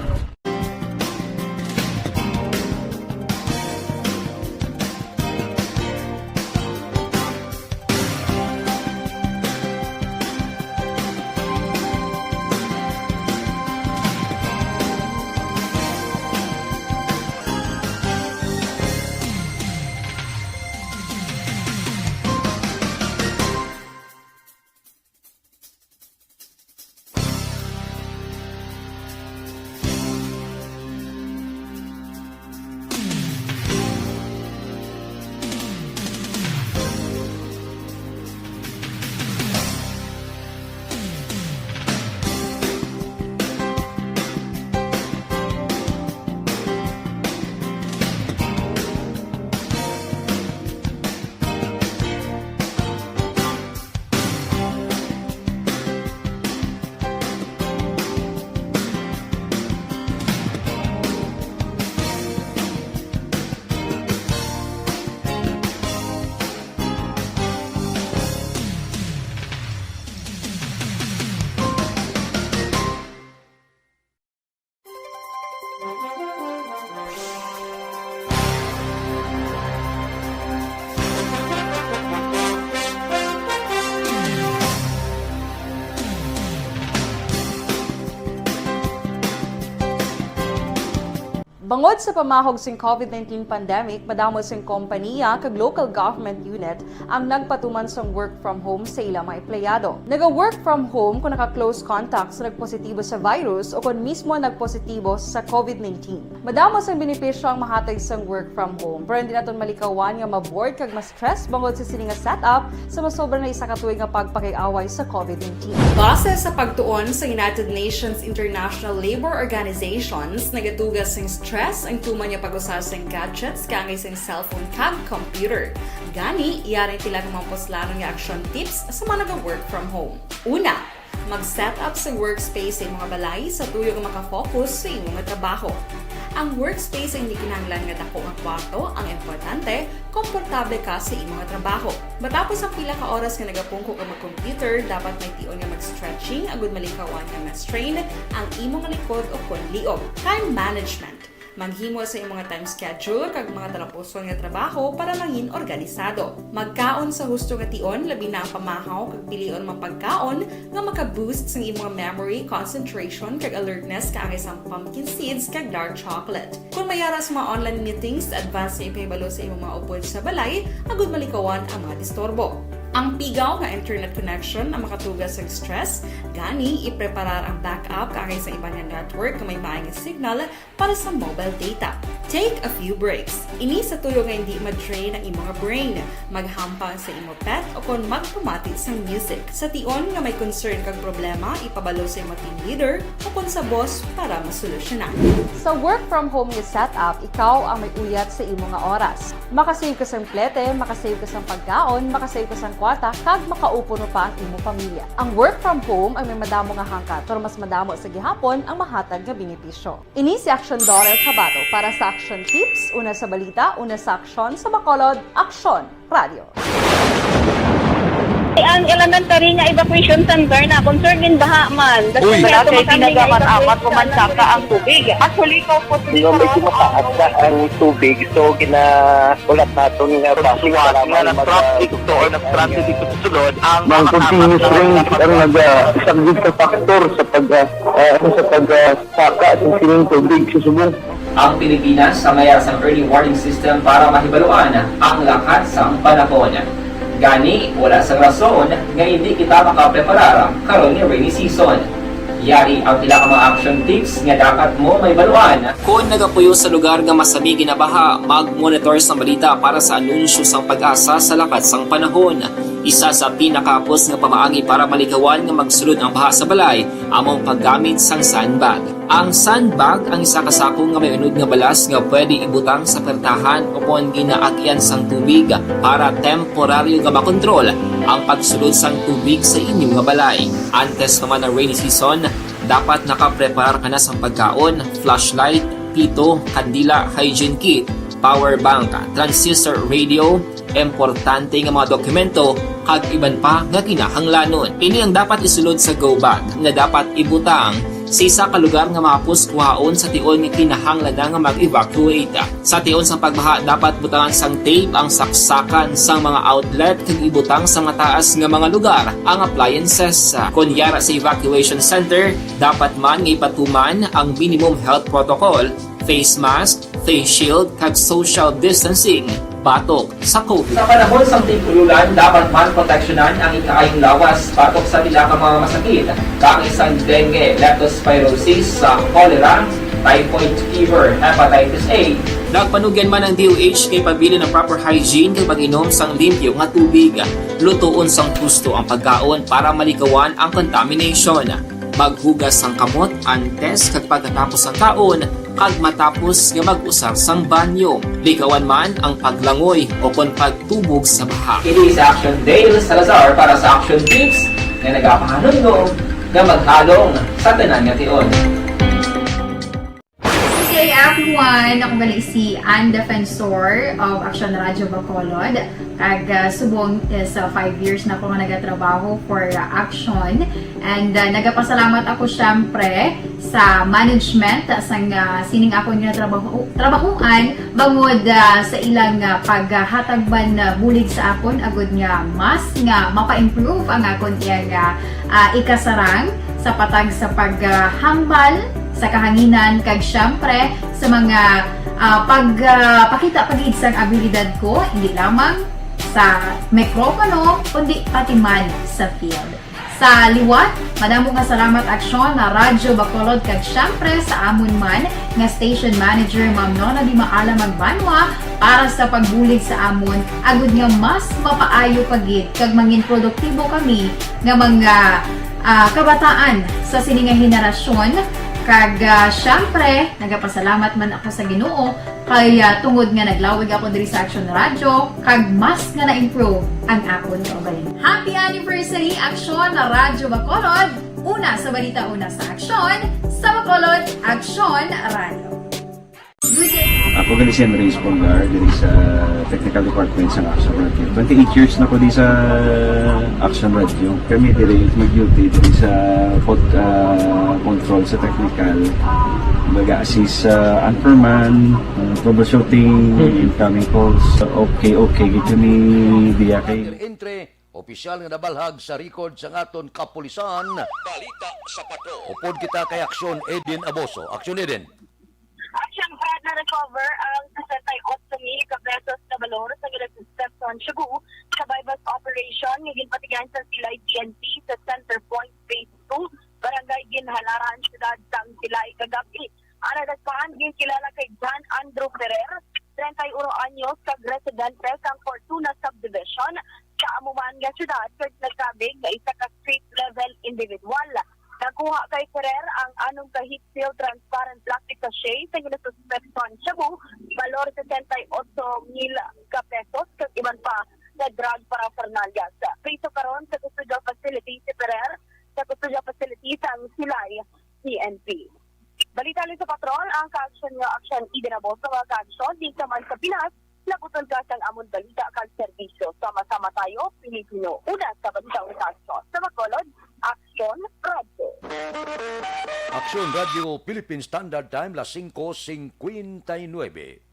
Bangod sa pamahog sing COVID-19 pandemic, madamo sing kompanya kag local government unit ang nagpatuman sang work from home sa ilang mga empleyado. Naga-work from home kung naka-close contacts na nagpositibo sa virus o kung mismo nagpositibo sa COVID-19. Madamo sang benepisyo ang mahatag sang work from home, pero hindi naton malikawan nga ma-bored kag ma-stress bangod sa sini nga setup sa masobra na isa ka tuig nga pagpakiaway sa COVID-19. Base sa pagtuon sa United Nations International Labour Organizations, nagatugas sing stress ang tuman niya pag-usar sa gadgets kangay sa cellphone kag computer. Gani, iyaring tila ng mga poslanon nga action tips sa mga nag-work from home. Una, mag-set up sa workspace sa mga balay sa tuyo nga makafocus sa imong trabaho. Ang workspace ay hindi kinahanglan nga dako nga kwarto, ang importante, komportable ka sa imong trabaho. Matapos ang pila ka oras nga nagapungko ka mag-computer, dapat may tion nga mag-stretching agud malikawan nga ma-strain ang imong likod o konliog. Time management. Maghimo sa imong time schedule kag mga talapuson nga trabaho para maging organisado. Magkaon sa husto nga tion, labi na ang pamahaw kag pilion mga pagkaon nga maka-boost sa imong memory, concentration kag alertness kaangay sa pumpkin seeds kag dark chocolate. Kung mayara sa mga online meetings, advance na ipahibalo sa imong mga upod sa balay, agud malikawan ang mga disturbo. Ang pigaw nga internet connection ang makatugas sa stress, gani ipreparar ang backup kaangay sa ibang network na may maayong signal para sa mobile data. Take a few breaks. Ini sa tuyo nga hindi ma-drain ang imong brain, maghampang sa imong pet o kung magpumati sa music. Sa tion nga may concern kag problema, ipabalo sa imong team leader o kung sa boss para masolusyonan. Sa work from home nga setup, ikaw ang may uyat sa imong nga oras. Makasave ka sa plete, makasave ka sa pagkaon, makasave ka sa kwata, kag makaupo no pa ang imong pamilya. Ang work from home ay may madamo nga hangkat, pero mas madamo sa gihapon ang mahatag nga benepisyo. Ini si Action Dorel Cabato para sa Action Tips, una sa balita, una sa aksyon sa Bacolod, Action Radio.
Ang elementary nga evacuation center na concern din baha man.
Uy!
Kaya pinagaman-amat kumansaka ang tubig. Actually, ikaw po
Hindi medyo mataas na ang tubig. So, ulat natin nga pasiwala nga ng traffic or nag-transit dito sa sulod. Ang continuous rain ang isang good factor sa pagsaka at sining tubig sa subong.
Ang Pilipinas sa mayas ng early warning system para mahibaluan ang lakas ng panahon. Gani, wala sa rason nga hindi kita makapreparara karon ni rainy season. Yari ang pila ka mga action tips nga dapat mo may baluan. Kung nagapuyo sa lugar nga masabi ginabaha, mag-monitor sa balita para sa anunsyo sang pag-asa sa lakas sang panahon. Isa sa pinakapos nga pamaagi para malikawan nga magsulod ang baha sa balay among paggamit sang sandbag. Ang sandbag ang isa ka sako nga may unod nga balas nga pwede ibutang sa pertahan o kung ginaagyan sang tubig para temporaryo nga makontrol ang pagsulod sang tubig sa inyong nga balay. Antes naman ng rainy season, dapat nakaprepare ka na sa pagkaon, flashlight, pito, kandila, hygiene kit, power bank, transistor radio, importante nga mga dokumento kag iban pa nga kinahanglanon. Ini ang dapat isulod sa go bag nga dapat ibutang sa isa ka lugar nga mapus kuhaon sa tion nga kinahanglan nga mag-evacuate. Sa tion sa pagbaha dapat butangan sang tape ang saksakan sang mga outlet kag ibutang sa mataas nga mga lugar ang appliances. Kunyara sa evacuation center, dapat man nga ipatuman ang minimum health protocol, face mask, face shield kag social distancing batok sa COVID. Sa panahon sa tigululan, dapat man proteksyonan ang ikaayong lawas batok sa pila ka mga masakit, kang isang dengue, leptospirosis, cholera, typhoid fever, hepatitis A. Nagpanugyan man ang DOH kay pabili ng proper hygiene kay pag-inom sang limpyo nga tubig. Lutuon sang gusto ang pagkaon para malikawan ang contamination. Maghugas sang kamot antes kag pagkatapos ang kaon kag matapos nga mag-usar sang banyo. Likawan man ang paglangoy o kon pagtubog sa baha. Kini sa Action Dale Salazar para sa Action Tips nga nagapahanungnog nga maghalong sa tanan nga tion.
Hey everyone! Ako balik si Ann Defensor of Action Radio Bacolod. Kag subong sa 5 years na ako nga nagatrabaho for Action. And nagapasalamat ako syempre sa management sang sining ako nga trabahuan bangod sa ilang paghatagban bulig sa akon agud nga mas nga mapa-improve ang akon nga ikasarang sa patag sa paghambal sa kahanginan kag syempre sa mga pagpakita pagid sang abilidad ko hindi lamang sa mikropono kundi pati man sa field. Sa liwat, madamo nga salamat Aksyon na Radyo Bacolod kag syempre sa amon man nga station manager Ma'am Nona Di Maala Magbanwa para sa pagbulig sa amon agud nga mas mapaayo pagid kag mangin produktibo kami nga mga kabataan sa sining nga henerasyon. Kag syempre, nagapasalamat man ako sa Ginoo kay tungod nga naglawig ako diri sa Action Radio kag mas nga na-improve ang akon kaugalingon. Happy anniversary Action na Radyo Bacolod! Una sa balita, una sa Action, sa Bacolod, Action Radio.
Ako gali si Henry Espolgar diri sa Technical Department sa Action Radio. 28 years na ko di sa Action Radio. Kami diri mag-duty diri sa control sa technical. Mag-assist sa Anchorman, troubleshooting, incoming calls. Okay, gito ni Diake.
Entre opisyal nga nabalhag sa record sa aton kapulisan.
Balita sa Pato.
Upod kita kay Aksyon Eden Aboso. Aksyon Eden.
Action Fred na recover ang 68,000 pesos na balor sa Gilad Stepson, Cebu sa bypass operation ng ginpatigan sa Silay PNP sa Center Point Phase 2, Barangay Ginhalaran, Siyudad sang Silay kagabi. Ang nadagpahan kilala kay John Andrew Ferrer, 31 anyos, kag residente sang Fortuna Subdivision sa Amuman nga siyudad kag nagkabig na isa ka street level individual. Nakuha kay Ferrer ang anong kahit seal transparent plastic sachet sa Ginasuspecton Cebu, valor 68,000 pesos kag iban pa na drug paraphernalia. Priso karon sa custodial facility si Ferrer sa custodial facility sa Silay PNP. Balita sa patrol ang ka-action nga Action Eden Aboso nga ka-action di sa man sa Pinas nabuton ka sang amon balita kag serbisyo. Sama-sama tayo, Pilipino. Una sa balita ng ka-action. Sa Bacolod, Action Radio.
Aksyon Radio Philippine Standard Time las 5:59.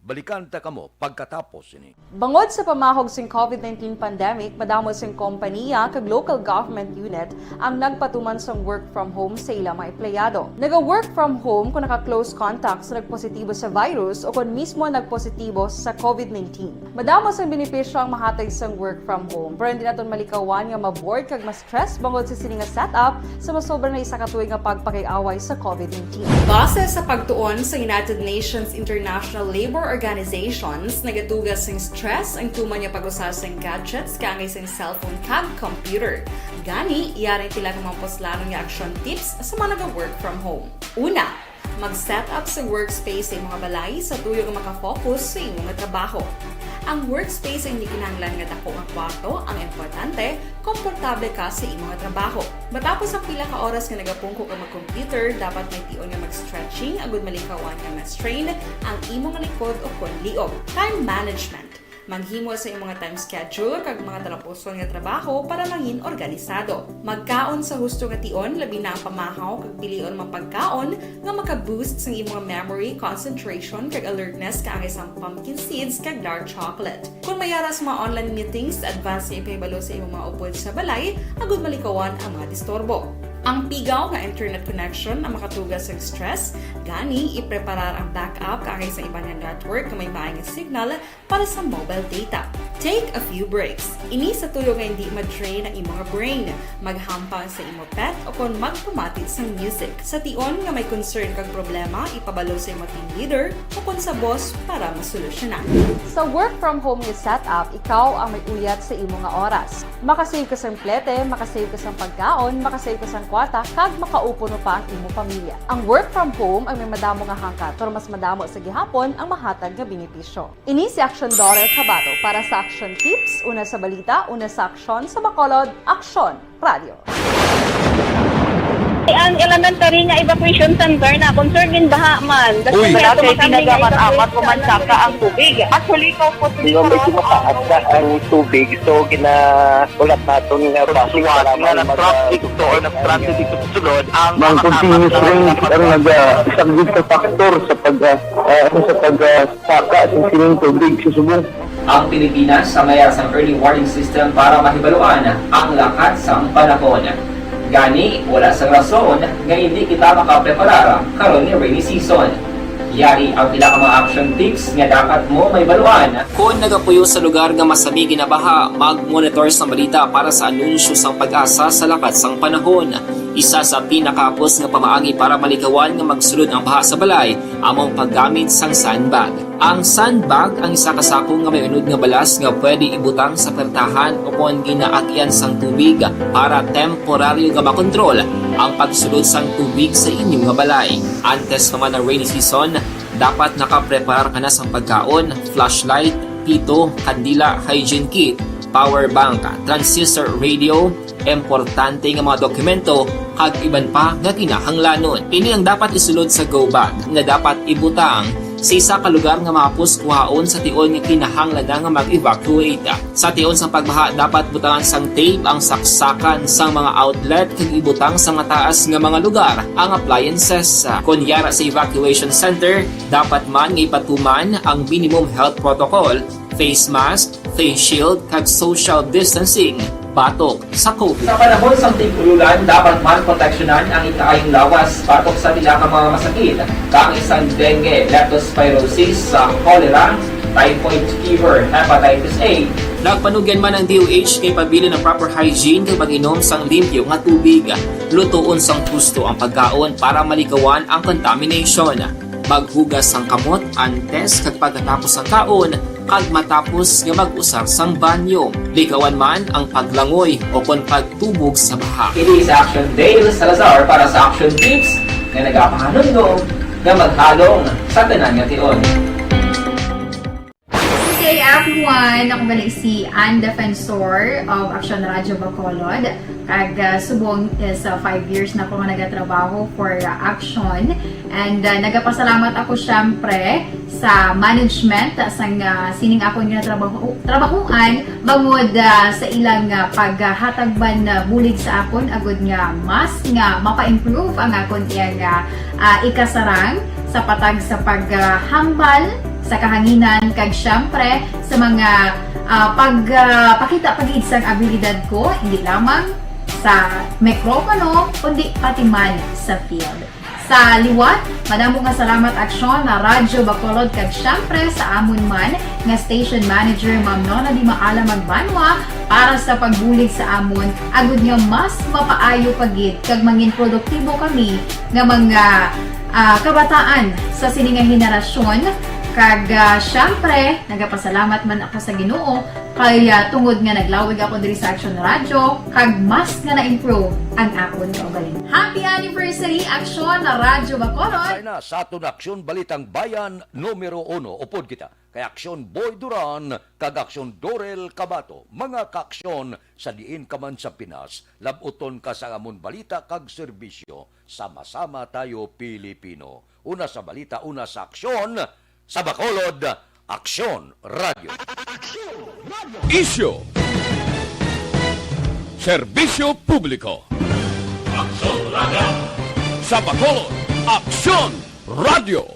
Balikan ta kamo pagkatapos ini.
Bangod sa pamahog sing COVID-19 pandemic, madamo sing kompanya kag local government unit ang nagpatuman sang work from home sa ilang mga empleyado. Naga-work from home kung naka-close contact sa nagpositibo sa virus o kung mismo nagpositibo sa COVID-19. Madamo sang benepisyo ang mahatag sang work from home, pero hindi naton malikawan nga ma-bored kag ma-stress bangod sa sining nga setup sa masobra na isa ka tuig nga pagpakiaway sa COVID-19.
Base sa pagtuon sa United Nations International Labour
organizations nagatugas ng stress ang tuman niya pag-usasang gadgets kaangay sa cellphone kag computer. Gani, iyaring tila kumamposlano nga action tips sa mga nag-work from home. Una, mag-set up sa workspace sa mga balay sa tuyo nga makafocus sa imong trabaho. Ang workspace ay hindi kinahanglan nga dako ang kwarto, ang importante, komportable ka sa imong trabaho. Matapos ang pila ka oras nga nagapungko ka mag-computer, dapat may tion nga mag-stretching agud malikawan nga ma-strain ang imong likod o konliog. Time management. Manghimo sa imong time schedule kag mga talapuson nga trabaho para mangin organisado. Magkaon sa husto nga tion labi na ang pamahaw kag pilion mapagkaon nga maka-boost sa imong memory, concentration kag alertness kaangay sa pumpkin seeds kag dark chocolate. Kung mayaras mga online meetings, advance sa ipahibalo sa imong mga upod sa balay agud malikawan ang mga disturbo. Ang pigaw nga internet connection ang makatugas sa stress, gani ipreparar ang backup kaangay sa ibang network na may maayong signal para sa mobile data. Take a few breaks. Ini sa tuyo nga hindi ma-drain ang imong brain, maghampang sa imong pet o kung magpumati sa music. Sa tion nga may concern kag problema, ipabalo sa imong team leader o kung sa boss para masolusyonan. Sa work from home nga setup, ikaw ang may uyat sa imong nga oras. Makasave ka sa plete, makasave ka sa pagkaon, makasave ka sa kwarta, kag makaupo no pa ang imong pamilya. Ang work from home ay may madamo nga hangkat, pero mas madamo sa gihapon ang mahatag nga benepisyo. Ini si Action Dorel Cabato para sa Action Tips, una sa balita, una sa aksyon sa Bacolod, Action Radio.
Ang elementary nga evacuation center na concern din baha man.
Uy,
Kasi pinagamat-amat pumansaka ang tubig. Actually, ikaw po
Di ba medyo mataas na ang tubig, so ginaulat natin nga pasiwala nga ng traffic to or ng transit dito sa sulod ang continuous rain ang isang good factor sa pagsaka at sining tubig sa subong.
Ang Pilipinas sa mayas ang early warning system para mahibaluan ang lakas ng panahon. Gani, wala sa rason nga hindi kita makapreparar karon ni rainy season. Yari ang pila ka mga action tips nga dapat mo may baluan. Kung nagapuyo sa lugar nga masami ginabaha, mag-monitor sa balita para sa anunsyo sang pag-asa sa lakas sang panahon. Isa sa pinakapos nga pamaagi para malikawan nga magsulod ang baha sa balay, among paggamit sang sandbag. Ang sandbag ang isa kasakong nga may unod nga balas nga pwede ibutang sa pertahan o kung ginaagyan sang tubig para temporaryo nga makontrol ang pagsulod sang tubig sa inyong nga balay. Antes naman ng rainy season, dapat nakapreparar ka na sang pagkaon, flashlight, pito, kandila, hygiene kit, power bank, transistor radio, importante nga mga dokumento kag iban pa nga kinahanglanon. Ini ang dapat isulod sa go bag nga dapat ibutang sa isa ka lugar nga mapus kuhaon sa tion nga kinahanglan nga mag-evacuate. Sa tion sang pagbaha dapat butangan sang tape ang saksakan sang mga outlet kag ibutang sa mataas nga mga lugar ang appliances. Kunyara sa evacuation center, dapat man nga ipatuman ang minimum health protocol, face mask, face shield kag social distancing batok sa COVID. Sa panahon sa tigululan, dapat man proteksyonan ang ikaayong lawas batok sa pila ka mga masakit. Kang isang dengue, leptospirosis, cholera, typhoid fever, hepatitis A. Nagpanugyan man ang DOH kay pabili ng proper hygiene kay pag-inom sang limpyo nga tubig. Lutuon sang gusto ang pagkaon para malikawan ang contamination. Maghugas sang kamot antes kag pagkatapos ang kaon kag matapos nga mag-usar sang banyo. Likawan man ang paglangoy o kon pagtubog sa baha. It is Action Dale Salazar para sa Action Tips nga nagapahanundong nga maghalong sa tanan nga tion.
Good day everyone! Ako balik si Ann Defensor of Action Radio Bacolod. Kag subong sa 5 years na ako nga nagatrabaho for Action. And nagapasalamat ako syempre sa management sang sining ako nga trabahuan bangod sa ilang paghatagban bulig sa akon agud nga mas nga mapa-improve ang akon iyang ikasarang sa patag sa paghambal sa kahanginan kag syempre sa mga pagpakita pagid sang abilidad ko hindi lamang sa mikropono kundi pati man sa field. Sa liwat, madamo nga salamat Aksyon na Radyo Bacolod kag syempre sa amon man nga station manager Ma'am Nona Di Maala Magbanwa para sa pagbulig sa amon agud nga mas mapaayo pagid kag mangin produktibo kami nga mga kabataan sa sining nga henerasyon Kag syempre, nagapasalamat man ako sa Ginoo kay tungod nga naglawig ako diri sa Action Radio kag mas nga na-improve ang akon kaugalingon. Happy anniversary Action Radio Bacolod!
Ay na sa aton Aksyon Balitang Bayan numero 1 upod kita kay Aksyon Boy Duran kag Aksyon Dorel Cabato. Mga kaaksyon sa diin ka man sa Pinas, labuton ka sa amon balita kag serbisyo. Sama-sama tayo Pilipino. Una sa balita, una sa aksyon sa Bacolod, Aksyon Radio.
Isyo. Serbisyo publiko. Sa Bacolod, Aksyon Radio.